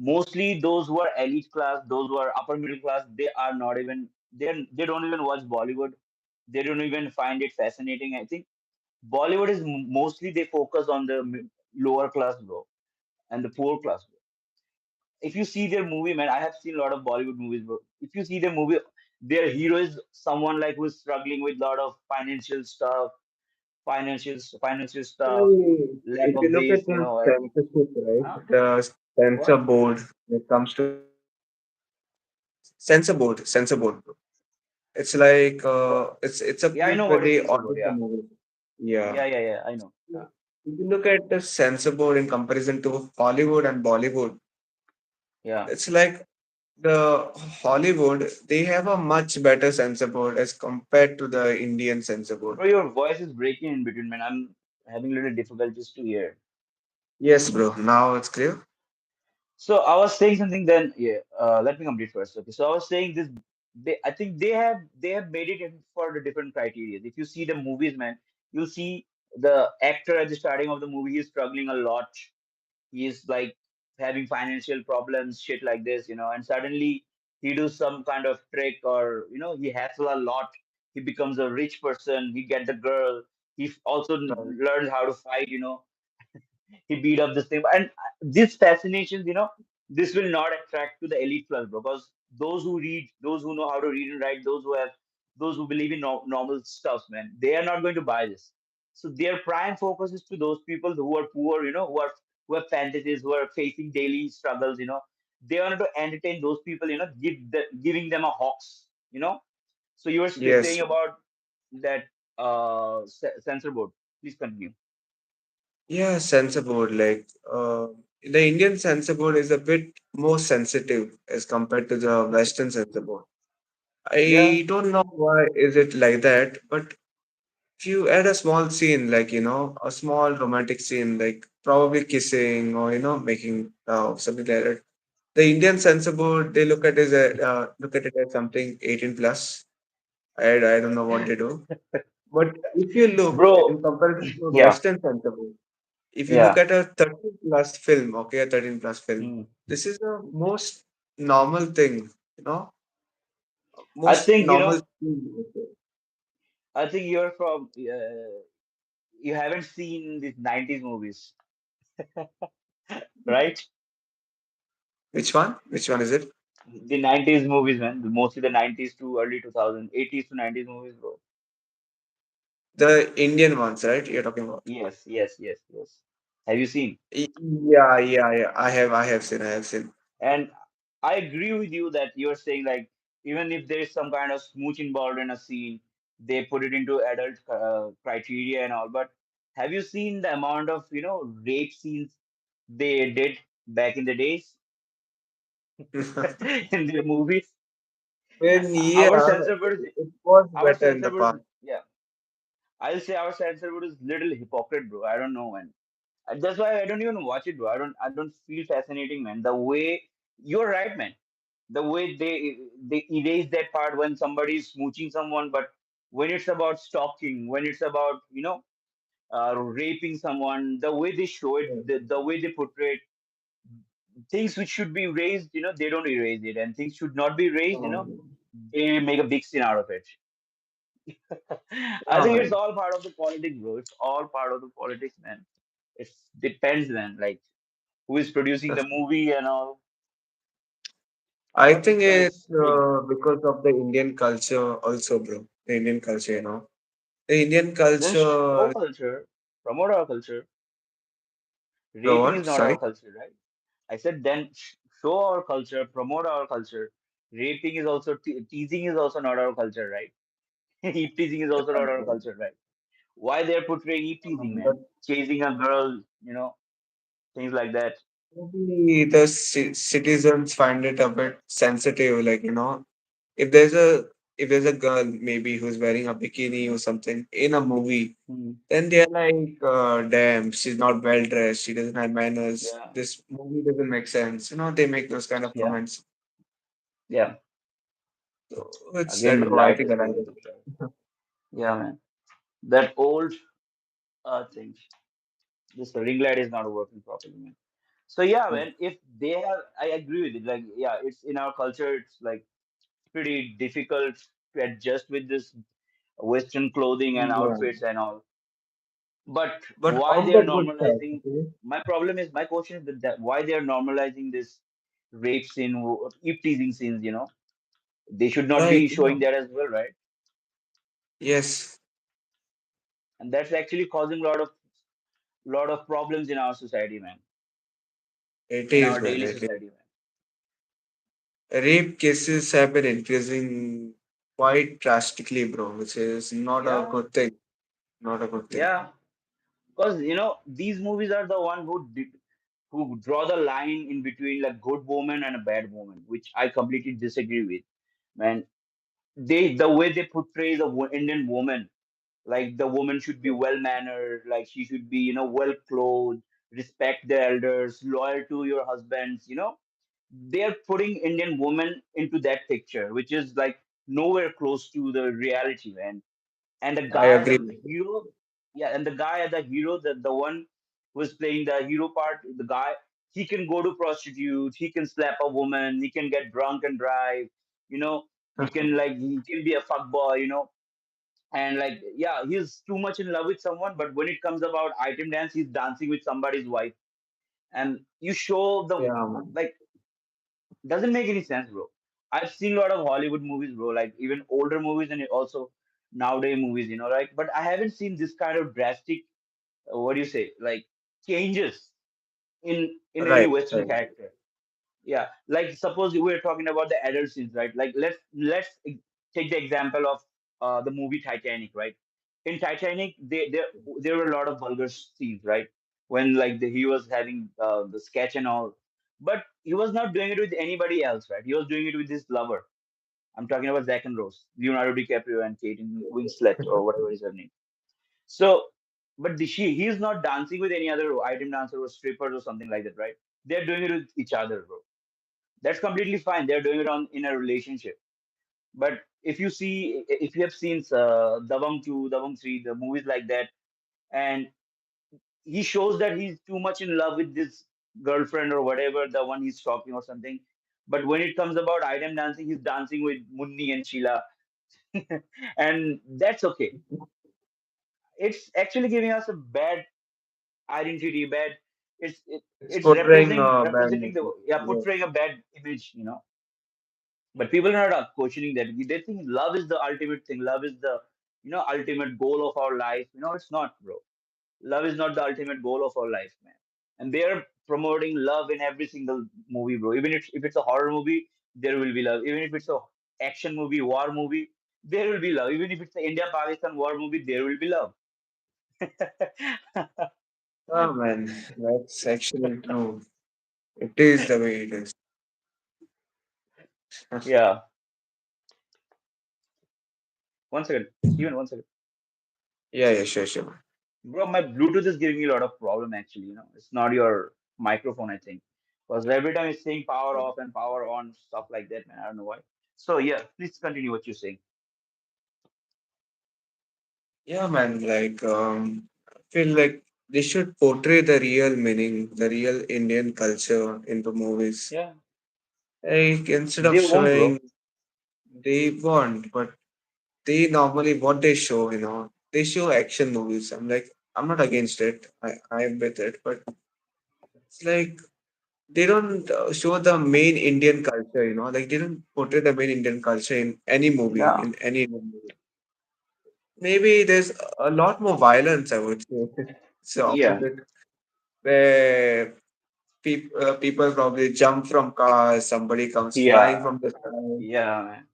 Mostly those who are elite class, those who are upper middle class, they don't even watch Bollywood. They don't even find it fascinating. I think Bollywood is mostly they focus on the lower class, bro, and the poor class, bro. If you see their movie, man, I have seen a lot of Bollywood movies, bro. If you see their movie, their hero is someone like who's struggling with a lot of financial stuff, lack If you of look at this, the I think, censorship, right, huh? the censor What? board when it comes to censor board. It's like What? it's a Yeah, I place know where what is they censor board. audit the Yeah, movie. Yeah. yeah, I know. If you look at the censor board in comparison to Hollywood and Bollywood, Yeah. it's like the Hollywood, they have a much better censor board as compared to the Indian censor board. Bro, your voice is breaking in between, man. I'm having a little difficulties to hear. Yes, bro. Now it's clear. So I was saying something then. Yeah, let me complete first. Okay, so I was saying this. I think they have made it in for the different criteria. If you see the movies, man, you'll see the actor at the starting of the movie. He's struggling a lot. He's like having financial problems, shit like this, and suddenly he does some kind of trick, or he hassle a lot. He becomes a rich person. He get the girl. He also Right. learns how to fight. He beat up this thing. And this fascinations, this will not attract to the elite class, bro, because those who read, those who know how to read and write, those who believe in normal stuff, man, they are not going to buy this. So their prime focus is to those people who are poor, who have fantasies, who are facing daily struggles. They want to entertain those people, giving them a hawks, So you were saying Yes. about that censor board. Please continue. Yeah, censor board. The Indian censor board is a bit more sensitive as compared to the Western censor board. Yeah. I don't know why is it like that, but if you add a small scene, like a small romantic scene, like probably kissing or making something like that, the Indian censor board they look at it as something 18 plus. I don't know what they do, but if you look in Bro, comparison to yeah, Western censor board, if you look yeah. at a 13 plus film, okay, a 13 plus film, Mm. this is the most normal thing, you know, I most think, normal thing. Okay. I think you're from, you haven't seen these 90s movies, right? Which one? Which one is it? The 90s movies, man. Mostly the 90s to early 2000s, 80s to 90s movies, bro. The Indian ones, right? You're talking about. Yes. Have you seen? Yeah. I have seen. I have seen. And I agree with you that you're saying, like, even if there is some kind of smooch involved in a scene, they put it into adult criteria and all. But have you seen the amount of, rape scenes they did back in the days in their movies? When Our yeah, censor board is it was our better in censor the board past. is yeah. I'll say our censor board is little hypocrite, bro. I don't know, man. That's why I don't even watch it, bro. I don't feel fascinating, man. The way you're right, man. The way they erase that part when somebody is smooching someone, but when it's about stalking, when it's about raping someone, the way they show it, Yeah. the way they portray it, things which should be raised, they don't erase it, and things should not be raised, they make a big scene out of it. I Yeah, think it's man. all part of the politics, bro. It's all part of the politics, man. It depends, man. Like who is producing the movie and all. I Our think system it's is rigged, man. because of the Indian culture also, bro. The Indian culture, The Indian Then show culture, culture, promote our culture. bro, Raping is what? not Sorry? our culture, right? I said then show our culture, promote our culture. Raping is also teasing is also not our culture, right? Eve teasing is also not our culture, right? Why they're portraying eve teasing, But man? Chasing a girl, things like that. maybe the citizens find it a bit sensitive, like, if there's a if there's a girl maybe who's wearing a bikini or something in a movie, Hmm. then they're like, damn, she's not well dressed, she doesn't have manners, Yeah, this movie doesn't make sense. They make those kind of yeah, comments. yeah. So it's Again, like, the oh, I light think is I like going to it. Yeah, man. That old thing. This ring light is not working properly, man. So yeah, man. If they have, I agree with it. Like, yeah, it's in our culture. It's like pretty difficult to adjust with this Western clothing and Yeah. outfits and all. But But why on they are the good side, normalizing? okay? My question is that why they are normalizing this rape scene, eve teasing scenes? They should not Right. be Yeah. showing that as well, right? Yes, And that's actually causing a lot of problems in our society, man. it In is, our man. daily It is. society, man. Rape cases have been increasing quite drastically, bro, which is not a Yeah, good thing. Not a good thing. yeah. Because these movies are the one who draw the line in between like good woman and a bad woman, which I completely disagree with, man. The way they portray the Indian woman, like the woman should be well mannered, like she should be well clothed, respect the elders, loyal to your husbands. They're putting Indian woman into that picture, which is like nowhere close to the reality, man. And the I guy, agree. the hero, yeah, and the guy, the hero, the one who is playing the hero part, the guy, he can go to prostitute, he can slap a woman, he can get drunk and drive, you know, he can be a fuck boy, and like yeah, he's too much in love with someone, but when it comes about item dance, he's dancing with somebody's wife, and you show the Yeah, man. like doesn't make any sense, bro. I've seen a lot of Hollywood movies, bro, like even older movies and also nowadays movies, right? But I haven't seen this kind of drastic, what do you say, like changes in any Right, Western right. character. Yeah, like suppose we're talking about the adult scenes, right? Like take the example of the movie Titanic, right? In Titanic, there were a lot of vulgar scenes, right? When like he was having the sketch and all, but he was not doing it with anybody else, right? He was doing it with his lover. I'm talking about Zack and Rose, Leonardo DiCaprio and Kate Winslet or whatever is her name. So, but he is not dancing with any other item dancer or strippers or something like that, right? They're doing it with each other, bro. That's completely fine. They're doing it on in a relationship. But if you have seen Dabang 2, Dabang 3, the movies like that, and he shows that he's too much in love with this girlfriend or whatever, the one he's talking or something. But when it comes about item dancing, he's dancing with Munni and Sheila, and that's okay. It's actually giving us a bad identity, bad. It's It's portraying representing a bad representing the message. yeah, Yeah. portraying a bad image. But people are not questioning that. They think love is the ultimate thing. Love is the ultimate goal of our life. It's not, bro. Love is not the ultimate goal of our life, man. And they're promoting love in every single movie, bro. Even if it's a horror movie, there will be love. Even if it's a action movie, war movie, there will be love. Even if it's the India Pakistan war movie, there will be love. Oh, man. That's actually true. It is the way it is. Yeah. One second, Steven, one second. Yeah, yeah, sure, sure. Bro, my Bluetooth is giving me a lot of problem actually. It's not your microphone, I think. Because every time it's saying power off and power on, stuff like that, man. I don't know why. So yeah, please continue what you're saying. Yeah, man, I feel like they should portray the real meaning, the real Indian culture into movies. Yeah, Like instead of they won't, showing, bro. they want, but they normally what they show, they show action movies. I'm not against it. I'm with it, but it's like they don't show the main Indian culture, like they don't portray the main Indian culture in any movie, Yeah, in any Indian movie. Maybe there's a lot more violence, I would say. It's the yeah, opposite, where people probably jump from cars, somebody comes flying yeah, from the sky. yeah, man.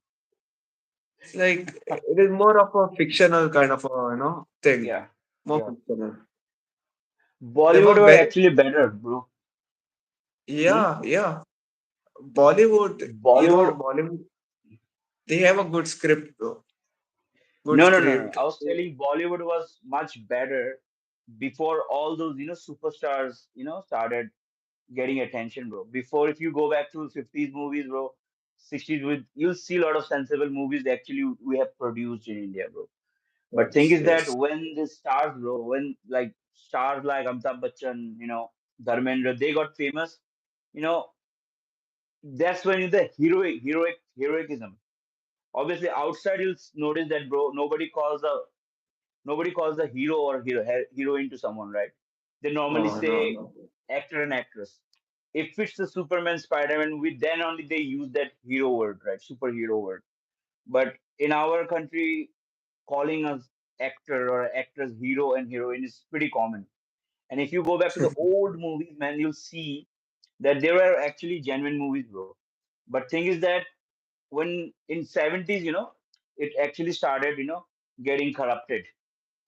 It's like it is more of a fictional kind of a thing, Yeah, more yeah. fictional. They Bollywood were were very actually better, bro. Hmm? yeah, yeah. Bollywood. Bollywood, they have a good script, though. Good No, no, no, no. script. I was telling Bollywood was much better before all those, superstars, started getting attention, bro. Before, if you go back to 50s movies, bro, 60s, you'll see a lot of sensible movies that actually we have produced in India, bro. But thing Yes, is that yes. when the stars, bro, when like stars like Amitabh Bachchan, Dharmendra, they got famous, you know, that's when the heroism. Obviously, outside you'll notice that, bro, nobody calls the hero or heroine to someone, right? They normally No, no, say no. actor and actress. If it's the Superman, Spider-Man, we then only they use that hero word, right? Superhero word. But in our country, calling us actor or actress hero and heroine is pretty common. And if you go back to the old movies, man, you'll see that they were actually genuine movies, bro. But thing is that when in 70s, it actually started, getting corrupted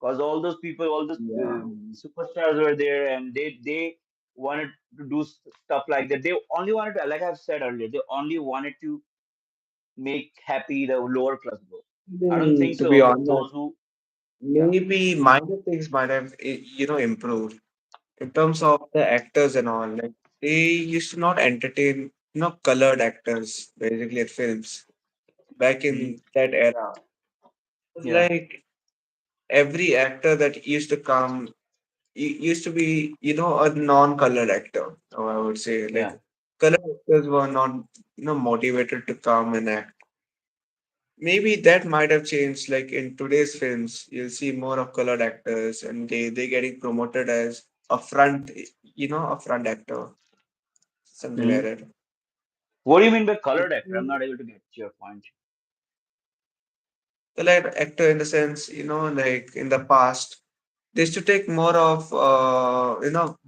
because all those people, all those Yeah. superstars were there, and they wanted to do stuff like that. They only wanted to, like I've said earlier, they only wanted to make happy the lower class, bro. I don't think To be so. honest, Those who, yeah, maybe minor things might have, improved in terms of the actors and all. Like they used to not entertain, colored actors basically at films back hmm, in that era. yeah, Like every actor that used to come used to be, a non-colored actor. Or I would say, like yeah. colored actors were not, motivated to come and act. Maybe that might have changed. Like in today's films, you'll see more of colored actors, and they getting promoted as a front, a front actor, something like Hmm. that. What do you mean by colored actor? I'm Colored not able to get your point. actor in the sense, like in the past, they used to take more of,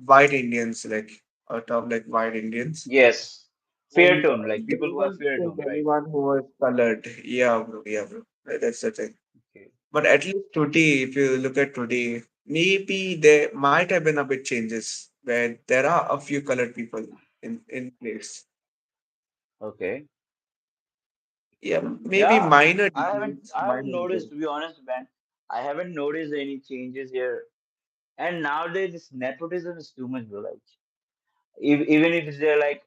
white Indians, like a term like white Indians. Yes, fair And tone, like they people who have won't fair take tone, right? anyone who was colored. Yeah, bro. Yeah, bro. That's the thing. Okay. But at least today, if you look at today, maybe there might have been a bit changes where there are a few colored people in place. Okay. Yeah, maybe Yeah, minor I haven't details, I haven't minor noticed, details. to be honest, man. I haven't noticed any changes here. And nowadays this nepotism is too much, bro. Like even if they're like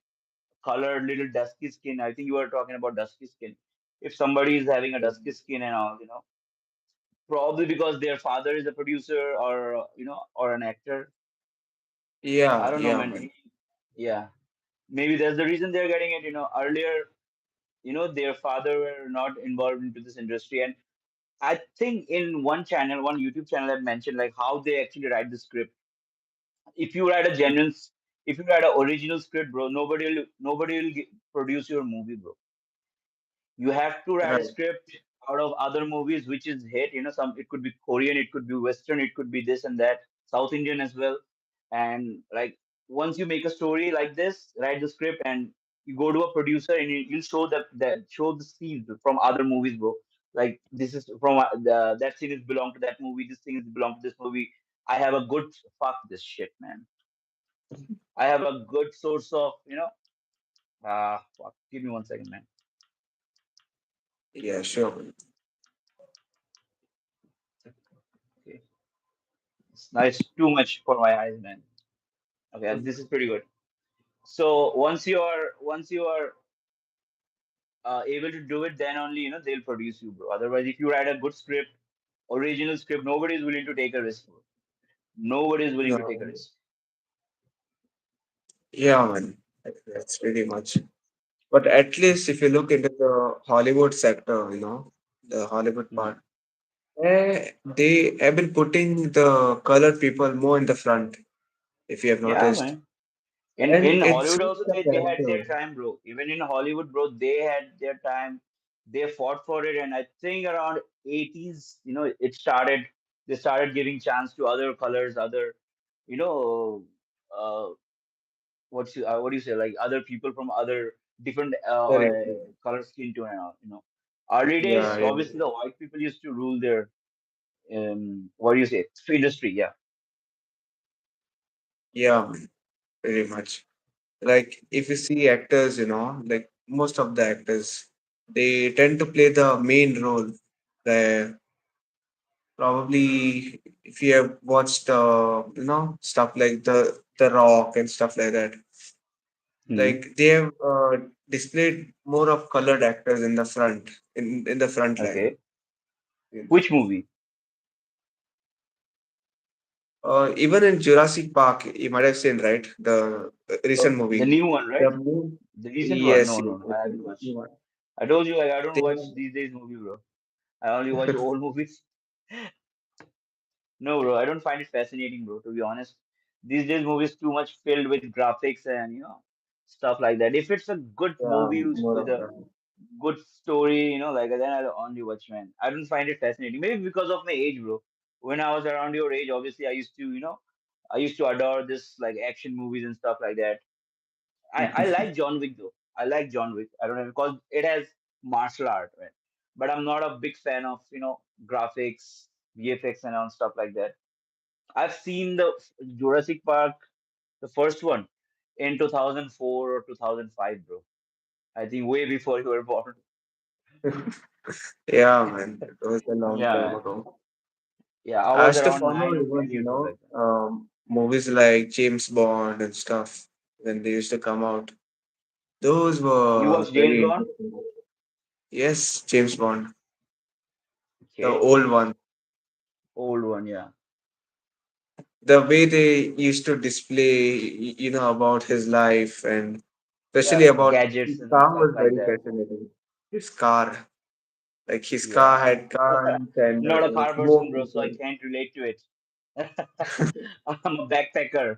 colored, little dusky skin, I think you were talking about dusky skin. If somebody is having a dusky skin and all, probably because their father is a producer or or an actor. I Yeah, don't know, yeah, man. man. Yeah, maybe that's the reason they're getting it. Earlier, their father were not involved into this industry, and I think in one channel, one YouTube channel, that mentioned like how they actually write the script. If you write a if you write an original script, bro, nobody will produce your movie, bro. You have to write a Right. script out of other movies which is hit. Some it could be Korean, it could be Western, it could be this and that, South Indian as well. And like once you make a story like this, write the script and you go to a producer and you'll show the scenes from other movies, bro. Like this is from that scene is belong to that movie, this thing is belong to this movie. I have a good fuck this shit, man. I have a good source of fuck. Give me one second, man. Yeah, sure. Now it's too much for my eyes, man. Okay, this is pretty good. So once you are able to do it, then only they'll produce you, bro. Otherwise, if you write a good script, original script, nobody is willing to take a risk, bro. Nobody is willing to take a No, risk. yeah, man. That's pretty much. But at least if you look into the Hollywood sector, the Hollywood Hmm. part, they have been putting the colored people more in the front, if you have Yeah, noticed. man. In And it Hollywood suits also the they had character. their time, bro. Even in Hollywood, bro, they had their time. They fought for it, and I think around 80s, it started. They started giving chance to other colors, other, you know, uh, what do you say, like other people from other different Correct. color skin tone and all. Early Yeah, days, yeah, obviously the white people used to rule their what do you say, industry. Yeah. yeah, man, pretty much. Like if you see actors, like most of the actors, they tend to play the main role. The Probably if you have watched stuff like the Rock and stuff like that, Hmm. like they have displayed more of colored actors in the front, in the front line. Okay. Which movie? Even in Jurassic Park, you might have seen, right? The recent The movie. new one, right? The main, The recent one? yes, No, yes, no, no. yes, I yes, haven't watched. yes. I told you, like, I don't They watch have, these days movie, bro. I only watch old movies. No, bro, I don't find it fascinating, bro, to be honest. These days movies too much filled with graphics and, stuff like that. If it's a good movie more with of a that. good story, like then I'll only watch, man. I don't find it fascinating. Maybe because of my age, bro. When I was around your age, obviously I used to adore this like action movies and stuff like that. I like John Wick though. I like John Wick. I don't know because it has martial art, right? But I'm not a big fan of graphics, VFX, and all stuff like that. I've seen the Jurassic Park, the first one, in 2004 or 2005, bro. I think way before you were born. Yeah, man, it was a long Yeah, time man. ago. Yeah, I I was used to around follow 9 or 10 even, years old like that. movies like James Bond and stuff when they used to come out. Those You were watched James very Bond? interesting. Yes, James Bond, the Okay, old one. old one, yeah. The way they used to display, about his life and especially Yeah, about his gadgets and car stuff was like very that. fascinating. His car, like his car Yeah. had guns and Not a car person, smoke bro, so I people. can't relate to it. I'm a backpacker.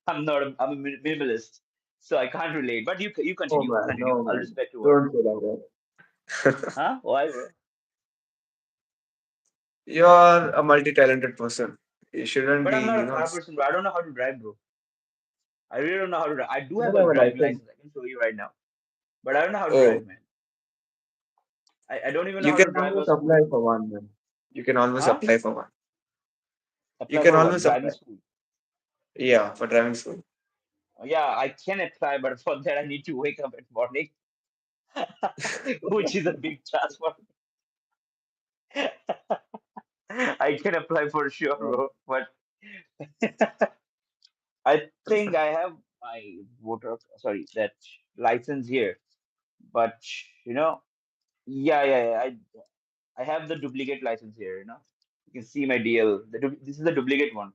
I'm a minimalist, so I can't relate. But you Oh continue, man, continue. no I'll man, respect your word. don't say like that. Huh? Why, bro? You are a multi-talented person. You shouldn't But be, I'm not a car person, bro. I don't know how to drive, bro. I really don't know how to drive. I do you have don't a have a driving license. license. I can show you right now, but I don't know how to Oh, drive, man. I don't even know you how can to drive always a apply scooty, for bro. one, man. You can always Huh? apply for one. You Apply can for what? always Driving apply. school. Yeah, for driving school. Yeah, I can apply, but for that I need to wake up at morning, which is a big task for me. I can apply for sure, Oh, bro. But I think I have my sorry, that license here. But you know, yeah. I have the duplicate license here. You can see my DL. This is the duplicate one,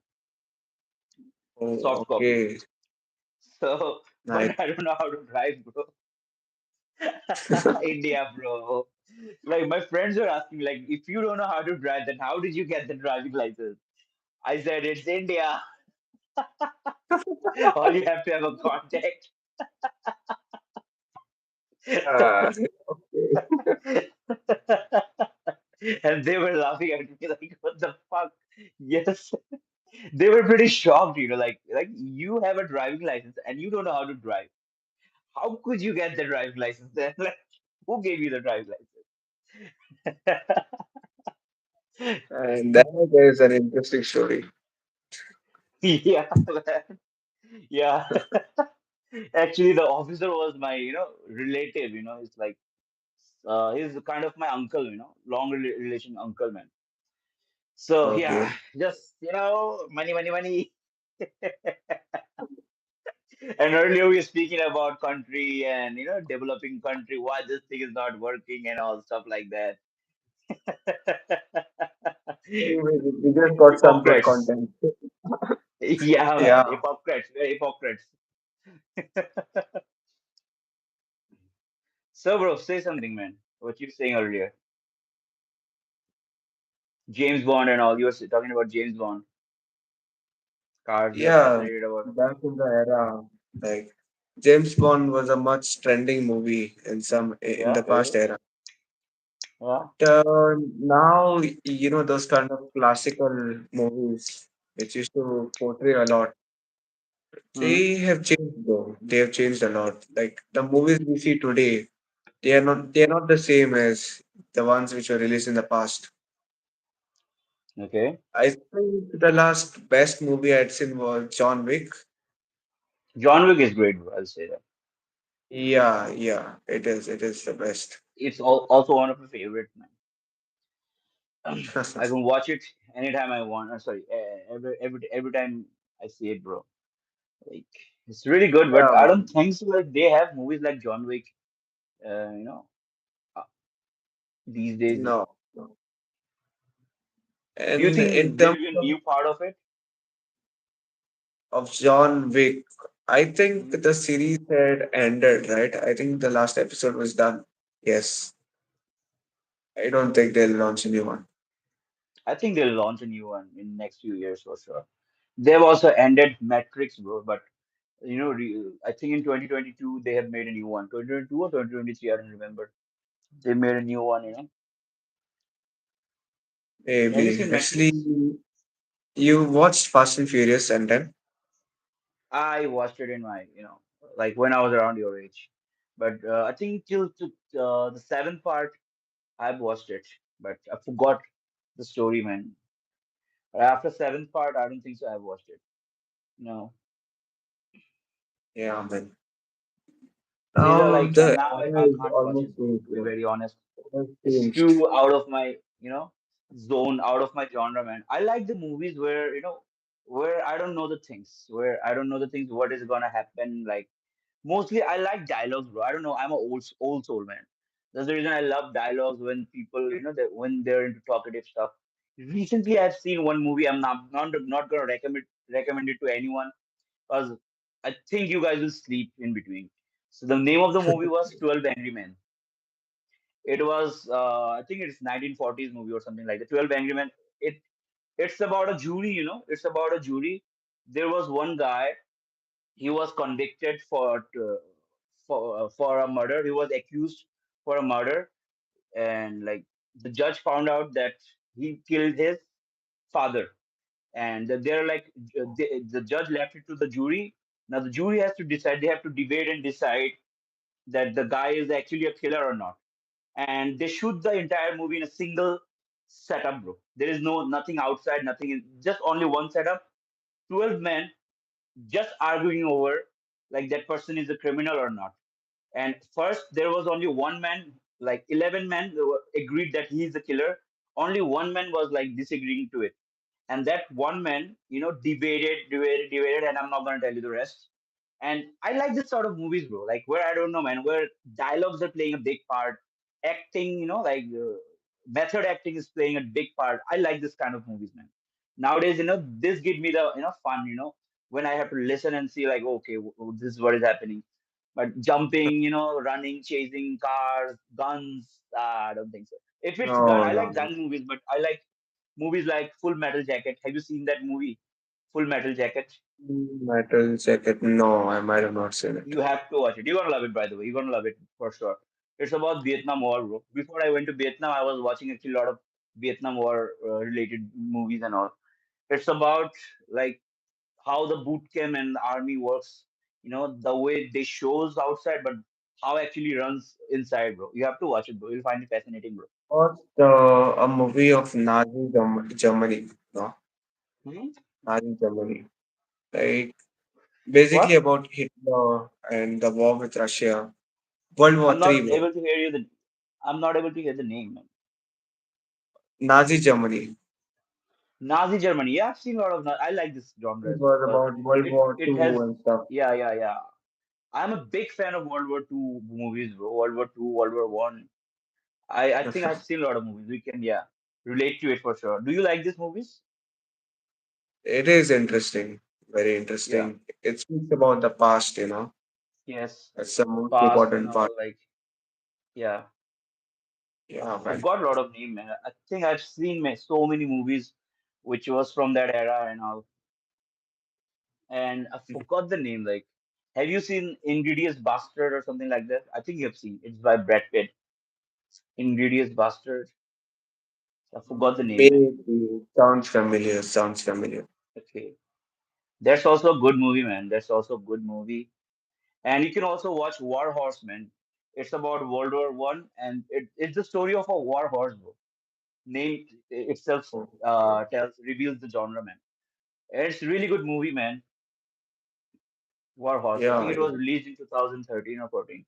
oh, soft copy. okay. So, Nice. but I don't know how to drive, bro. India, bro. Like my friends were asking, like, if you don't know how to drive, then how did you get the driving license? I said it's India. All you have to have a contact. Ah, okay. And they were laughing at me like, what the fuck? Yes. They were pretty shocked, like you have a driving license and you don't know how to drive. How could you get the driving license then? Like, who gave you the driving license? And that is an interesting story. Yeah, man. Yeah. Actually, the officer was my, relative, it's like he's kind of my uncle, long relation uncle, man. So yeah, Okay. just money, money, money. And earlier we were speaking about country and developing country, why this thing is not working and all stuff like that. We just got some good Hypocrites. content. Yeah, man. Yeah. Hypocrites. We're hypocrites. So, bro, say something, man. What you saying earlier? James Bond and all. You were talking about James Bond cars. You're Yeah. fascinated about. Back in the era, like James Bond was a much trending movie in Yeah, the it past is. era. Yeah. Now, those kind of classical movies which used to portray a lot, Hmm. they have changed though. They have changed a lot. Like the movies we see today, they are not the same as the ones which were released in the past. Okay. I think the last best movie I'd seen was John Wick. John Wick is great, bro. I'll say that. Yeah, yeah, it is. It is the best. It's also one of my favorite, man. I can watch it anytime I want. Sorry, every time I see it, bro. Like it's really good, but Yeah, I don't man. think so. Like they have movies like John Wick, uh, these days. No, no. Do you And in think there terms will be a new part of it? of John Wick, I think Hmm? the series had ended, right? I think the last episode was done. Yes. I don't think they'll launch a new one. I think they'll launch a new one in next few years for sure. They've also ended Matrix, bro. But I think in 2022 they have made a new one. 2022 or 2023, I don't remember. They made a new one. Have you Maybe. seen Actually, Matrix? you watched Fast and Furious and then? I watched it in my, like when I was around your age. But I think till to the seventh part, I've watched it, but I forgot the story, man. After seventh part, I don't think so. I've watched it. No, Yeah, man. these are Now like the now era I is can't watch almost it, bro. changed, To be man. very honest, It has it's changed. too out of my zone, out of my genre, man. I like the movies where where I don't know the things, where I don't know the things. What is gonna happen? Like mostly, I like dialogues, bro. I don't know. I'm a old soul, man. That's the reason I love dialogues when people, when they're into talkative stuff. Recently, I've seen one movie. I'm not gonna recommend it to anyone because I think you guys will sleep in between. So the name of the movie was 12 Angry Men. It was I think it's 1940s movie or something like that. 12 Angry Men. It's about a jury. It's about a jury. There was one guy. He was convicted for a murder. He was accused for a murder, and like the judge found out that he killed his father. And they're like the judge left it to the jury. Now the jury has to decide. They have to debate and decide that the guy is actually a killer or not. And they shoot the entire movie in a single setup, bro. There is nothing outside, nothing just only one setup. 12 men just arguing over like that person is a criminal or not. And first, there was only one man, like 11 men were agreed that he is the killer. Only one man was like disagreeing to it. And that one man, debated, and I'm not going to tell you the rest. And I like this sort of movies, bro, like where I don't know, man, where dialogues are playing a big part, acting, like method acting is playing a big part. I like this kind of movies, man. Nowadays, this give me the, fun, when I have to listen and see, like, okay, this is what is happening. But jumping, running, chasing cars, guns, I don't think so. If it's gun, No, I no, like no. gun movies, but I like movies like Full Metal Jacket. Have you seen that movie, Full Metal Jacket? Metal Jacket. No, I might have not seen it. You have to watch it. You're gonna love it, by the way. You're gonna love it for sure. It's about Vietnam War, bro. Before I went to Vietnam, I was watching actually a lot of Vietnam War related movies and all. It's about like how the boot camp and the army works. The way they shows outside, but how actually runs inside, bro. You have to watch it, bro. You'll find it fascinating, bro. What's a movie of Nazi Germany? No, Hmm? Nazi Germany. Like basically What? about Hitler and the war with Russia. World War I'm Three, not bro. able to hear you. I'm not able to hear the name, man. Nazi Germany. Nazi Germany. Yeah, I've seen a lot of. I like this genre It as well was because about World it War it Two has. and stuff. Yeah, yeah, yeah. I'm a big fan of World War Two movies, bro. World War Two, World War One. I think I've seen a lot of movies. We can relate to it for sure. Do you like these movies? It is interesting, very Yeah. interesting. It speaks about the past, you know. Yes. That's the most Past and important all part. like yeah. I Yeah, man. forgot a lot of name, man. I think I've seen so many movies which was from that era and all, and I forgot the name. Like, have you seen Inglorious Bastard or something like that? I think you have seen. It's by Brad Pitt. Inglorious Bastard. I forgot the name, man. Maybe sounds familiar. Sounds familiar. Okay, that's also a good movie, man. That's also a good movie. And you can also watch War Horseman. It's about World War One, and it's the story of a war horse, bro. Name itself Okay. reveals the genre, man. It's really good movie, man. War Horse. I think Yeah, it was yeah. released in 2013 or 14.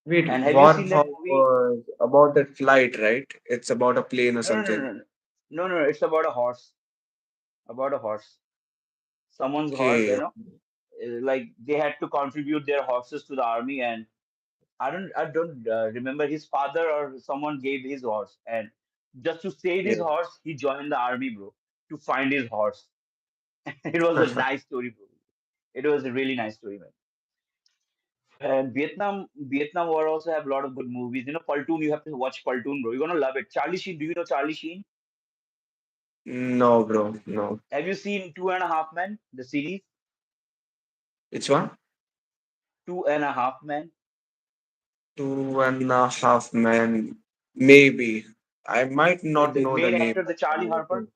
Wait, And have you seen that Warhawk movie? was about that flight, right? It's about a plane or No, no, no, something. no, no, no, no. It's about a horse. About a horse. Someone's horse. Okay. Like they had to contribute their horses to the army, and I don't remember his father or someone gave his horse, and just to save his Yeah. horse, he joined the army, bro, to find his horse. It was a nice story, bro. It was a really nice story, man. And Vietnam War also have a lot of good movies. Platoon. You have to watch Platoon, bro. You're gonna love it. Charlie Sheen. Do you know Charlie Sheen? No, bro. No. Have you seen Two and a Half Men, the series? Which one? Two and a Half Men. Two and a half men. Maybe. I might not The know the main name. actor, the Charlie Let Harper. me-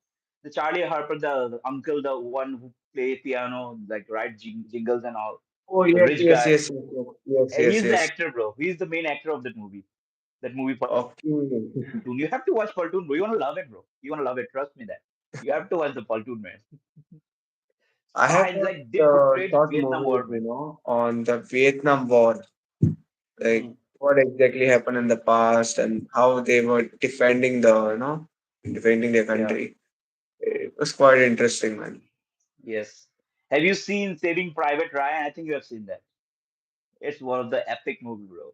The Charlie Harper, the uncle, the one who play piano, like write jingles and all. Oh, The yes, rich yes, guy. yes, yes, yes, yes, He's the yes. actor, bro. He's the main actor of that movie. That movie Okay. Platoon. You have to watch Platoon, bro. You wanna love it, bro. You wanna love it. Trust me that. You have to watch the Platoon, man. I have Spies, watched like they portrayed short Vietnam movies, War, man. on the Vietnam War, like Mm, what exactly happened in the past and how they were defending defending their yeah. country. It was quite interesting, man. Yes. Have you seen Saving Private Ryan? I think you have seen that. It's one of the epic movie, bro.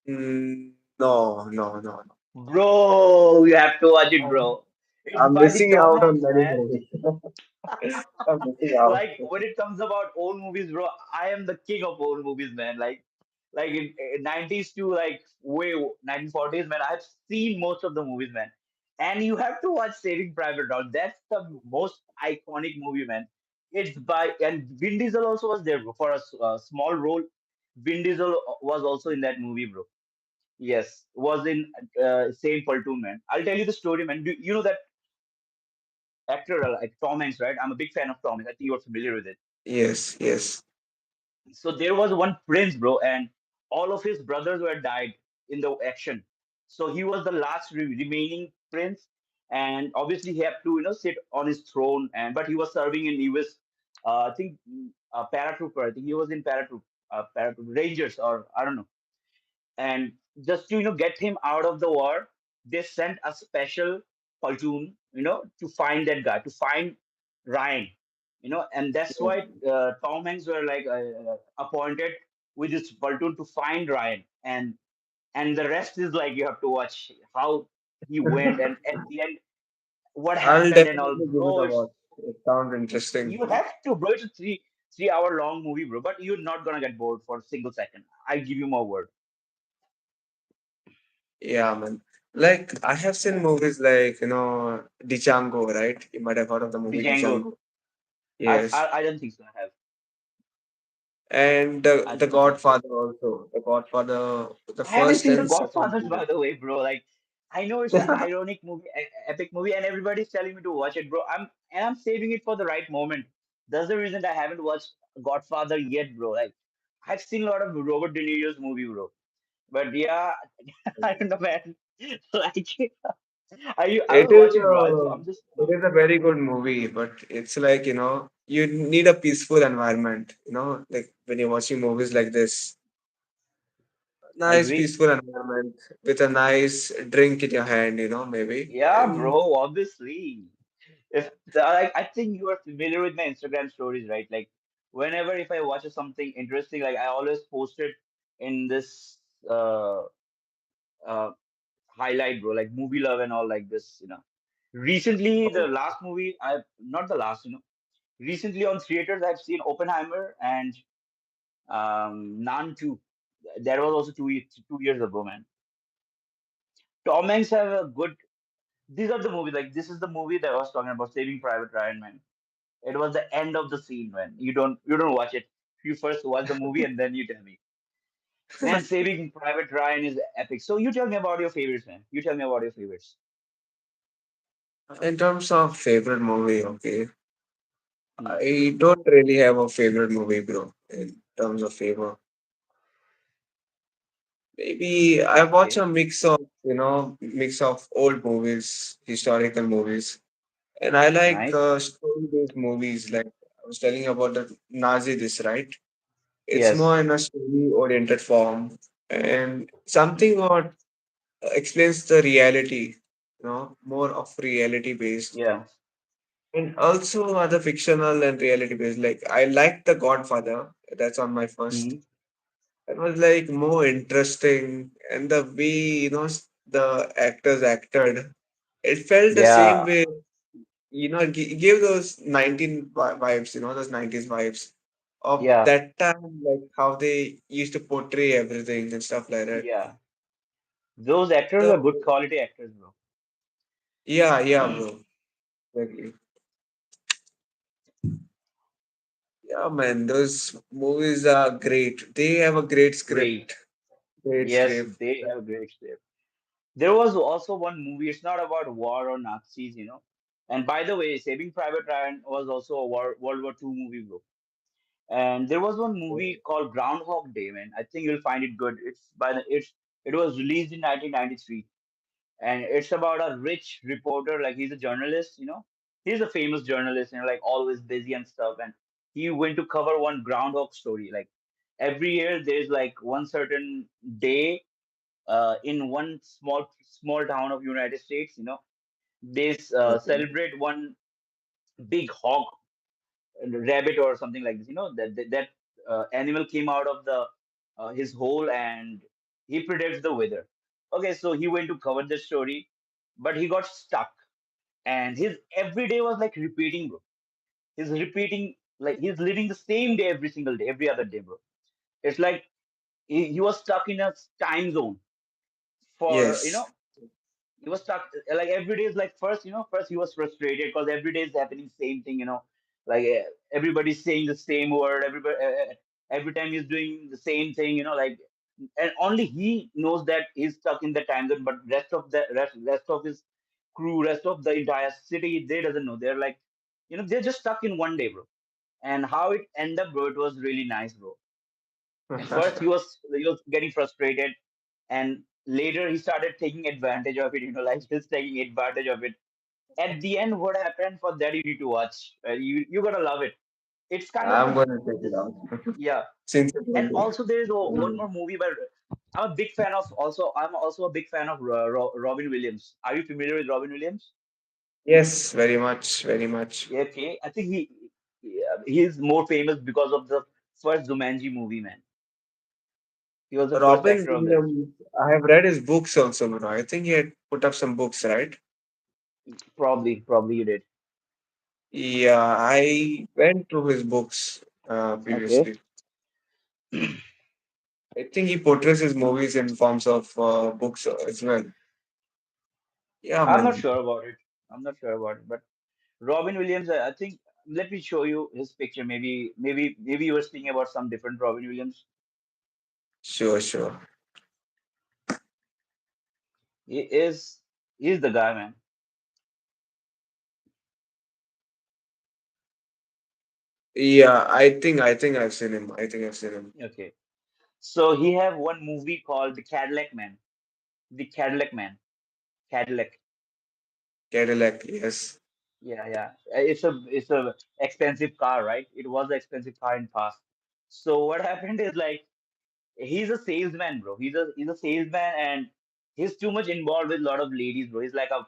No, no, no, no. Bro, you have to watch it, I'm, bro. It's I'm by the missing Tom out on Hanks, many man. movies. I'm missing out. Like when it comes about old movies, bro, I am the king of old movies, man. Like in 90s to like way 1940s, man. I've seen most of the movies, man. And you have to watch Saving Private Ryan. That's the most iconic movie, man. It's by and Vin Diesel also was there, bro, for a small role. Vin Diesel was also in that movie, bro. Yes, was in same platoon, man. I'll tell you the story, man. You know that actor like Tom Hanks, right? I'm a big fan of Tom Hanks. I think you're familiar with it. Yes, yes. So there was one prince, bro, and all of his brothers were died in the action. So he was the last remaining prince, and obviously he had to sit on his throne. And but he was serving in US, I think paratrooper. I think he was in paratroop Rangers, or I don't know. And just to get him out of the war, they sent a special platoon, to find that guy, to find Ryan, and that's Yeah. why Tom Hanks were like appointed with this platoon to find Ryan, and the rest is like you have to watch how he went, and at the end what I'll happened and all, definitely give it bro. a It's watch. It sounds interesting. you have to, bro. It's a 3 hour long movie, bro, but you're not gonna get bored for a single second. I give you my word. Yeah, man. Like I have seen movies like, Django, right? You might have heard of the The movie Django. Django. I, Yes. I I don't think so. I have. And I the don't think so. Godfather also. The Godfather, the I haven't first seen The and second Godfathers, movie. by the way, bro. Like, I know it's an ironic movie, epic movie, and everybody's telling me to watch it, bro. I'm saving it for the right moment. That's the reason I haven't watched Godfather yet, bro. Like, I've seen a lot of Robert De Niro's movie, bro. But yeah, I don't know, man. Like, I It will is watch it, bro. a I'm just it is a very good movie, but it's like, you need a peaceful environment, like when you're watching movies like this. Nice Agree? peaceful environment with a nice drink in your hand, maybe. Yeah, And bro, obviously. If like I think you are familiar with my Instagram stories, right? Like whenever if I watch something interesting, like I always post it in this uh uh highlight, bro, like movie love and all like this. Recently, the oh, last movie I not the last. Recently on theaters I've seen Oppenheimer and Nan 2. That was also 2 years ago, man. Tom Hanks have a good. These are the movies. Like this is the movie that I was talking about, Saving Private Ryan, man. It was the end of the scene, man. You don't watch it. You first watch the movie and then you tell me. Man, Saving Private Ryan is epic. So you tell me about your favorites, man. You tell me about your favorites. in terms of favorite movie, okay, Hmm. I don't really have a favorite movie, bro. In terms of favor, maybe I watch Okay. a mix of old movies, historical movies, and I like Nice. story-based movies. Like I was telling you about the Nazi, this right? It's Yes. more in a story-oriented form, and something what explains the reality, more of reality based. Yeah. And also other fictional and reality based. Like I like The Godfather. That's on my first. Hmm. It was like more interesting, and the way the actors acted, it felt the same Yeah. way. It gave those vibes. Those 90s vibes of Yeah. that time, like how they used to portray everything and stuff like that. Yeah. Those actors The are good quality actors, bro. Yeah, yeah, bro. Exactly. Yeah, man, those movies are great. They have a great Great. script, great Yes, script. they have great script. There was also one movie. It's not about war or Nazis. And by the way, Saving Private Ryan was also a World War II movie, bro. And there was one movie called Groundhog Day, man. I think you'll find it good. It was released in 1993, and it's about a rich reporter. Like he's a journalist. He's a famous journalist, like always busy and stuff. And he went to cover one groundhog story. Like every year, there's like one certain day in one small town of United States. They Okay. celebrate one big hog, rabbit or something like this. That animal came out of the his hole and he predicts the weather. Okay, so he went to cover the story, but he got stuck, and his every day was like repeating, bro. He's repeating like he's living the same day every single day, every other day, bro. It's like he was stuck in a time zone for Yes. he was stuck like every day is like first he was frustrated because every day is happening same thing. Like everybody's saying the same word, every time he's doing the same thing. Like and only he knows that he's stuck in the time zone, but rest of his crew, rest of the entire city, they doesn't know. They're like they're just stuck in one day, bro. And how it ended up, bro, it was really nice, bro. At first he was getting frustrated, and later he started taking advantage of it, like just taking advantage of it. At the end, what happened, for that you need to watch. You gotta love it. It's kind of I'm the gonna check it this out. yeah. Since you And told me. also there is one Mm. more movie, but I'm also a big fan of Robin Williams. Are you familiar with Robin Williams? Yes, very much, very much. Yeah, okay, I think he's more famous because of the first Jumanji movie, man. He was the first Robin actor of that. Williams, I have read his books also, bro. I think he had put up some books, right? Probably you did. Yeah, I went through his books Okay. previously. I think he portrays his movies in forms of books as well. Yeah, I'm not man. sure about it. I'm not sure about it, but Robin Williams, I think. Let me show you his picture. Maybe you were speaking about some different Robin Williams. Sure, sure. He is he's the guy, man. Yeah, I think I've seen him. I think I've seen him. Okay. So he have one movie called The Cadillac Man. The Cadillac Man. Cadillac. Cadillac, yes. Yeah, yeah. It's a expensive car, right? It was an expensive car in past. So what happened is like he's a salesman, bro. He's a salesman, and he's too much involved with a lot of ladies, bro. He's like a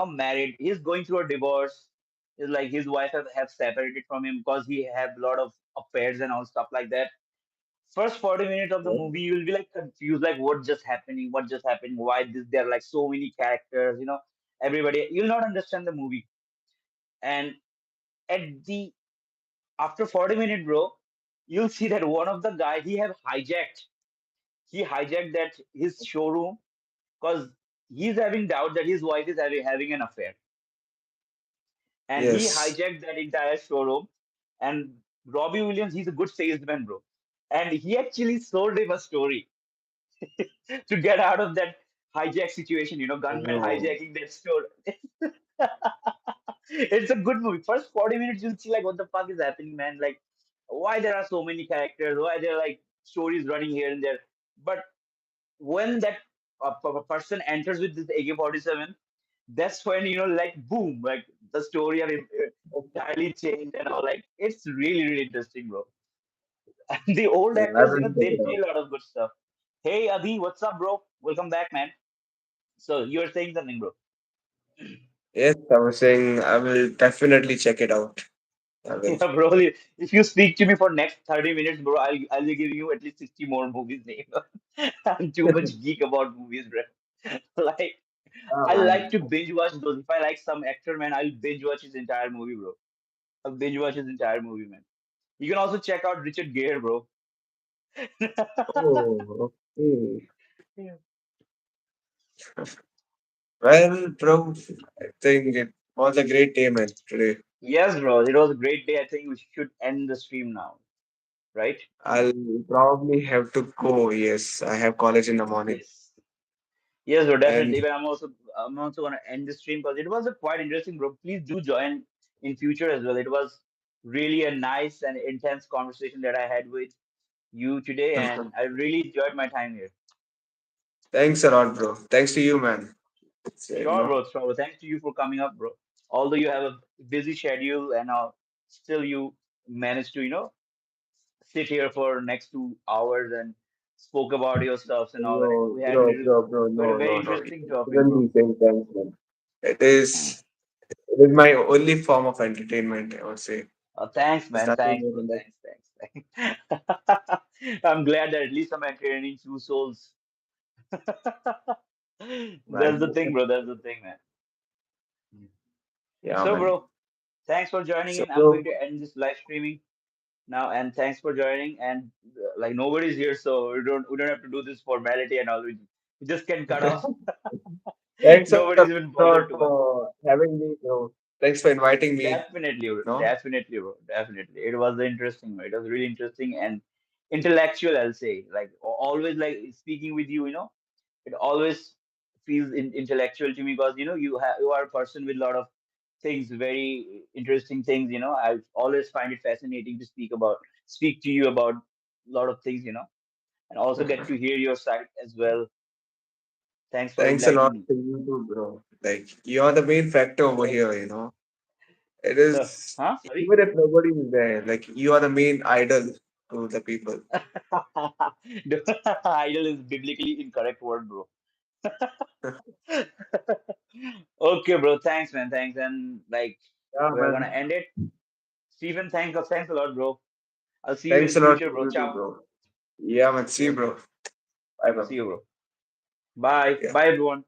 married. He's going through a divorce. It's like his wife have separated from him because he have a lot of affairs and all stuff like that. First 40 minutes of the Yeah. movie, you'll be like confused, like what just happening, what just happened, why this there are like so many characters, everybody. You'll not understand the movie, and at the after 40 minutes, bro, you'll see that one of the guy he hijacked that his showroom because he's having doubt that his wife is having an affair, and he Yes. hijacked that entire showroom. And Robbie Williams, he's a good salesman, bro, and he actually sold him a story to get out of that hijack situation. Gunman Oh, hijacking that store. It's a good movie. First 40 minutes, you'll see like what the fuck is happening, man. Like, why there are so many characters? Why there are like stories running here and there? But when that person enters with this AK-47, that's when like boom, like the story are entirely changed and all. Like, it's really really interesting, bro. The old yeah, I actors, will check they it did out. a lot of good stuff. Hey Adi, what's up, bro? Welcome back, man. So you're saying something, bro? Yes, I was saying I will definitely check it out. I will. Yeah, bro. If you speak to me for next 30 minutes, bro, I'll be giving you at least 60 more movies name. I'm too much geek about movies, bro. Like, Ah, I like man. to binge watch those. If I like some actor, man, I'll binge watch his entire movie, bro. I'll binge watch his entire movie, man. You can also check out Richard Gere, bro. Oh, okay. Yeah. Well, bro, I think it was a great day, man, today. Yes, bro. It was a great day. I think we should end the stream now, right? I'll probably have to go. Yes, I have college in the morning. Yes. Yes, bro, And definitely. But I'm also gonna end the stream because it was a quite interesting, bro. Please do join in future as well. It was really a nice and intense conversation that I had with you today, and I really enjoyed my time here. thanks a lot, bro. Thanks to you, man. It's, Sure, bro. Sure. Thanks to you for coming up, bro. Although you have a busy schedule and still you managed to, sit here for next 2 hours and spoke about your stuffs and all. And we had a very no. It interesting topic, shouldn't bro. be saying thanks, man. It is my only form of entertainment, I would say. Thanks, There's man. nothing Thanks, more bro. than that. Thanks. I'm glad that at least I'm entertaining two souls. That's Man. the thing, bro. That's the thing, man. Yeah, So, man. bro, thanks for joining So, in. I'm going bro, to end this live streaming now, and thanks for joining. And like nobody's here, so we don't have to do this formality and all. We just can cut off. thanks a Nobody's lot even bothered to. for having me, bro. Thanks for inviting me. Definitely, bro. No? Definitely, bro. Definitely. It was interesting, bro. It was really interesting and intellectual, I'll say. Like always, like speaking with you, it always feels intellectual to me because you are a person with a lot of things, very interesting things. I always find it fascinating to speak to you about a lot of things, and also get to hear your side as well. Thanks for Thanks a enlightening lot me. to you too, bro. Like, you're the main factor over So, here. It so, is, huh? Sorry. even if nobody is there, like, you are the main idol to the people. Idol is biblically incorrect word, bro. Okay, bro. Thanks, man. Thanks, and like Yeah, we're gonna man. end it. Stephen, thanks a lot, bro. I'll see you Thanks in a lot future, to bro. you too, Ciao. bro. Yeah, man. See you, Yes, bro. Bye, bro. see you, bro. Bye, Yeah. bye, everyone.